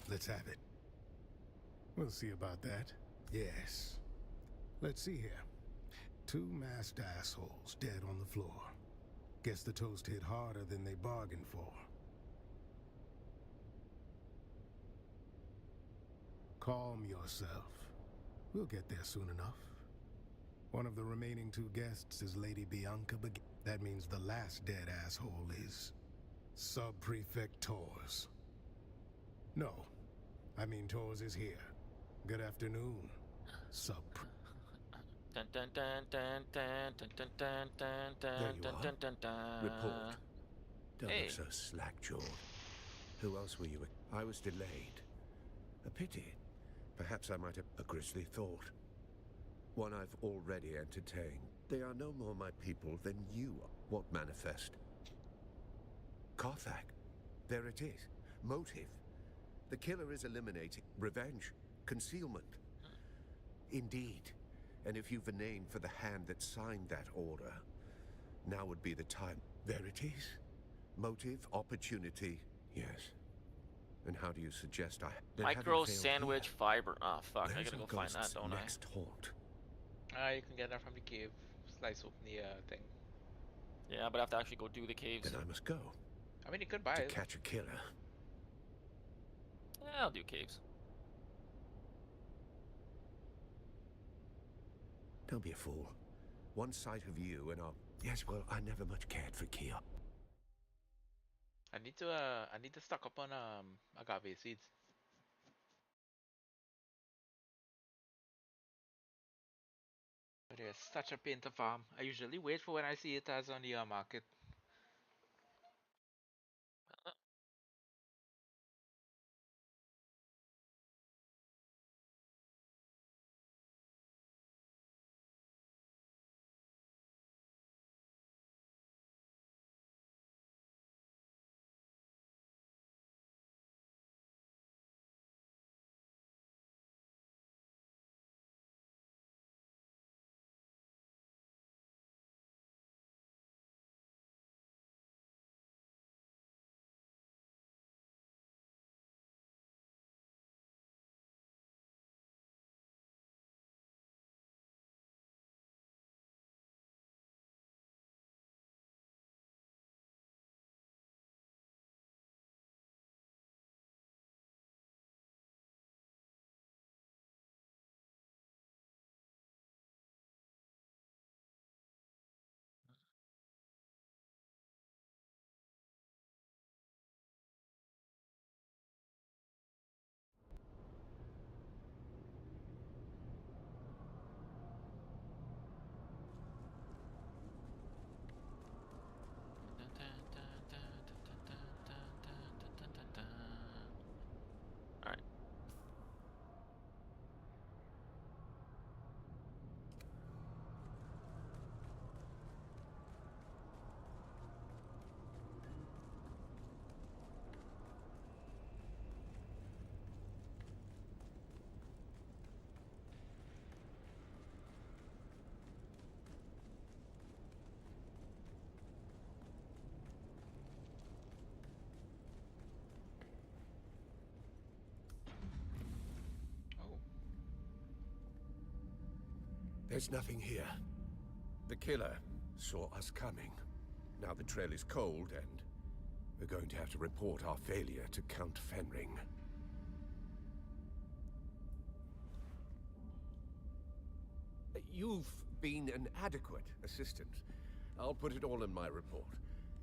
Speaker 18: Let's have it. We'll see about that. Yes. Let's see here. 2 masked assholes dead on the floor. Guess the toast hit harder than they bargained for. Calm yourself. We'll get there soon enough. One of the remaining 2 guests is Lady Bianca That means the last dead asshole is Sub-Prefect Tors. No, I mean Tors is here. Good afternoon, Sub.
Speaker 2: Dun dun dun dun dun dun dun dun dun
Speaker 5: There you
Speaker 2: dun
Speaker 5: are.
Speaker 2: dun dun dun.
Speaker 5: Report. Don't
Speaker 2: Hey.
Speaker 5: look so slack-jawed. Who else were you with? I was delayed. A pity. Perhaps I might have a grisly thought. One I've already entertained. They are no more my people than you are. What manifest? Carthag. There it is. Motive. The killer is eliminating. Revenge. Concealment. Indeed. And if you've a name for the hand that signed that order, now would be the time. There it is. Motive, opportunity. Yes. And how do you suggest I... Then having
Speaker 2: Micro
Speaker 5: failed
Speaker 2: sandwich
Speaker 5: here,
Speaker 2: fiber. Oh fuck, I
Speaker 5: where's
Speaker 2: gotta
Speaker 5: our
Speaker 2: go find that,
Speaker 5: ghost's
Speaker 2: don't
Speaker 5: next haunt?
Speaker 1: You can get that from the cave. Slice open the thing.
Speaker 2: I? Yeah, but I have to actually go do the caves.
Speaker 5: Then I must go.
Speaker 1: I mean, you could buy
Speaker 5: To
Speaker 1: it.
Speaker 5: catch a killer.
Speaker 2: Yeah, I'll do caves.
Speaker 5: Don't be a fool. One sight of you and I'll... Yes, well, I never much cared for Kia.
Speaker 1: I need to stock up on agave seeds. But it's such a pain to farm. I usually wait for when I see it as on the market.
Speaker 5: There's nothing here. The killer saw us coming. Now the trail is cold, and we're going to have to report our failure to Count Fenring. You've been an adequate assistant. I'll put it all in my report.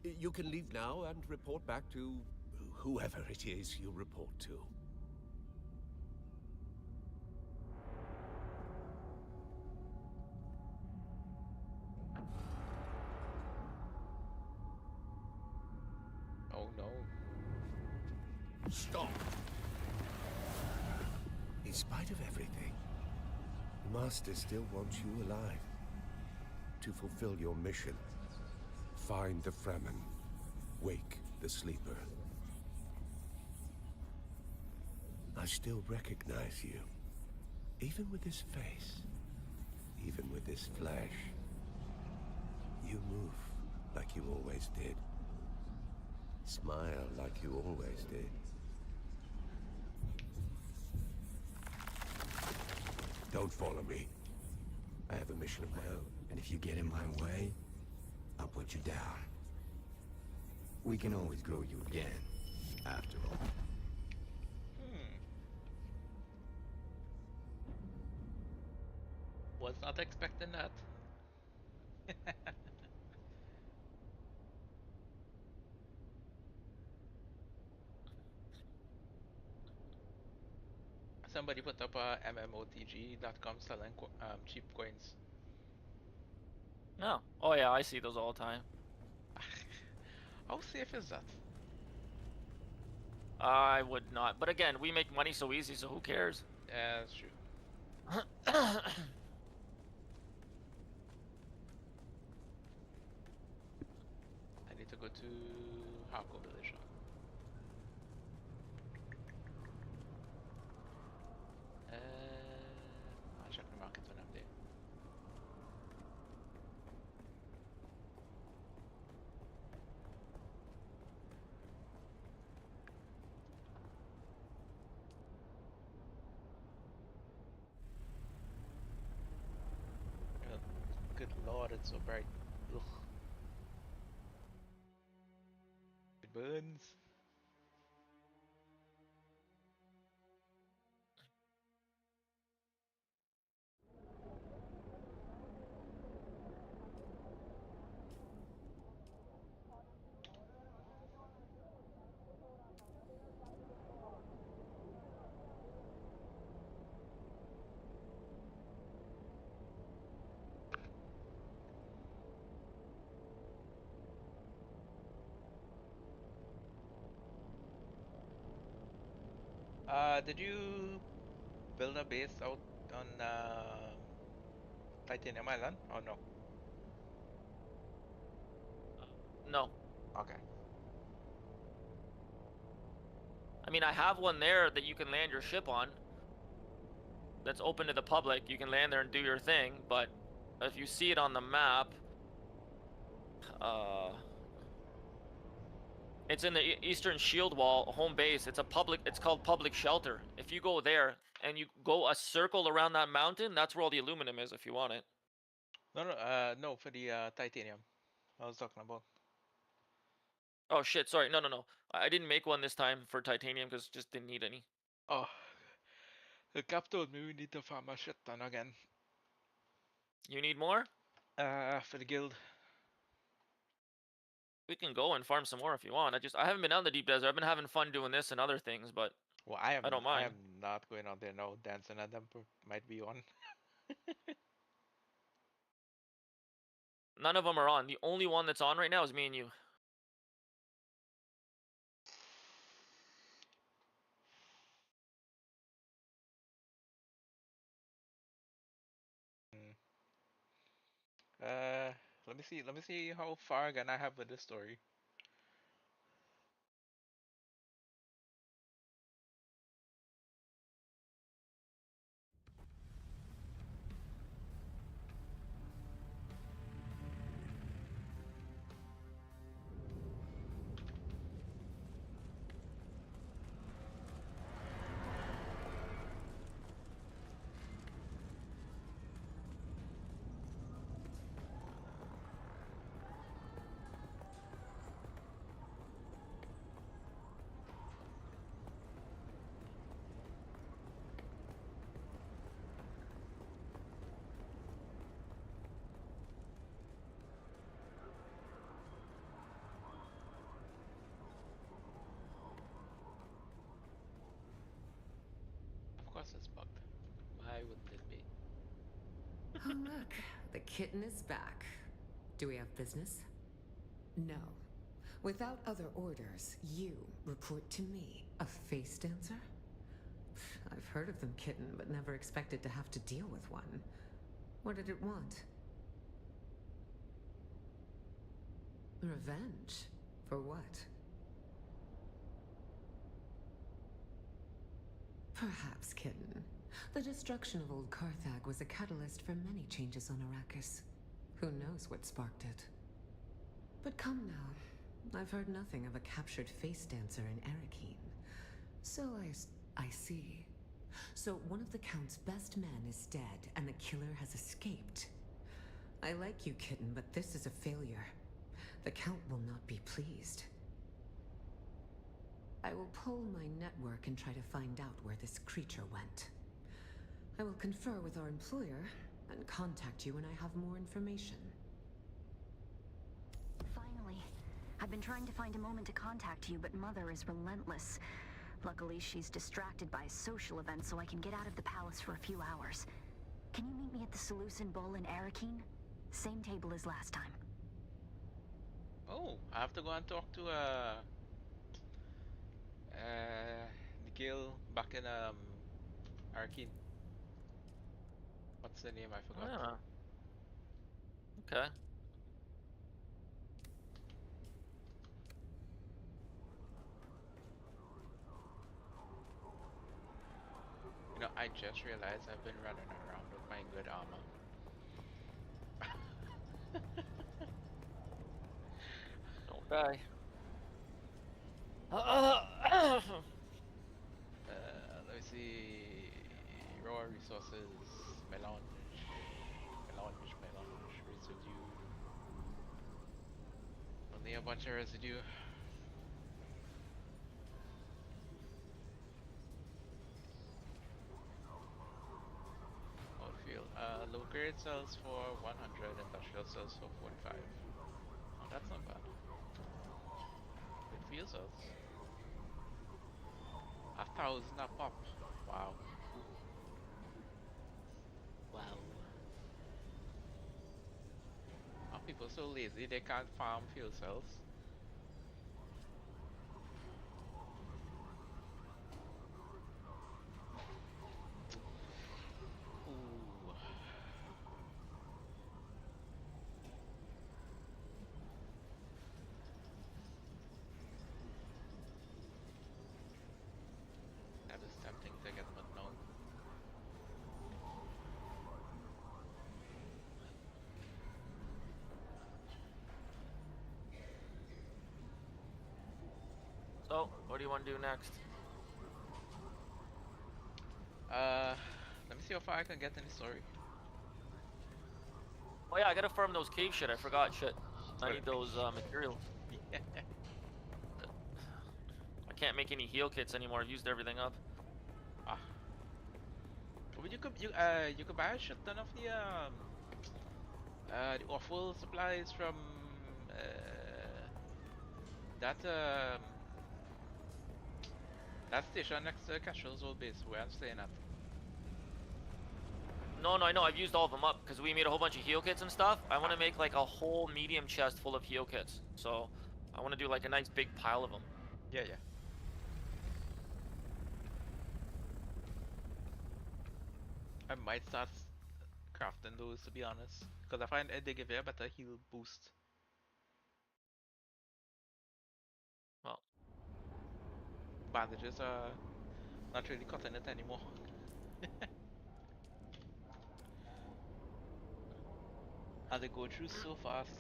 Speaker 5: You can leave now and report back to whoever it is you report to.
Speaker 1: Oh no.
Speaker 5: Stop! In spite of everything, the Master still wants you alive. To fulfill your mission. Find the Fremen. Wake the sleeper. I still recognize you. Even with this face. Even with this flesh. You move like you always did. Smile like you always did. Don't follow me. I have a mission of my own.
Speaker 19: And if you get in my way, I'll put you down. We can always grow you again, after all.
Speaker 1: Was not expecting that. Somebody put up a MMOTG.com selling cheap coins.
Speaker 2: No. Oh yeah, I see those all the time.
Speaker 1: How safe is that?
Speaker 2: I would not. But again, we make money so easy, so who cares?
Speaker 1: Yeah, that's true. I need to go to Harko Village now. I'll check the market when I'm there. Good lord, it's so bright. Ugh. It burns. Did you build a base out on Titanium Island or no?
Speaker 2: No.
Speaker 1: Okay.
Speaker 2: I mean, I have one there that you can land your ship on. That's open to the public. You can land there and do your thing, but if you see it on the map, it's in the Eastern Shield Wall home base. It's called public shelter. If you go there and you go a circle around that mountain, that's where all the aluminum is if you want it.
Speaker 1: No, for the titanium. I was talking about.
Speaker 2: Oh shit, sorry. No. I didn't make one this time for titanium because just didn't need any.
Speaker 1: Oh. The cap told me we need to farm a shit ton again.
Speaker 2: You need more?
Speaker 1: For the guild.
Speaker 2: We can go and farm some more if you want. I haven't been out in the deep desert. I've been having fun doing this and other things, but
Speaker 1: well,
Speaker 2: I don't mind.
Speaker 1: I am not going out there now. Dancing at them might be on.
Speaker 2: None of them are on. The only one that's on right now is me and you.
Speaker 1: Let me see how far again I have with this story. is bugged. Why wouldn't it be?
Speaker 3: Oh, look. The kitten is back. Do we have business? No. Without other orders, you report to me. A face dancer? I've heard of them, kitten, but never expected to have to deal with one. What did it want? Revenge? For what? Perhaps, kitten. The destruction of old Carthag was a catalyst for many changes on Arrakis. Who knows what sparked it? But come now. I've heard nothing of a captured face dancer in Arakeen. So I see. So one of the Count's best men is dead, and the killer has escaped. I like you, kitten, but this is a failure. The Count will not be pleased. I will poll my network and try to find out where this creature went. I will confer with our employer and contact you when I have more information.
Speaker 20: Finally. I've been trying to find a moment to contact you, but Mother is relentless. Luckily, she's distracted by a social event, so I can get out of the palace for a few hours. Can you meet me at the Seleucid Bowl in Arakeen? Same table as last time.
Speaker 1: Oh, I have to go and talk to Nikhil back in Arkeen. What's the name? I forgot.
Speaker 2: Yeah. Okay.
Speaker 1: You know, I just realized I've been running around with my good armor.
Speaker 2: Okay.
Speaker 1: Let me see. Raw resources, melange, residue. Only a bunch of residue. Outfield. Low grade sells for 100, industrial sells for 45. Oh, that's not bad. Good fuel cells. 1,000 a pop. Wow. Wow. Are people so lazy they can't farm fuel cells? Ooh. That is tempting to get, but no.
Speaker 2: So, what do you want to do next?
Speaker 1: Let me see how far I can get in the story.
Speaker 2: Oh yeah, I gotta farm those cave shit. I forgot shit. I need those materials.
Speaker 1: Yeah.
Speaker 2: I can't make any heal kits anymore. I've used everything up.
Speaker 1: Ah. Well, you could buy a shit ton of the offal supplies from that that station next to Castro's old base where I'm staying at.
Speaker 2: No, I know. I've used all of them up because we made a whole bunch of heal kits and stuff. I want to make like a whole medium chest full of heal kits. So I want to do like a nice big pile of them.
Speaker 1: Yeah. I might start crafting those, to be honest, because I find they give you a better heal boost.
Speaker 2: Well,
Speaker 1: bandages are not really cutting it anymore. And they go through so fast.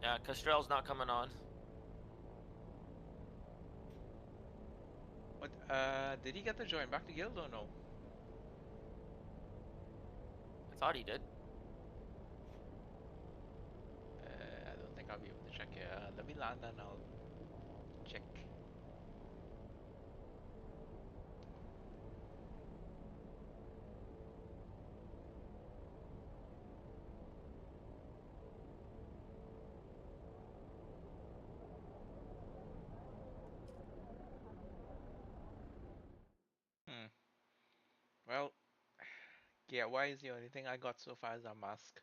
Speaker 2: Yeah, Castrell's not coming on.
Speaker 1: What? Did he get to join back the guild or no?
Speaker 2: I thought he did.
Speaker 1: I don't think I'll be able to check it. Let me land and I'll check. Yeah, why is the only thing I got so far is a mask?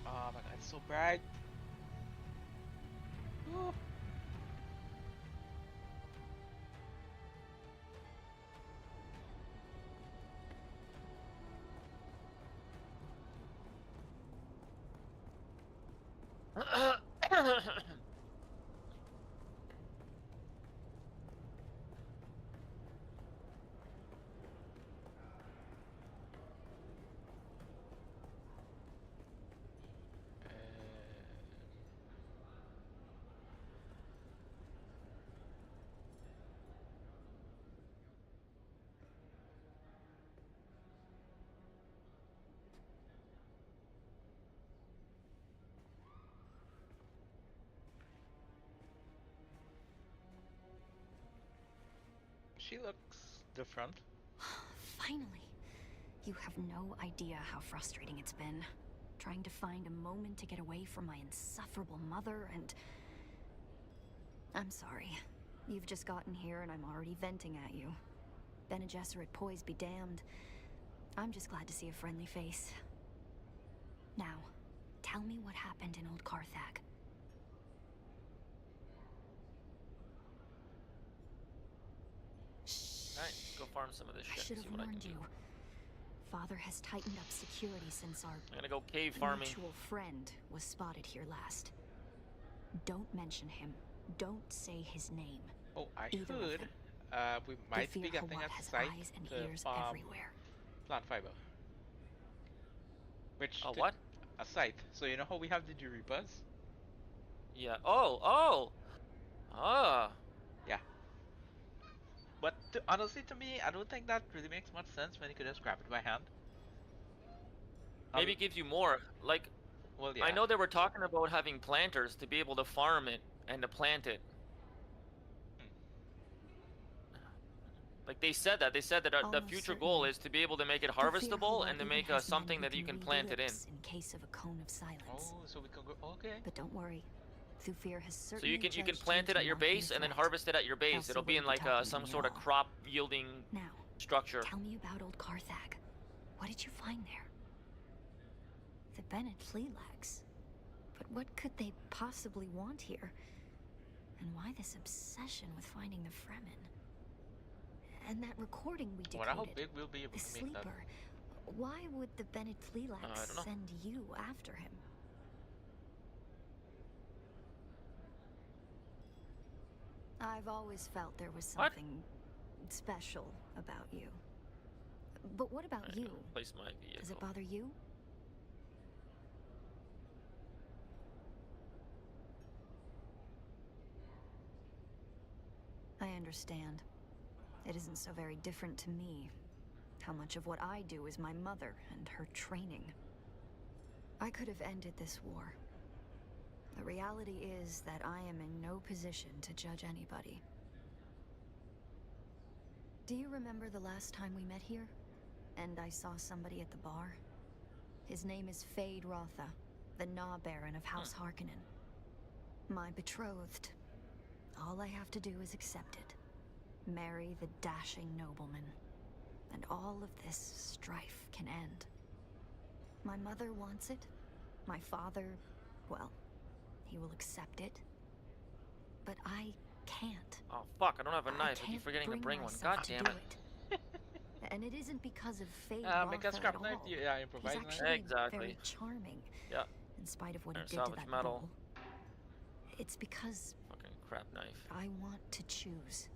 Speaker 1: Oh my god, it's so bright. Ooh. She looks different.
Speaker 20: Finally. You have no idea how frustrating it's been. Trying to find a moment to get away from my insufferable mother and... I'm sorry. You've just gotten here and I'm already venting at you. Bene Gesserit poise be damned. I'm just glad to see a friendly face. Now, tell me what happened in Old Carthag.
Speaker 2: Alright, go farm some of this shit.
Speaker 20: I should
Speaker 2: See
Speaker 20: have
Speaker 2: what I can
Speaker 20: warned
Speaker 2: do.
Speaker 20: you. Father has tightened up security since our
Speaker 2: I'm gonna go cave farming.
Speaker 20: mutual friend was spotted here last. Don't mention him. Don't say his name.
Speaker 1: Oh, I
Speaker 20: Either of
Speaker 1: heard
Speaker 20: them.
Speaker 1: we might be
Speaker 20: Thufir
Speaker 1: getting
Speaker 20: Hawat
Speaker 1: a
Speaker 20: has
Speaker 1: site
Speaker 20: eyes and
Speaker 1: to
Speaker 20: ears
Speaker 1: farm
Speaker 20: everywhere.
Speaker 1: plant fiber. Which
Speaker 2: what?
Speaker 1: A site. So you know how we have the Reapers?
Speaker 2: Yeah. Oh. Ah.
Speaker 1: Yeah. But honestly, to me, I don't think that really makes much sense when you could just grab it by hand.
Speaker 2: Maybe it gives you more. Like,
Speaker 1: well, yeah.
Speaker 2: I know they were talking about having planters to be able to farm it and to plant it. Like they said that. They said that the future goal is to be able to make it harvestable and to make something that you can plant it in.
Speaker 20: In case of a cone of silence.
Speaker 1: Oh, so we can go. Okay.
Speaker 20: But don't worry, Thufir has
Speaker 2: So
Speaker 20: certainly
Speaker 2: you can plant it at your base and then harvest it at your base. It'll be in like some sort of crop yielding structure.
Speaker 20: Tell me about Old Carthag. What did you find there? The Bene Tleilax. But what could they possibly want here? And why this obsession with finding the Fremen? And that recording we decoded.
Speaker 1: I wonder how big we'll be able
Speaker 20: the
Speaker 1: to make
Speaker 20: sleeper.
Speaker 1: that.
Speaker 20: Why would the Bene Tleilax send you after him? I've always felt there was something special about you. But what about you?
Speaker 2: Place my vehicle.
Speaker 20: Does it bother you? I understand. It isn't so very different to me. How much of what I do is my mother and her training. I could have ended this war. The reality is that I am in no position to judge anybody. Do you remember the last time we met here? And I saw somebody at the bar? His name is Fade Rotha, the Gnaw Baron of House Harkonnen. My betrothed. All I have to do is accept it. Marry the dashing nobleman. And all of this strife can end. My mother wants it. My father, well, he will accept it. But I can't.
Speaker 2: Oh fuck, I don't have a knife. I keep forgetting to bring one. God damn it.
Speaker 20: And it isn't because of Fade
Speaker 1: Make a
Speaker 20: Rotha
Speaker 1: scrap
Speaker 20: at
Speaker 1: knife.
Speaker 20: all.
Speaker 1: Yeah, improvise
Speaker 20: He's
Speaker 1: knife.
Speaker 20: actually
Speaker 2: Exactly.
Speaker 20: very charming.
Speaker 2: Yeah.
Speaker 20: In spite of what he
Speaker 2: And
Speaker 20: did to
Speaker 2: salvage
Speaker 20: that
Speaker 2: metal.
Speaker 20: bull. It's because
Speaker 2: Fucking crap knife.
Speaker 20: I want to choose.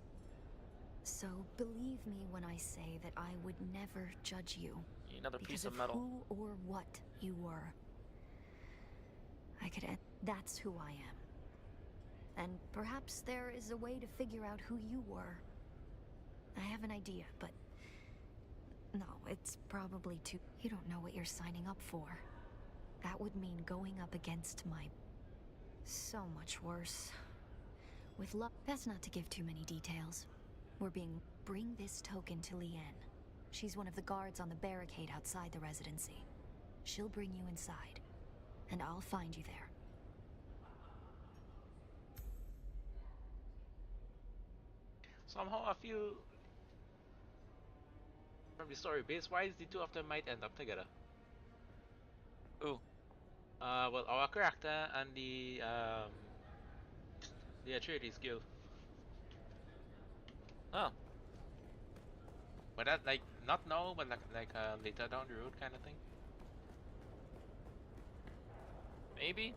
Speaker 20: So believe me when I say that I would never judge you.
Speaker 2: Another
Speaker 20: because
Speaker 2: piece of metal.
Speaker 20: Who or what you were. I could end. That's who I am. And perhaps there is a way to figure out who you were. I have an idea, but no, it's probably too. You don't know what you're signing up for. That would mean going up against my. So much worse. With luck, best not to give too many details. We're being. Bring this token to Liane. She's one of the guards on the barricade outside the residency. She'll bring you inside, and I'll find you there.
Speaker 1: Somehow I feel from the story base wise the two of them might end up together.
Speaker 2: Who?
Speaker 1: Well, our character and the Atreides guild.
Speaker 2: Oh.
Speaker 1: But that like not now, but like later down the road kind of thing.
Speaker 2: Maybe.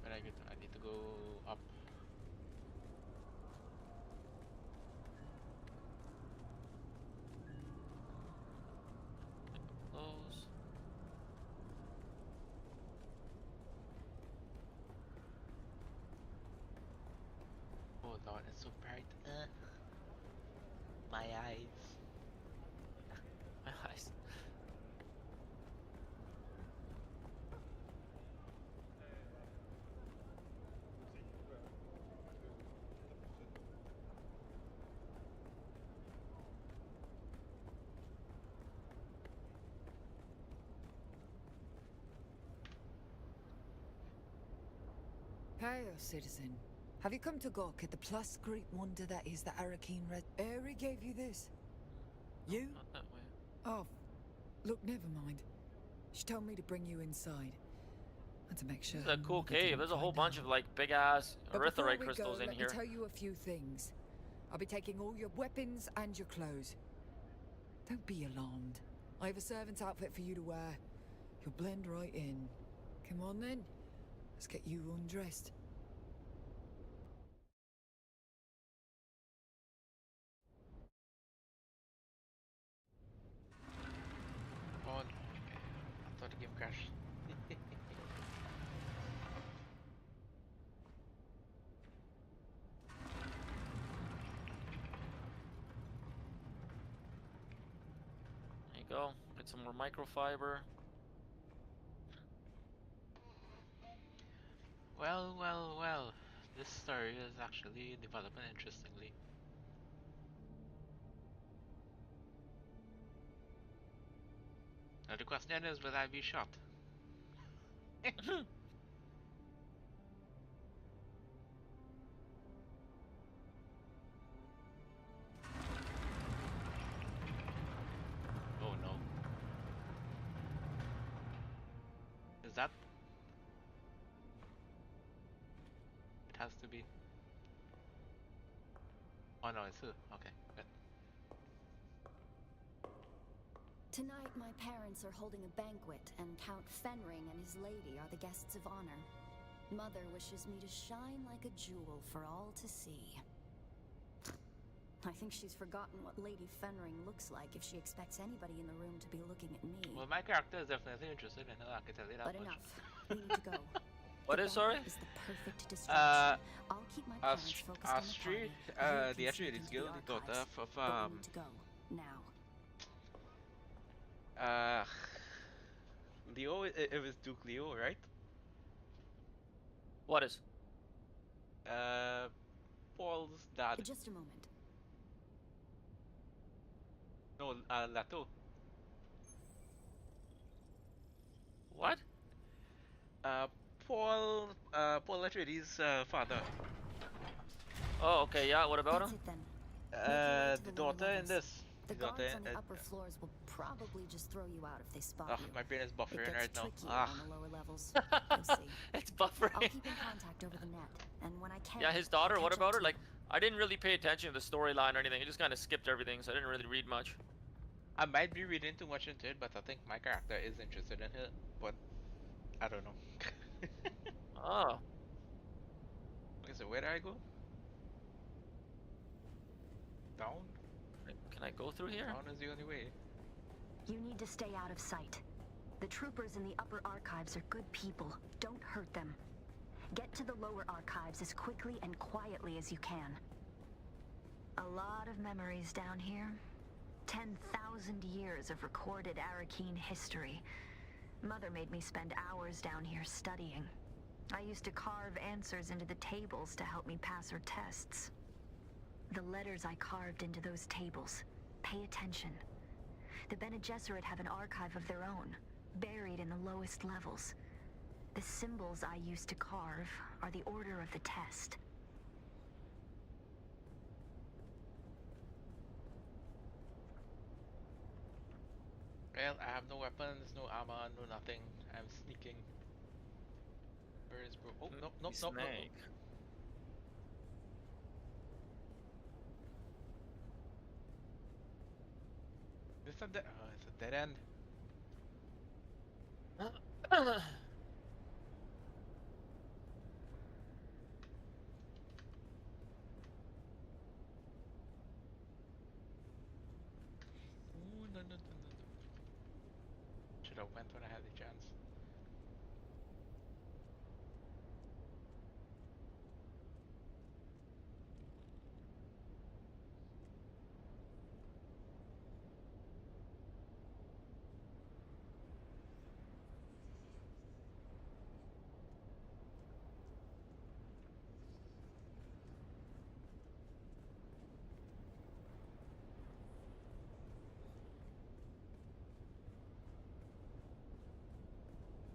Speaker 1: But I need to go up.
Speaker 2: Close.
Speaker 1: Oh Lord, it's so bright. My eyes.
Speaker 2: My eyes.
Speaker 21: Hail, citizen. Have you come to gawk at the plus great wonder that is the Arakeen Red? Eri gave you this? You?
Speaker 2: Not that way.
Speaker 21: Oh, look, never mind. She told me to bring you inside. And to make sure.
Speaker 2: This is a cool cave. There's a whole bunch of like big ass erythrite crystals in here.
Speaker 21: Let me tell you a few things. I'll be taking all your weapons and your clothes. Don't be alarmed. I have a servant's outfit for you to wear. You'll blend right in. Come on then. Let's get you undressed.
Speaker 1: Oh, I thought the game crashed.
Speaker 2: There you go. Get some more microfiber.
Speaker 1: Well, well, well. This story is actually developing interestingly. Now the question is, will I be shot? Oh no. Is that? It has to be. Oh no, it's who? Okay, good.
Speaker 20: Tonight, my parents are holding a banquet, and Count Fenring and his lady are the guests of honor. Mother wishes me to shine like a jewel for all to see. I think she's forgotten what Lady Fenring looks like if she expects anybody in the room to be looking at me.
Speaker 1: Well, my character is definitely interested in her, I can tell you that
Speaker 20: But
Speaker 1: much.
Speaker 20: enough. We need to go.
Speaker 2: What is, sorry?
Speaker 20: Is the perfect distraction. I'll keep my parents focused on the
Speaker 1: Astrid,
Speaker 20: party.
Speaker 1: the Atreides guild, the daughter of
Speaker 20: But we need to go now.
Speaker 1: Leo, it was Duke Leo, right?
Speaker 2: What is?
Speaker 1: Paul's dad.
Speaker 20: Just a moment.
Speaker 1: No, Lato.
Speaker 2: What?
Speaker 1: Paul Atreides' father.
Speaker 2: Oh, okay, yeah, what about him?
Speaker 1: The daughter in this.
Speaker 20: The
Speaker 1: He's not
Speaker 20: guards
Speaker 1: there.
Speaker 20: on the upper floors will probably just throw you out if they spot
Speaker 1: Oh,
Speaker 20: you.
Speaker 1: my brain is
Speaker 20: It
Speaker 1: buffering
Speaker 20: gets
Speaker 1: right now.
Speaker 20: trickier
Speaker 1: Ah.
Speaker 20: on the lower levels. You'll see.
Speaker 2: It's buffering.
Speaker 20: I'll keep in contact over the net, and when I can.
Speaker 2: Yeah, his daughter.
Speaker 20: I'll
Speaker 2: What
Speaker 20: catch
Speaker 2: about
Speaker 20: up
Speaker 2: her?
Speaker 20: to
Speaker 2: Like,
Speaker 20: you.
Speaker 2: I didn't really pay attention to the storyline or anything. I just kind of skipped everything, so I didn't really read much.
Speaker 1: I might be reading too much into it, but I think my character is interested in her. But I don't know.
Speaker 2: Oh.
Speaker 1: Okay, so where do I go? Down?
Speaker 2: Can I go through here?
Speaker 1: Down is the only way.
Speaker 20: You need to stay out of sight. The troopers in the upper archives are good people. Don't hurt them. Get to the lower archives as quickly and quietly as you can. A lot of memories down here. 10,000 years of recorded Arakeen history. Mother made me spend hours down here studying. I used to carve answers into the tables to help me pass her tests. The letters I carved into those tables. Pay attention. The Bene Gesserit have an archive of their own, buried in the lowest levels. The symbols I used to carve are the order of the test.
Speaker 1: Well, I have no weapons, no armor, no nothing. I'm sneaking. Where is bro? Oh, no, no, no, no, no. It's a it's a dead end. Ooh, no, no, no, no, no. Should have went when I had the chance.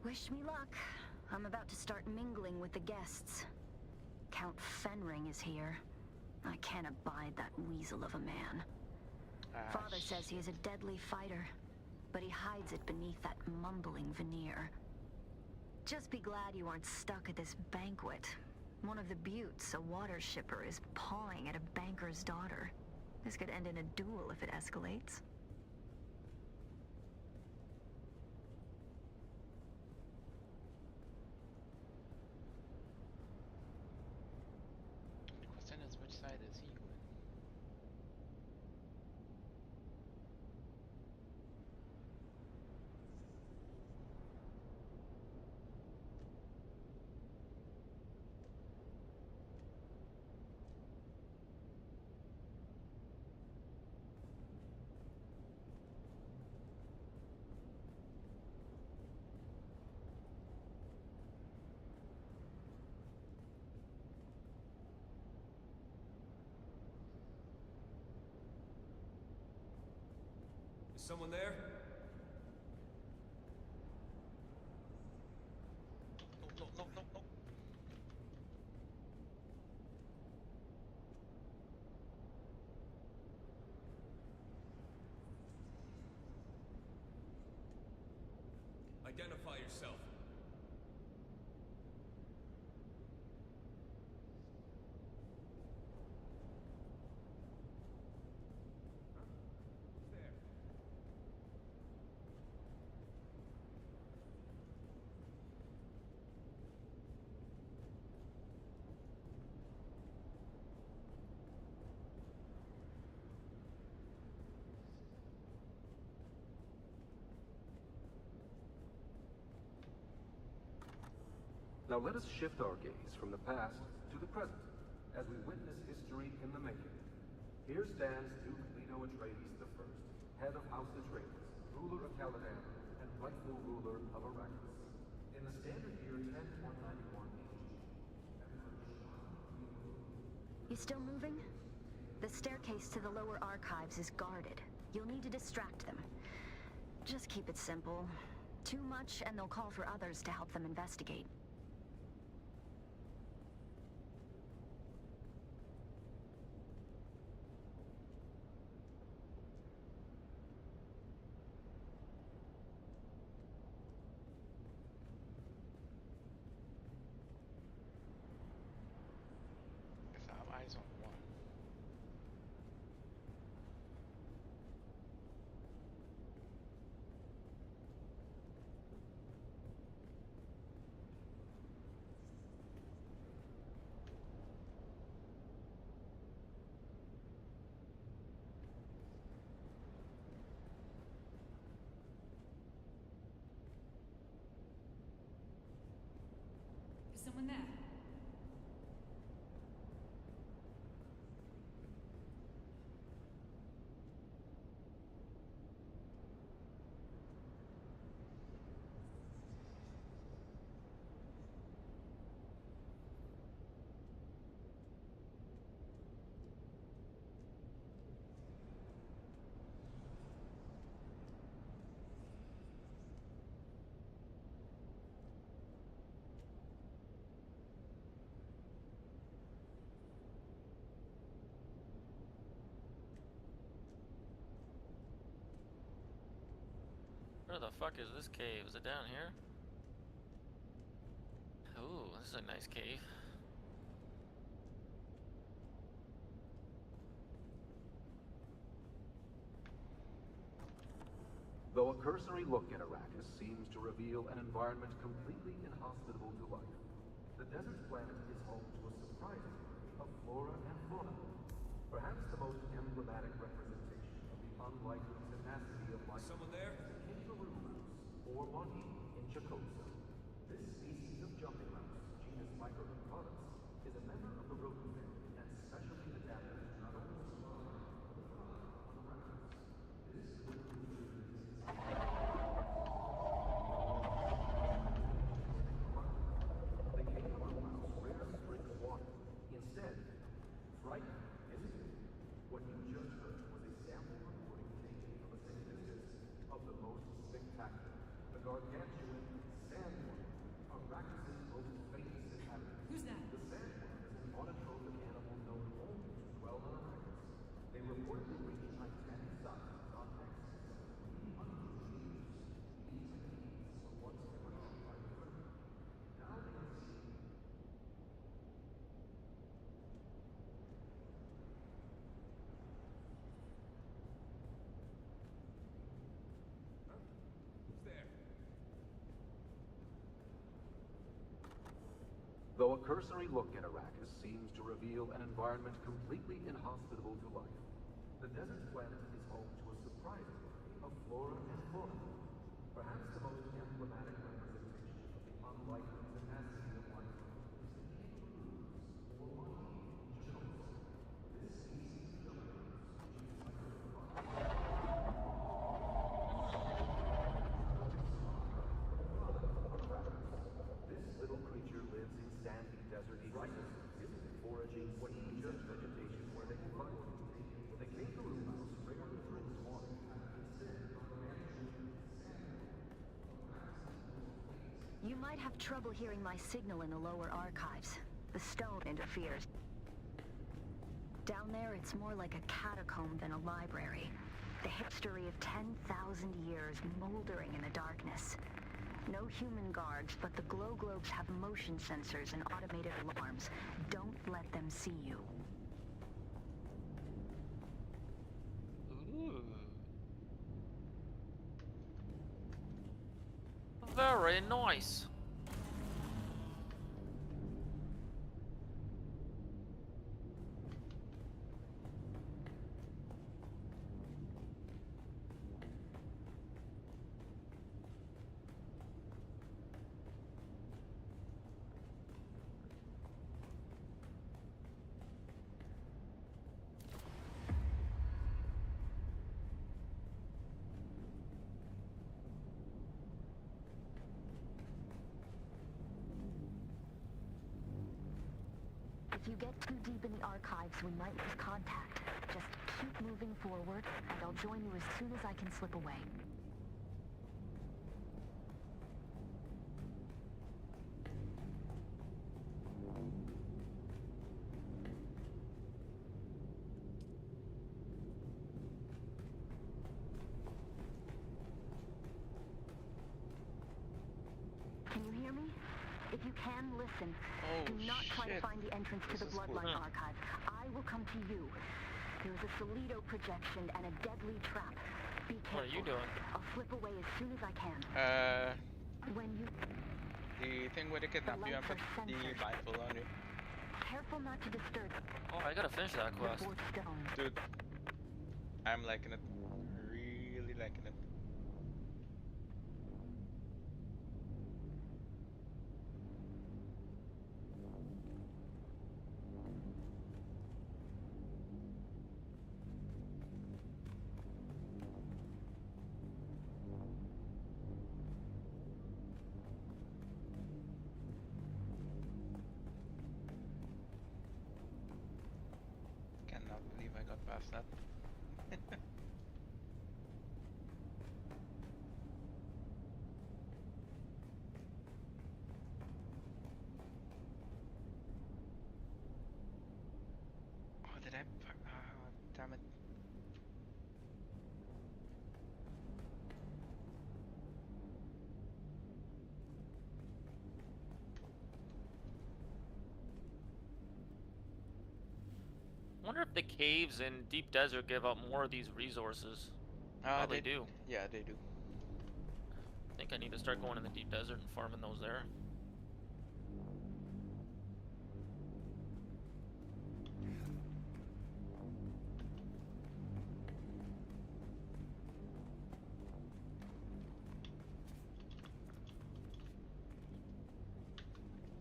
Speaker 20: Wish me luck. I'm about to start mingling with the guests. Count Fenring is here. I can't abide that weasel of a man. Father says he is a deadly fighter, but he hides it beneath that mumbling veneer. Just be glad you aren't stuck at this banquet. One of the buttes, a water shipper, is pawing at a banker's daughter. This could end in a duel if it escalates.
Speaker 1: The question is, which side is he going?
Speaker 4: Is someone there?
Speaker 1: No, no, no, no, no.
Speaker 4: Identify yourself.
Speaker 22: Now let us shift our gaze from the past to the present, as we witness history in the making. Here stands Duke Leto Atreides I, head of House Atreides, ruler of Caladan, and rightful ruler of Arrakis. In the standard year 10191
Speaker 20: You still moving? The staircase to the lower archives is guarded. You'll need to distract them. Just keep it simple. Too much, and they'll call for others to help them investigate.
Speaker 14: Someone there.
Speaker 2: Where the fuck is this cave? Is it down here? Ooh, this is a nice cave.
Speaker 4: Though a cursory look at Arrakis seems to reveal an environment completely inhospitable to life, the desert planet is home to a surprising array of flora and fauna. Perhaps the most emblematic representation of the unlikely tenacity of life. Someone there? Kangaroo mouse, or monkey in Chikosa. This species of jumping mouse, genus Microconcaudus, is a member of the rodent family and specially adapted to not only survive, but thrive on Arrakis. This little creature the kangaroo mouse rarely drinks water. Instead, frightened, isn't it? What you just heard was a sample recording taken from a synthesis of the most spectacular, the gargantuan sandworm, Arrakis' most famous inhabitant.
Speaker 14: Who's that?
Speaker 4: The sandworm is an autotrophic animal known only to dwell on Arrakis. They reportedly reach titanic sizes on axis of 300 meters. These beings were once crushed by the earth. Now they are seen. Though a cursory look at Arrakis seems to reveal an environment completely inhospitable to life, the desert planet is home to a surprising array of flora and fauna. Perhaps the most emblematic representation of the unlikely tenacity of life is the kangaroos, or monkey in Chikosa. This species of jumping mouse, genus Microconcaudus, this little creature lives in sandy desert ecosystems, foraging seeds and vegetation where they can find it. The kangaroo mouse rarely drinks water. Instead,
Speaker 20: You might have trouble hearing my signal in the lower archives. The stone interferes. Down there, it's more like a catacomb than a library. The history of 10,000 years moldering in the darkness. No human guards, but the glow globes have motion sensors and automated alarms. Don't let them see you.
Speaker 2: Ooh. Very nice.
Speaker 20: If you get too deep in the archives, we might lose contact. Just keep moving forward, and I'll join you as soon as I can slip away. Can you hear me? If you can, listen. Do not try to find the entrance to the Bloodline archive. I will come to you. There is a Solido projection and a deadly trap. Be careful.
Speaker 2: What are you doing?
Speaker 20: I'll slip away as soon as I can. When you...
Speaker 1: The thing where they kidnap you and put the blindfold on you.
Speaker 20: Careful not to disturb.
Speaker 2: Oh, I gotta finish that quest.
Speaker 1: Dude, I'm liking it. Really liking it. got past that. Oh, did I? Damn it.
Speaker 2: I wonder if the caves in Deep Desert give out more of these resources. Probably do.
Speaker 1: Yeah, they do.
Speaker 2: I think I need to start going in the Deep Desert and farming those there.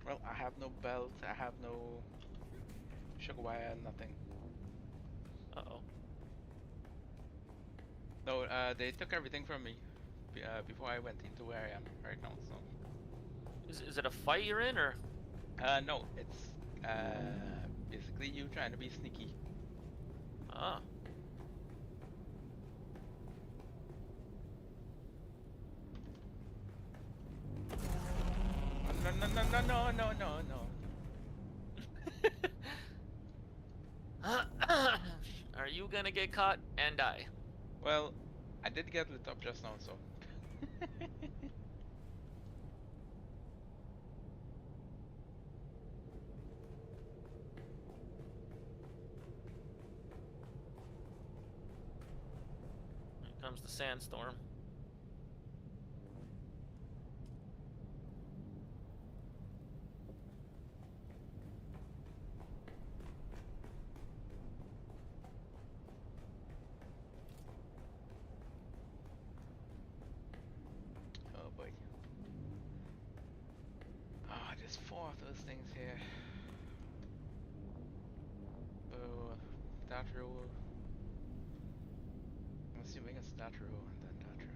Speaker 1: Well, I have no belt, I have no sugar wire, nothing.
Speaker 2: Uh-oh.
Speaker 1: No, they took everything from me before I went into where I am right now, so...
Speaker 2: Is it a fight you're in, or...?
Speaker 1: No, it's basically you trying to be sneaky.
Speaker 2: Ah.
Speaker 1: No, no, no, no, no, no, no, no.
Speaker 2: Are you gonna get caught and die?
Speaker 1: Well, I did get lit up just now, so...
Speaker 2: Here comes the sandstorm.
Speaker 1: Oh boy. Ah, there's 4 of those things here. Oh, that row. I'm assuming it's that row and then that row.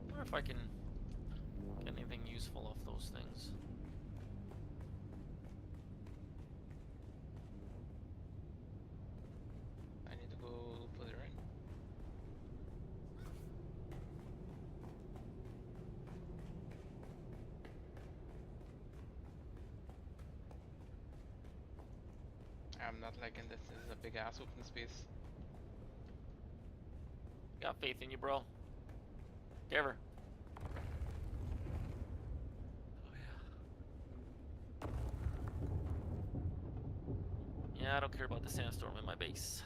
Speaker 2: I wonder if I can get anything useful off those things.
Speaker 1: I need to go further in. I'm not liking this. This is a big ass open space.
Speaker 2: Got faith in you, bro. Give her. Oh, yeah. Yeah, I don't care about the sandstorm in my base.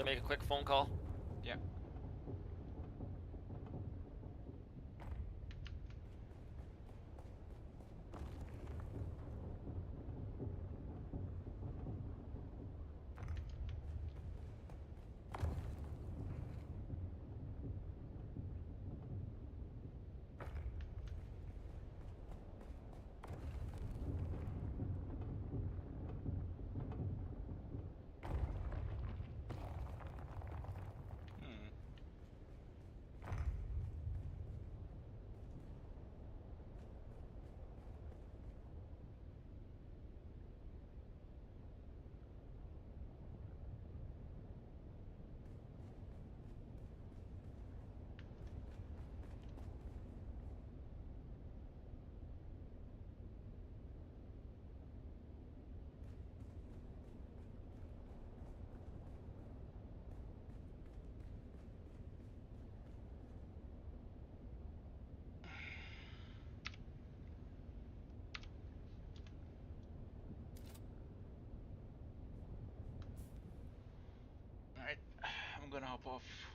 Speaker 2: to make a quick phone call?
Speaker 1: Yeah. Alright, I'm gonna hop off.